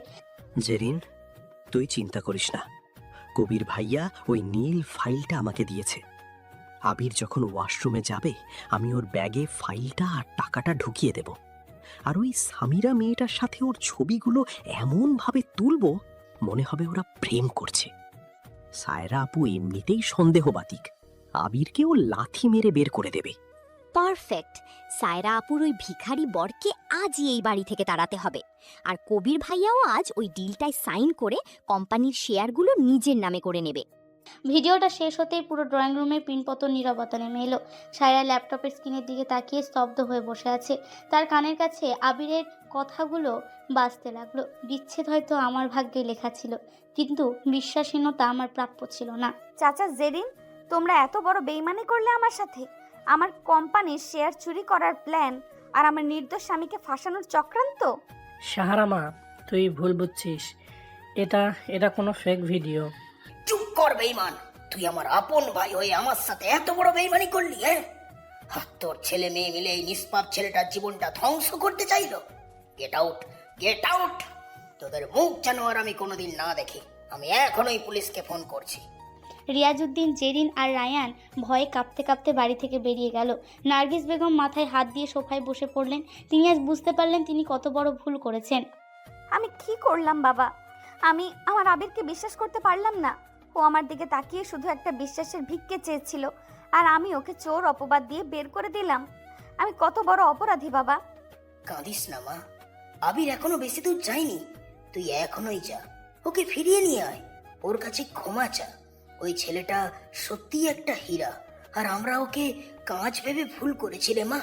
জেরিন, তুই চিন্তা করিস না। কবির ভাইয়া ওই নীল ফাইলটা আমাকে দিয়েছে। আবির যখন ওয়াশরুমে যাবে, আমি ওর ব্যাগে ফাইলটা আর টাকাটা ঢুকিয়ে দেব। আর ওই সামিরা মেয়েটার সাথে ওর ছবিগুলো এমনভাবে তুলবো, মনে হবে ওরা প্রেম করছে। সায়রা আপু এমনিতেই সন্দেহবাতিক, আবিরকে ও লাথি মেরে বের করে দেবে। পারফেক্ট। সায়রা আপুর ওই ভিখারি বরকে আজই এই বাড়ি থেকে তাড়াতে হবে। আর কবির ভাইয়াও আজ ওই ডিলটায় সাইন করে কোম্পানির শেয়ারগুলো নিজের নামে করে নেবে। ভিডিওটা শেষ হতেই পুরো ড্রয়িং রুমে পিনপতন নীরবতা নেমে এলো। সায়রা ল্যাপটপের স্ক্রিনের দিকে তাকিয়ে স্তব্ধ হয়ে বসে আছে। তার কানের কাছে আবিরের কথাগুলো বাজতে লাগলো। বিচ্ছেদ হয়তো আমার ভাগ্যে লেখা ছিল, কিন্তু বিশ্বাসহীনতা আমার প্রাপ্য ছিল না। চাচা, জেরিন, তোমরা এত বড় বেইমানি করলে আমার সাথে? আমার কোম্পানির শেয়ার চুরি করার প্ল্যান আর আমার নির্দোষ স্বামীকে ফাঁসানোর চক্রান্ত। সাহারা মা, তুই ভুল বুঝছিস। এটা কোনো ফেক ভিডিও। চুপ কর বেঈমান! তুই আমার আপন ভাই হয়ে আমার সাথে এত বড় বেঈমানি করলি? তোর ছেলে মেয়ে মিলে এই নিষ্পাপ ছেলেটার জীবনটা ধ্বংস করতে চাইলো। Get out, get out! তোদের মুখ যেন আর আমি কোনোদিন না দেখি। আমি এখনই পুলিশকে ফোন করছি। রিয়াজউদ্দিন, জেরিন আর রায়ান ভয়ে কাঁপতে কাঁপতে বাড়ি থেকে বেরিয়ে গেল। নার্গিস বেগম মাথায় হাত দিয়ে সোফায় বসে পড়লেন। তিনি আজ বুঝতে পারলেন তিনি কত বড় ভুল করেছেন। আমি কি করলাম বাবা? আমি আমার আবিরকে বিশ্বাস করতে পারলাম না। ও আমার দিকে তাকিয়ে শুধু একটা বিশ্বাসের ভিক্ষে চেয়েছিল, আর আমি ওকে চোর অপবাদ দিয়ে বের করে দিলাম। আমি কত বড় অপরাধী বাবা। কাঁদিস না মা, আবির এখনো বেশি দূর যায়নি। তুই এখনোই যা, ওকে ফিরিয়ে নিয়ে আয়, ওর কাছে ক্ষমা চা। ওই ছেলেটা সত্যিই একটা হীরা, আর আমরা ওকে কাঁচ ভেবে ভুল করেছি রে মা।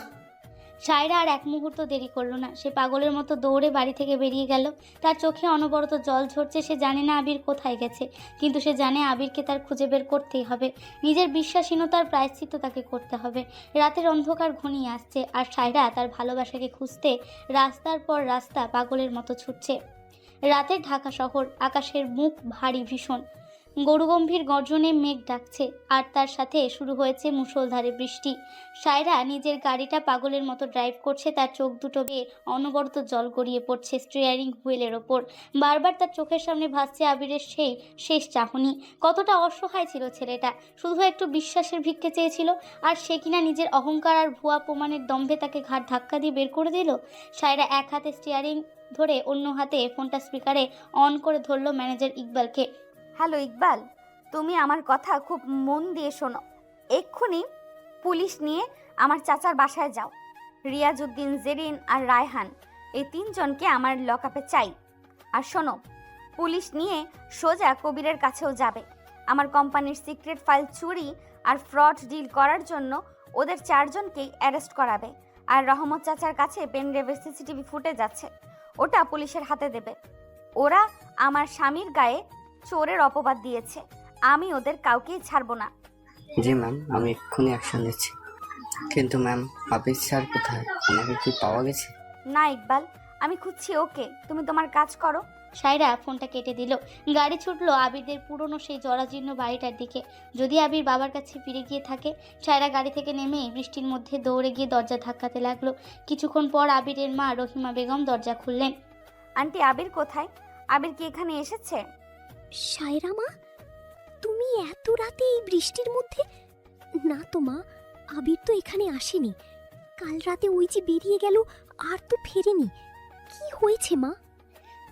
সায়রা আর এক মুহূর্ত দেরি করলো না। সে পাগলের মতো দৌড়ে বাড়ি থেকে বেরিয়ে গেল। তার চোখে অনবরত জল ঝরছে। সে জানে না আবির কোথায় গেছে, কিন্তু সে জানে আবিরকে তার খুঁজে বের করতেই হবে। নিজের বিশ্বাসহীনতার প্রায়শ্চিত্ত তাকে করতে হবে। রাতের অন্ধকার ঘনিয়ে আসছে, আর সায়রা তার ভালোবাসাকে খুঁজতে রাস্তার পর রাস্তা পাগলের মতো ছুটছে। রাতের ঢাকা শহর, আকাশের মুখ ভারী ভীষণ। গরুগম্ভীর গর্জনে মেঘ ডাকছে, আর তার সাথে শুরু হয়েছে মুষলধারে বৃষ্টি। সায়রা নিজের গাড়িটা পাগলের মতো ড্রাইভ করছে। তার চোখ দুটো বেয়ে অনবরত জল গড়িয়ে পড়ছে স্টিয়ারিং হুইলের ওপর। বারবার তার চোখের সামনে ভাসছে আবিরের সেই শেষ চাহনি। কতটা অসহায় ছিল ছেলেটা, শুধু একটু বিশ্বাসের ভিক্ষে চেয়েছিল, আর সে কিনা নিজের অহংকার আর ভুয়া প্রমাণের দম্ভে তাকে ঘাট ধাক্কা দিয়ে বের করে দিল। সায়রা এক হাতে স্টিয়ারিং ধরে অন্য হাতে ফোনটা স্পিকারে অন করে ধরল ম্যানেজার ইকবালকে। হ্যালো ইকবাল, তুমি আমার কথা খুব মন দিয়ে শোনো। এক্ষুনি পুলিশ নিয়ে আমার চাচার বাসায় যাও। রিয়াজউদ্দিন, জেরিন আর রায়হান, এই তিনজনকে আমার লকআপে চাই। আর শোনো, পুলিশ নিয়ে সোজা কবিরের কাছেও যাবে। আমার কোম্পানির সিক্রেট ফাইল চুরি আর ফ্রড ডিল করার জন্য ওদের চারজনকেই অ্যারেস্ট করাবে। আর রহমত চাচার কাছে পেনড্রাইভের সিসিটিভি ফুটেজ আছে, ওটা পুলিশের হাতে দেবে। ওরা আমার স্বামীর গায়ে চোরের অপবাদ দিয়েছে, আমি ওদের কাউকেই ছাড়বো না। জি ম্যাম, আমি এক্ষুনি অ্যাকশন নিচ্ছি। কিন্তু ম্যাম, আবির স্যার কোথায়? ওনাকে কি পাওয়া গেছে? না ইকবাল, আমি খুঁজছি ওকে, তুমি তোমার কাজ করো। সায়রা ফোনটা কেটে দিল। গাড়ি ছুটলো আবিরদের পুরনো সেই জরাজীর্ণ বাড়িটার দিকে। যদি আবির বাবার কাছে ফিরে গিয়ে থাকে। সায়রা গাড়ি থেকে নেমে বৃষ্টির মধ্যে দৌড়ে গিয়ে দরজা ধাক্কাতে লাগলো। কিছুক্ষণ পর আবিরের মা রহিমা বেগম দরজা খুললেন। আন্টি, আবির কোথায়? আবির কি এখানে এসেছে? সায়রা মা, তুমি এত রাতে এই বৃষ্টির মধ্যে? না তো মা, আবির তো এখানে আসেনি। কাল রাতে ওই যে বেরিয়ে গেল, আর তো ফেরেনি। কি হয়েছে মা?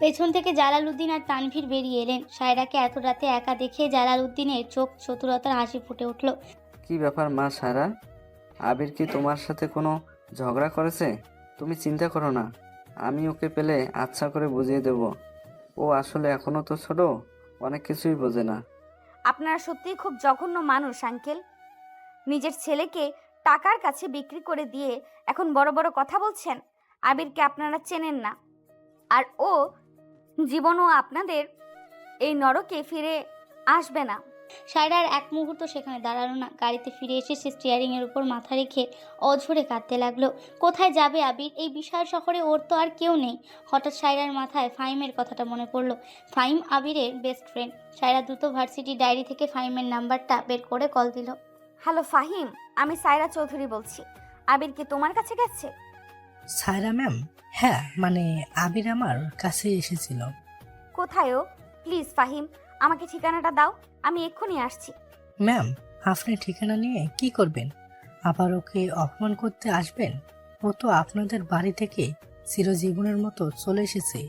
পেছন থেকে জালালউদ্দিন আর তানভীর বেরিয়ে এলেন। সায়রাকে এত রাতে একা দেখে জালালউদ্দিনের চোখ চতুরতার হাসি ফুটে উঠল। কি ব্যাপার মা সায়রা? আবির কি তোমার সাথে কোনো ঝগড়া করেছে? তুমি চিন্তা করো না, আমি ওকে পেলে আচ্ছা করে বুঝিয়ে দেব। ও আসলে এখনো তো ছোট, অনেক কিছুই বোঝে না। আপনারা সত্যিই খুব জঘন্য মানুষ আঙ্কেল। নিজের ছেলেকে টাকার কাছে বিক্রি করে দিয়ে এখন বড় বড় কথা বলছেন। আবিরকে আপনারা চেনেন না, আর ও জীবনও আপনাদের এই নরকে ফিরে আসবে না। সায়রা আর এক মুহূর্ত সেখানে দাঁড়ালো না। গাড়িতে ফিরে এসে সে স্টিয়ারিংয়ের উপর মাথা রেখে অঝরে কাঁদতে লাগলো। কোথায় যাবে আবির? এই বিশাল শহরে ওর তো আর কেউ নেই। হঠাৎ সায়রার মাথায় ফাহিমের কথাটা মনে পড়লো। ফাহিম আবিরের বেস্ট ফ্রেন্ড। সায়রা দ্রুত ভার্সিটি ডায়েরি থেকে ফাহিমের নাম্বারটা বের করে কল দিল। হ্যালো ফাহিম, আমি সায়রা চৌধুরী বলছি। আবির কি তোমার কাছে গেছে? সায়রা ম্যাম, হ্যাঁ মানে আবির আমার কাছে এসেছিল। কোথায় ও? প্লিজ ফাহিম, আমাকে ঠিকানাটা দাও, আমি এক্ষুনি আসছি। ম্যাম, আপনি ঠিকানা নিয়ে কি করবেন? আবার ওকে অপমান করতে আসবেন? ও তো আপনাদের বাড়ি থেকে চিরজীবনের মতো চলে এসেছে।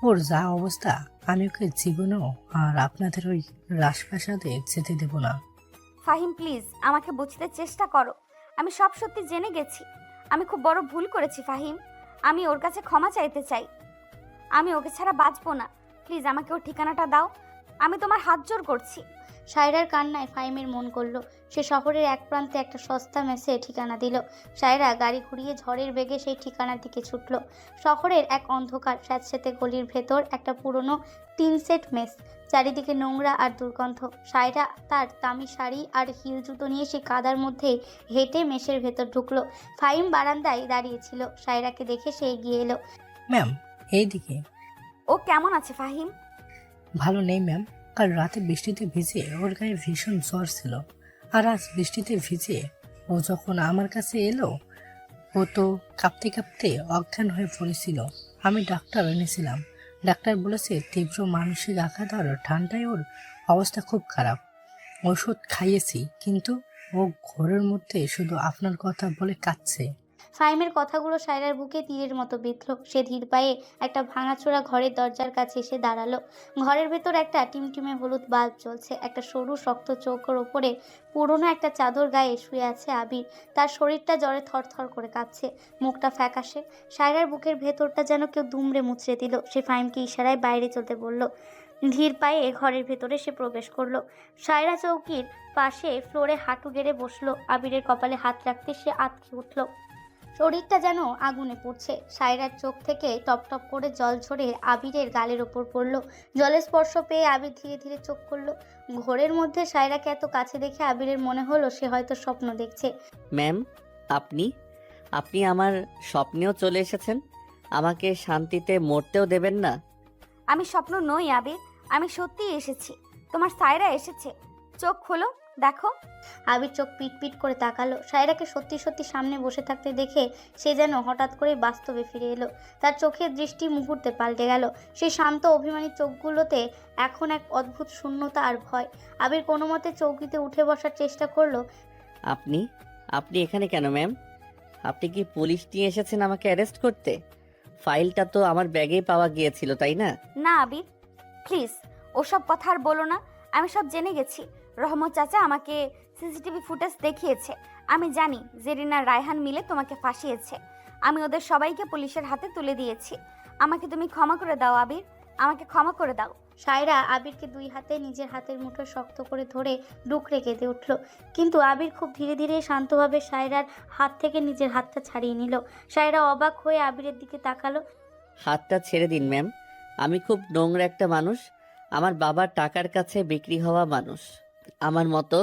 ওর যা অবস্থা, আমি ওকে জীবনেও আর আপনাদের ওই রাজপ্রাসাদে যেতে দেব না। ফাহিম প্লিজ, আমাকে বুঝতে চেষ্টা করো। আমি সব সত্যি জেনে গেছি। আমি খুব বড় ভুল করেছি ফাহিম। আমি ওর কাছে ক্ষমা চাইতে চাই। আমি ওকে ছাড়া বাঁচবো না। প্লিজ আমাকে ওর ঠিকানাটা দাও, আমি তোমার হাত জোর করছি। সায়রার কান্নায় ফাহিমের মন করলো। সে শহরের এক প্রান্তে একটা সস্তা মেসে ঠিকানা দিল। সায়রা গাড়ি ঘুরিয়ে ঝড়ের বেগে সেই ঠিকানার দিকে ছুটল। শহরের এক অন্ধকার স্যাঁতস্যাঁতে গলির ভেতর একটা পুরনো টিন সেট মেস। চারিদিকে নোংরা আর দুর্গন্ধ। সায়রা তার দামি শাড়ি আর হিল জুতো নিয়ে সেই কাদার মধ্যে হেঁটে মেসের ভেতর ঢুকলো। ফাহিম বারান্দায় দাঁড়িয়েছিল। সায়রাকে দেখে সে এগিয়ে এলো। ম্যাম, এইদিকে। ও কেমন আছে ফাহিম? ভালো নেই ম্যাম। কাল রাতে বৃষ্টিতে ভিজে ওর গায়ে ভীষণ জ্বর ছিল, আর আজ বৃষ্টিতে ভিজে ও যখন আমার কাছে এলো, ও তো কাঁপতে কাঁপতে অজ্ঞান হয়ে পড়েছিল। আমি ডাক্তার এনেছিলাম। ডাক্তার বলেছে তীব্র মানসিক আঘাত আর ঠান্ডায় ওর অবস্থা খুব খারাপ। ওষুধ খাইয়েছি, কিন্তু ও ঘোরের মধ্যে শুধু আপনার কথা বলে কাঁদছে। ফাহিমের কথাগুলো সায়রার বুকে তীরের মতো বিঁধল। সে ধীর পায়ে একটা ভাঙাচোরা ঘরের দরজার কাছে এসে দাঁড়ালো। ঘরের ভেতর একটা টিমটিমে হলুদ বাল্ব জ্বলছে। একটা সরু শক্ত চৌকোর ওপরে পুরোনো একটা চাদর গায়ে শুয়ে আছে আবির। তার শরীরটা জ্বরে থরথর করে কাঁপছে, মুখটা ফ্যাকাশে। সায়রার বুকের ভেতরটা যেন কেউ দুমড়ে মুচড়ে দিল। সে ফাহিমকে ইশারায় বাইরে চলতে বলল। ধীর পায়ে ঘরের ভেতরে সে প্রবেশ করলো। সায়রা চৌকির পাশে ফ্লোরে হাঁটু গেড়ে বসলো। আবিরের কপালে হাত রাখতে সে আঁতকে উঠল। শরীরটা যেন আগুনে পড়ছে। সায়রার চোখ থেকে টপ টপ করে জল ঝরে আবিরের গালের ওপর পড়লো। জলের স্পর্শ পেয়ে আবির ধীরে ধীরে চোখ খুলল। ঘোরের মধ্যে সায়রাকে এত কাছে দেখে আবিরের মনে হলো সে হয়তো স্বপ্ন দেখছে। ম্যাম, আপনি আপনি আমার স্বপ্নেও চলে এসেছেন। আমাকে শান্তিতে মরতেও দেবেন না। আমি স্বপ্ন নই আবির, আমি সত্যিই এসেছি। তোমার সায়রা এসেছে, চোখ খোলো, দেখো। আবির চোখ পিটপিট করে তাকালো। সায়রাকে সত্যি সত্যি সামনে বসে থাকতে দেখে সে যেন হঠাৎ করে বাস্তবে ফিরে এলো। তার চোখের দৃষ্টি মুহূর্তে পাল্টে গেল। সেই শান্ত অভিমানী চোখগুলোতে এখন এক অদ্ভুত শূন্যতা আর ভয়। আবির কোনো মতে চৌকিতে উঠে বসার চেষ্টা করলো। আপনি আপনি এখানে কেন ম্যাম? আপনি কি পুলিশ নিয়ে এসেছেন আমাকে অ্যারেস্ট করতে? ফাইলটা তো আমার ব্যাগেই পাওয়া গিয়েছিল, তাই না? না আবির, প্লিজ ওসব কথা আর বলো না। আমি সব জেনে গেছি। রহমত চাচা আমাকে সিসিটিভি ফুটেজ দেখিয়েছে। আমি জানি জেরিনা রায়হান মিলে তোমাকে ফাঁসিয়েছে। আমি ওদের সবাইকে পুলিশের হাতে তুলে দিয়েছি। আমাকে তুমি ক্ষমা করে দাও আবির, আমাকে ক্ষমা করে দাও। সায়রা আবিরকে দুই হাতে নিজের হাতের মুঠো শক্ত করে ধরে ডুকরে কেঁদে উঠল। কিন্তু আবির খুব ধীরে ধীরে শান্তভাবে সায়রার হাত থেকে নিজের হাতটা ছাড়িয়ে নিল। সায়রা অবাক হয়ে আবিরের দিকে তাকালো। হাতটা ছেড়ে দিন ম্যাম। আমি খুব নোংরা একটা মানুষ। আমার বাবার টাকার কাছে বিক্রি হওয়া মানুষ। আমার মতো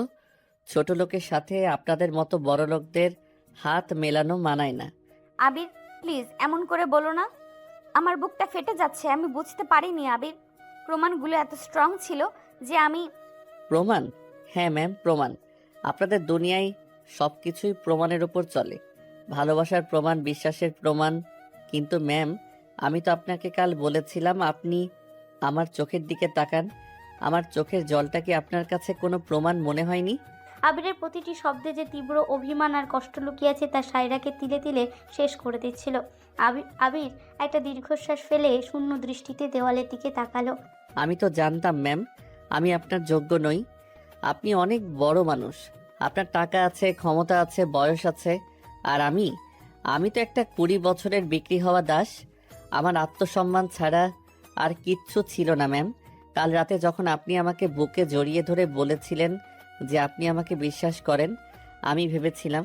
ছোট লোকের সাথে আপনাদের মতো বড় লোকদের হাত মেলানো মানায় না। আবির প্লিজ এমন করে বলো না। আমার বুকটা ফেটে যাচ্ছে। আমি বুঝতে পারিনি আবির, প্রমাণগুলো এত স্ট্রং ছিল যে আমি। প্রমাণ? হ্যাঁ ম্যাম, প্রমাণ। আপনাদের দুনিয়ায় সব কিছুই প্রমাণের উপর চলে। ভালোবাসার প্রমাণ, বিশ্বাসের প্রমাণ। কিন্তু ম্যাম, আমি তো আপনাকে কাল বলেছিলাম আপনি আমার চোখের দিকে তাকান। আমার চোখের জলটা কি আপনার কাছে কোনো প্রমাণ মনে হয়নি? আবিরের প্রতিটি শব্দে যে তীব্র অভিমান আর কষ্ট লুকিয়েছে তা সায়রাকে তিলে তিলে শেষ করে দিচ্ছিল। আবির একটা দীর্ঘশ্বাস ফেলে শূন্য দৃষ্টিতে দেওয়ালের দিকে তাকালো। আমি তো জানতাম ম্যাম আমি আপনার যোগ্য নই। আপনি অনেক বড় মানুষ, আপনার টাকা আছে, ক্ষমতা আছে, বয়স আছে। আর আমি তো একটা 20 বছরের বিক্রি হওয়া দাস। আমার আত্মসম্মান ছাড়া আর কিচ্ছু ছিল না ম্যাম। কাল রাতে যখন আপনি আমাকে বুকে জড়িয়ে ধরে বলেছিলেন যে আপনি আমাকে বিশ্বাস করেন, আমি ভেবেছিলাম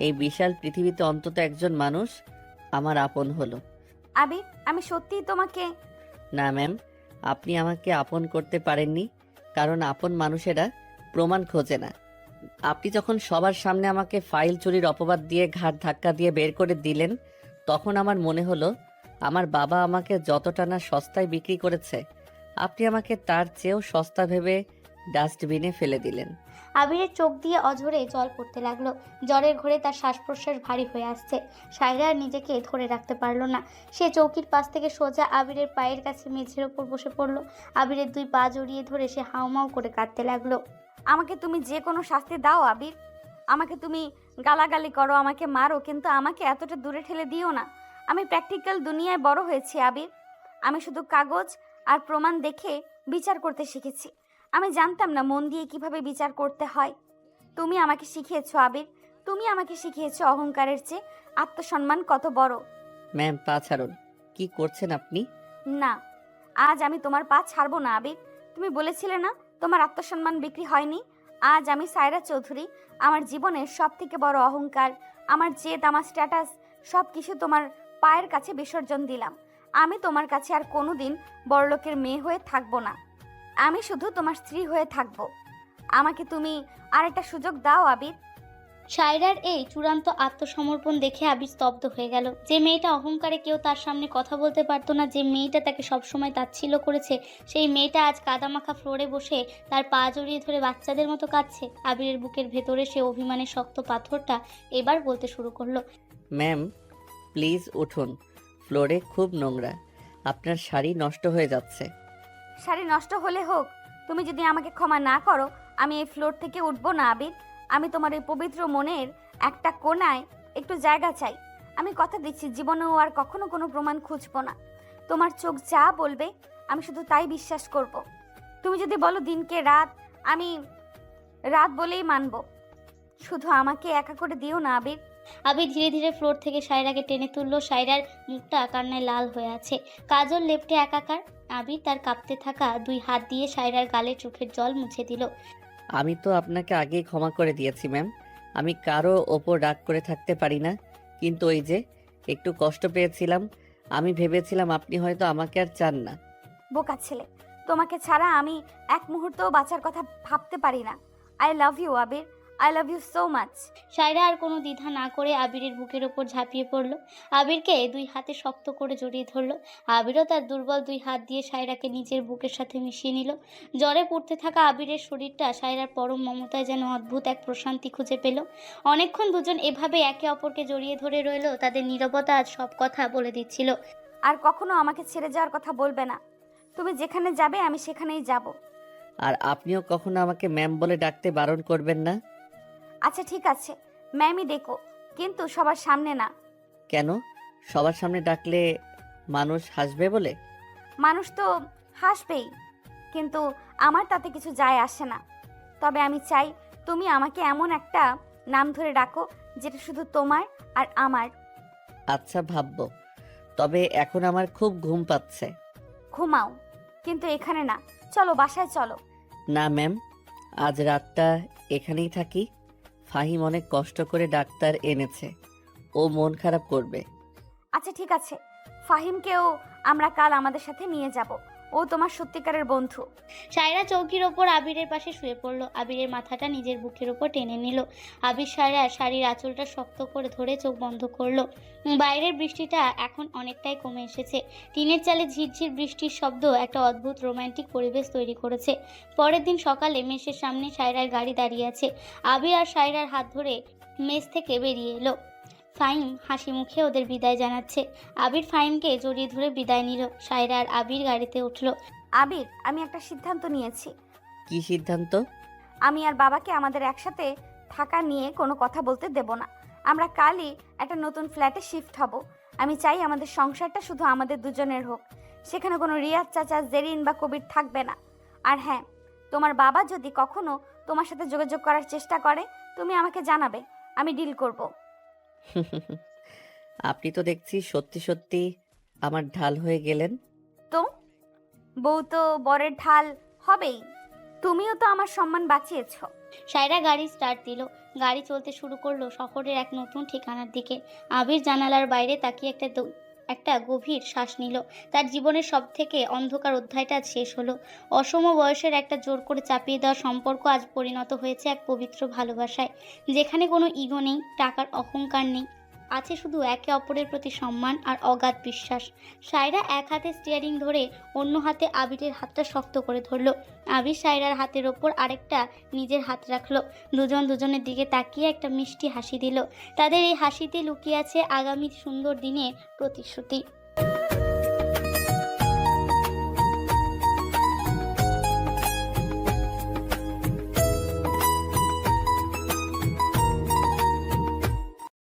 এই বিশাল পৃথিবীতে অন্তত একজন মানুষ আমার আপন হলো। আবির আমি সত্যিই তোমাকে। না ম্যাম, আপনি আমাকে আপন করতে পারেননি, কারণ আপন মানুষেরা প্রমাণ খোঁজে না। আপনি যখন সবার সামনে আমাকে ফাইল চুরির অপবাদ দিয়ে ঘাট ধাক্কা দিয়ে বের করে দিলেন, তখন আমার মনে হলো আমার বাবা আমাকে যতটা না সস্তায় বিক্রি করেছে, আপনি আমাকে তার চেয়েও সস্তা ভেবে ডাস্টবিনে ফেলে দিলেন। আবিরের চোখ দিয়ে অঝরে জল পড়তে লাগলো। জ্বরের ঘোরে তার শ্বাস প্রশ্বাস ভারী হয়ে আসছে। সায়রা আর নিজেকে ধরে রাখতে পারলো না। সে চৌকির পাশ থেকে সোজা আবিরের পায়ের কাছে মেঝের ওপর বসে পড়লো। আবিরের দুই পা জড়িয়ে ধরে সে হাউমাউ করে কাঁদতে লাগলো। আমাকে তুমি যে কোনো শাস্তি দাও আবির, আমাকে তুমি গালাগালি করো, আমাকে মারো, কিন্তু আমাকে এতটা দূরে ঠেলে দিও না। আমি প্র্যাকটিক্যাল দুনিয়ায় বড় হয়েছি আবির। আমি শুধু কাগজ আর প্রমাণ দেখে বিচার করতে শিখেছি। আমি জানতাম না মন দিয়ে কিভাবে বিচার করতে হয়। তুমি আমাকে শিখিয়েছো আবির, তুমি আমাকে শিখিয়েছো অহংকারের চেয়ে আত্মসম্মান কত বড়। ম্যাম, পা ছাড়ুন। কি করছেন আপনি? না, আজ আমি তোমার পা ছাড়বো না আবির। তুমি বলেছিলে না তোমার আত্মসম্মান বিক্রি হয়নি। আজ আমি সায়রা চৌধুরী, আমার জীবনের সব থেকে বড় অহংকার, আমার জেদ, আমার স্ট্যাটাস, সব কিছু তোমার পায়ের কাছে বিসর্জন দিলাম। আমি তোমার কাছে আর কোনোদিন বড়লোকের মেয়ে হয়ে থাকবো না। আমি শুধু তোমার স্ত্রী হয়ে থাকবো। আমাকে তুমি আরেকটা সুযোগ দাও আবির। সায়রার এই চূড়ান্ত আত্মসমর্পণ দেখে আবির স্তব্ধ হয়ে গেল। যে মেয়েটা অহংকারে কেউ তার সামনে কথা বলতে পারতো না, যে মেয়েটা তাকে সবসময় তাচ্ছিল্য করেছে, সেই মেয়েটা আজ কাদামাখা ফ্লোরে বসে তার পা জড়িয়ে ধরে বাচ্চাদের মতো কাঁদছে। আবিরের বুকের ভেতরে সে অভিমানের শক্ত পাথরটা এবার বলতে শুরু করলো। ম্যাম, প্লিজ উঠুন। ফ্লোরে খুব নোংরা, আপনার শাড়ি নষ্ট হয়ে যাচ্ছে। শাড়ি নষ্ট হলে হোক, তুমি যদি আমাকে ক্ষমা না করো আমি এই ফ্লোর থেকে উঠবো না আবির। আমি তোমার এই পবিত্র মনের একটা কোণায় একটু জায়গা চাই। আমি কথা দিচ্ছি জীবনেও আর কখনো কোনো প্রমাণ খুঁজবো না। তোমার চোখ যা বলবে আমি শুধু তাই বিশ্বাস করব। তুমি যদি বলো দিনকে রাত, আমি রাত বলেই মানব। শুধু আমাকে একা করে দিও না আবির। আবির ধীরে ধীরে ফ্লোর থেকে সায়রাকে টেনে তুললো। সায়রার মুখটা কান্নায় লাল হয়ে আছে, কাজল লেপটে একাকার। আবির তার কাঁপতে থাকা 2 হাত দিয়ে সায়রার গালে চোখের জল মুছে দিল। আমি তো আপনাকে আগেই ক্ষমা করে দিয়েছি ম্যাম। আমি কারো ওপর রাগ করে থাকতে পারি না, কিন্তু ওই যে একটু কষ্ট পেয়েছিলাম। আমি ভেবেছিলাম আপনি হয়তো আমাকে আর চান না। বোকা ছেলে, তোমাকে ছাড়া আমি এক মুহূর্তও বাঁচার কথা ভাবতে পারি না। I love you Abir, I love you so much. Saira আর কোনো দ্বিধা না করে আবিরের বুকের ওপর ঝাঁপিয়ে পড়ল। আবিরকে 2 হাতে শক্ত করে জড়িয়ে ধরল। আবিরও তার দুর্বল 2 হাত দিয়ে সায়রাকে নিজের বুকের সাথে মিশিয়ে নিল। জ্বরে পড়তে থাকা আবিরের শরীরটা সায়রার পরম মমতায় যেন অদ্ভুত এক প্রশান্তি খুঁজে পেল। অনেকক্ষণ দুজন এভাবে একে অপরকে জড়িয়ে ধরে রইল। তাদের নীরবতা আজ সব কথা বলে দিচ্ছিল। আর কখনো আমাকে ছেড়ে যাওয়ার কথা বলবে না। তুমি যেখানে যাবে আমি সেখানেই যাব। আর আপনিও কখনো আমাকে ম্যাম বলে ডাকতে বারণ করবেন না। আচ্ছা ঠিক আছে, ম্যামই ডেকো, কিন্তু সবার সামনে না। কেন? সবার সামনে ডাকলে মানুষ হাসবে বলে? মানুষ তো হাসবেই, কিন্তু আমার তাতে কিছু যায় আসে না। তবে আমি চাই তুমি আমাকে এমন একটা নাম ধরে ডাকো যেটা শুধু তোমার আর আমার। আচ্ছা ভাববো, তবে এখন আমার খুব ঘুম পাচ্ছে। ঘুমাও, কিন্তু এখানে না। চলো বাসায় চলো। না ম্যাম, আজ রাতটা এখানেই থাকি। ফাহিম অনেক কষ্ট করে ডাক্তার এনেছে, ও মন খারাপ করবে। আচ্ছা ঠিক আছে, ফাহিমকেও আমরা কাল আমাদের সাথে নিয়ে যাব। ও তোমার সত্যিকারের বন্ধু। সায়রা চৌকির ওপর আবিরের পাশে শুয়ে পড়ল। আবিরের মাথাটা নিজের বুকের ওপর টেনে নিল। আবির সায়রা শাড়ির আঁচলটা শক্ত করে ধরে চোখ বন্ধ করলো। বাইরের বৃষ্টিটা এখন অনেকটাই কমে এসেছে। টিনের চালে ঝিরঝির বৃষ্টির শব্দ একটা অদ্ভুত রোমান্টিক পরিবেশ তৈরি করেছে। পরের দিন সকালে মেসের সামনে সায়রার গাড়ি দাঁড়িয়ে আছে। আবির আর সায়রার হাত ধরে মেস থেকে বেরিয়ে এলো। ফাহিম হাসি মুখে ওদের বিদায় জানাচ্ছে। আবির ফাহিমকে জড়িয়ে ধরে বিদায় নিল। সায়রা আর আবির গাড়িতে উঠলো। আবির, আমি একটা সিদ্ধান্ত নিয়েছি। কি সিদ্ধান্ত? আমি আর বাবাকে আমাদের একসাথে থাকা নিয়ে কোনো কথা বলতে দেব না। আমরা কালই একটা নতুন ফ্ল্যাটে শিফট হব। আমি চাই আমাদের সংসারটা শুধু আমাদের দুজনের হোক। সেখানে কোনো রিয়াজ চাচা, জেরিন বা কবির থাকবে না। আর হ্যাঁ, তোমার বাবা যদি কখনো তোমার সাথে যোগাযোগ করার চেষ্টা করে তুমি আমাকে জানাবে, আমি ডিল করব। আপনি তো দেখছি সত্যি সত্যি আমার ঢাল হয়ে গেলেন। তো বউ তো বরের ঢাল হবেই। তুমিও তো আমার সম্মান বাঁচিয়েছো। সায়রা গাড়ি স্টার্ট দিল। গাড়ি চলতে শুরু করলো শহরের এক নতুন ঠিকানার দিকে। আবির জানালার বাইরে তাকিয়ে একটা গভীর শ্বাস নিল। তার জীবনের সব থেকে অন্ধকার অধ্যায়টা আজ শেষ হলো। অসম বয়সের একটা জোর করে চাপিয়ে দেওয়া সম্পর্ক আজ পরিণত হয়েছে এক পবিত্র ভালোবাসায়, যেখানে কোনো ইগো নেই, টাকার অহংকার নেই, আছে শুধু একে অপরের প্রতি সম্মান আর অগাধ বিশ্বাস। সায়রা এক হাতে স্টিয়ারিং ধরে অন্য হাতে আবিরের হাতটা শক্ত করে ধরলো। আবির সায়রার হাতের ওপর আরেকটা নিজের হাত রাখলো। দুজন দুজনের দিকে তাকিয়ে একটা মিষ্টি হাসি দিল। তাদের এই হাসিতে লুকিয়ে আছে আগামী সুন্দর দিনের প্রতিশ্রুতি।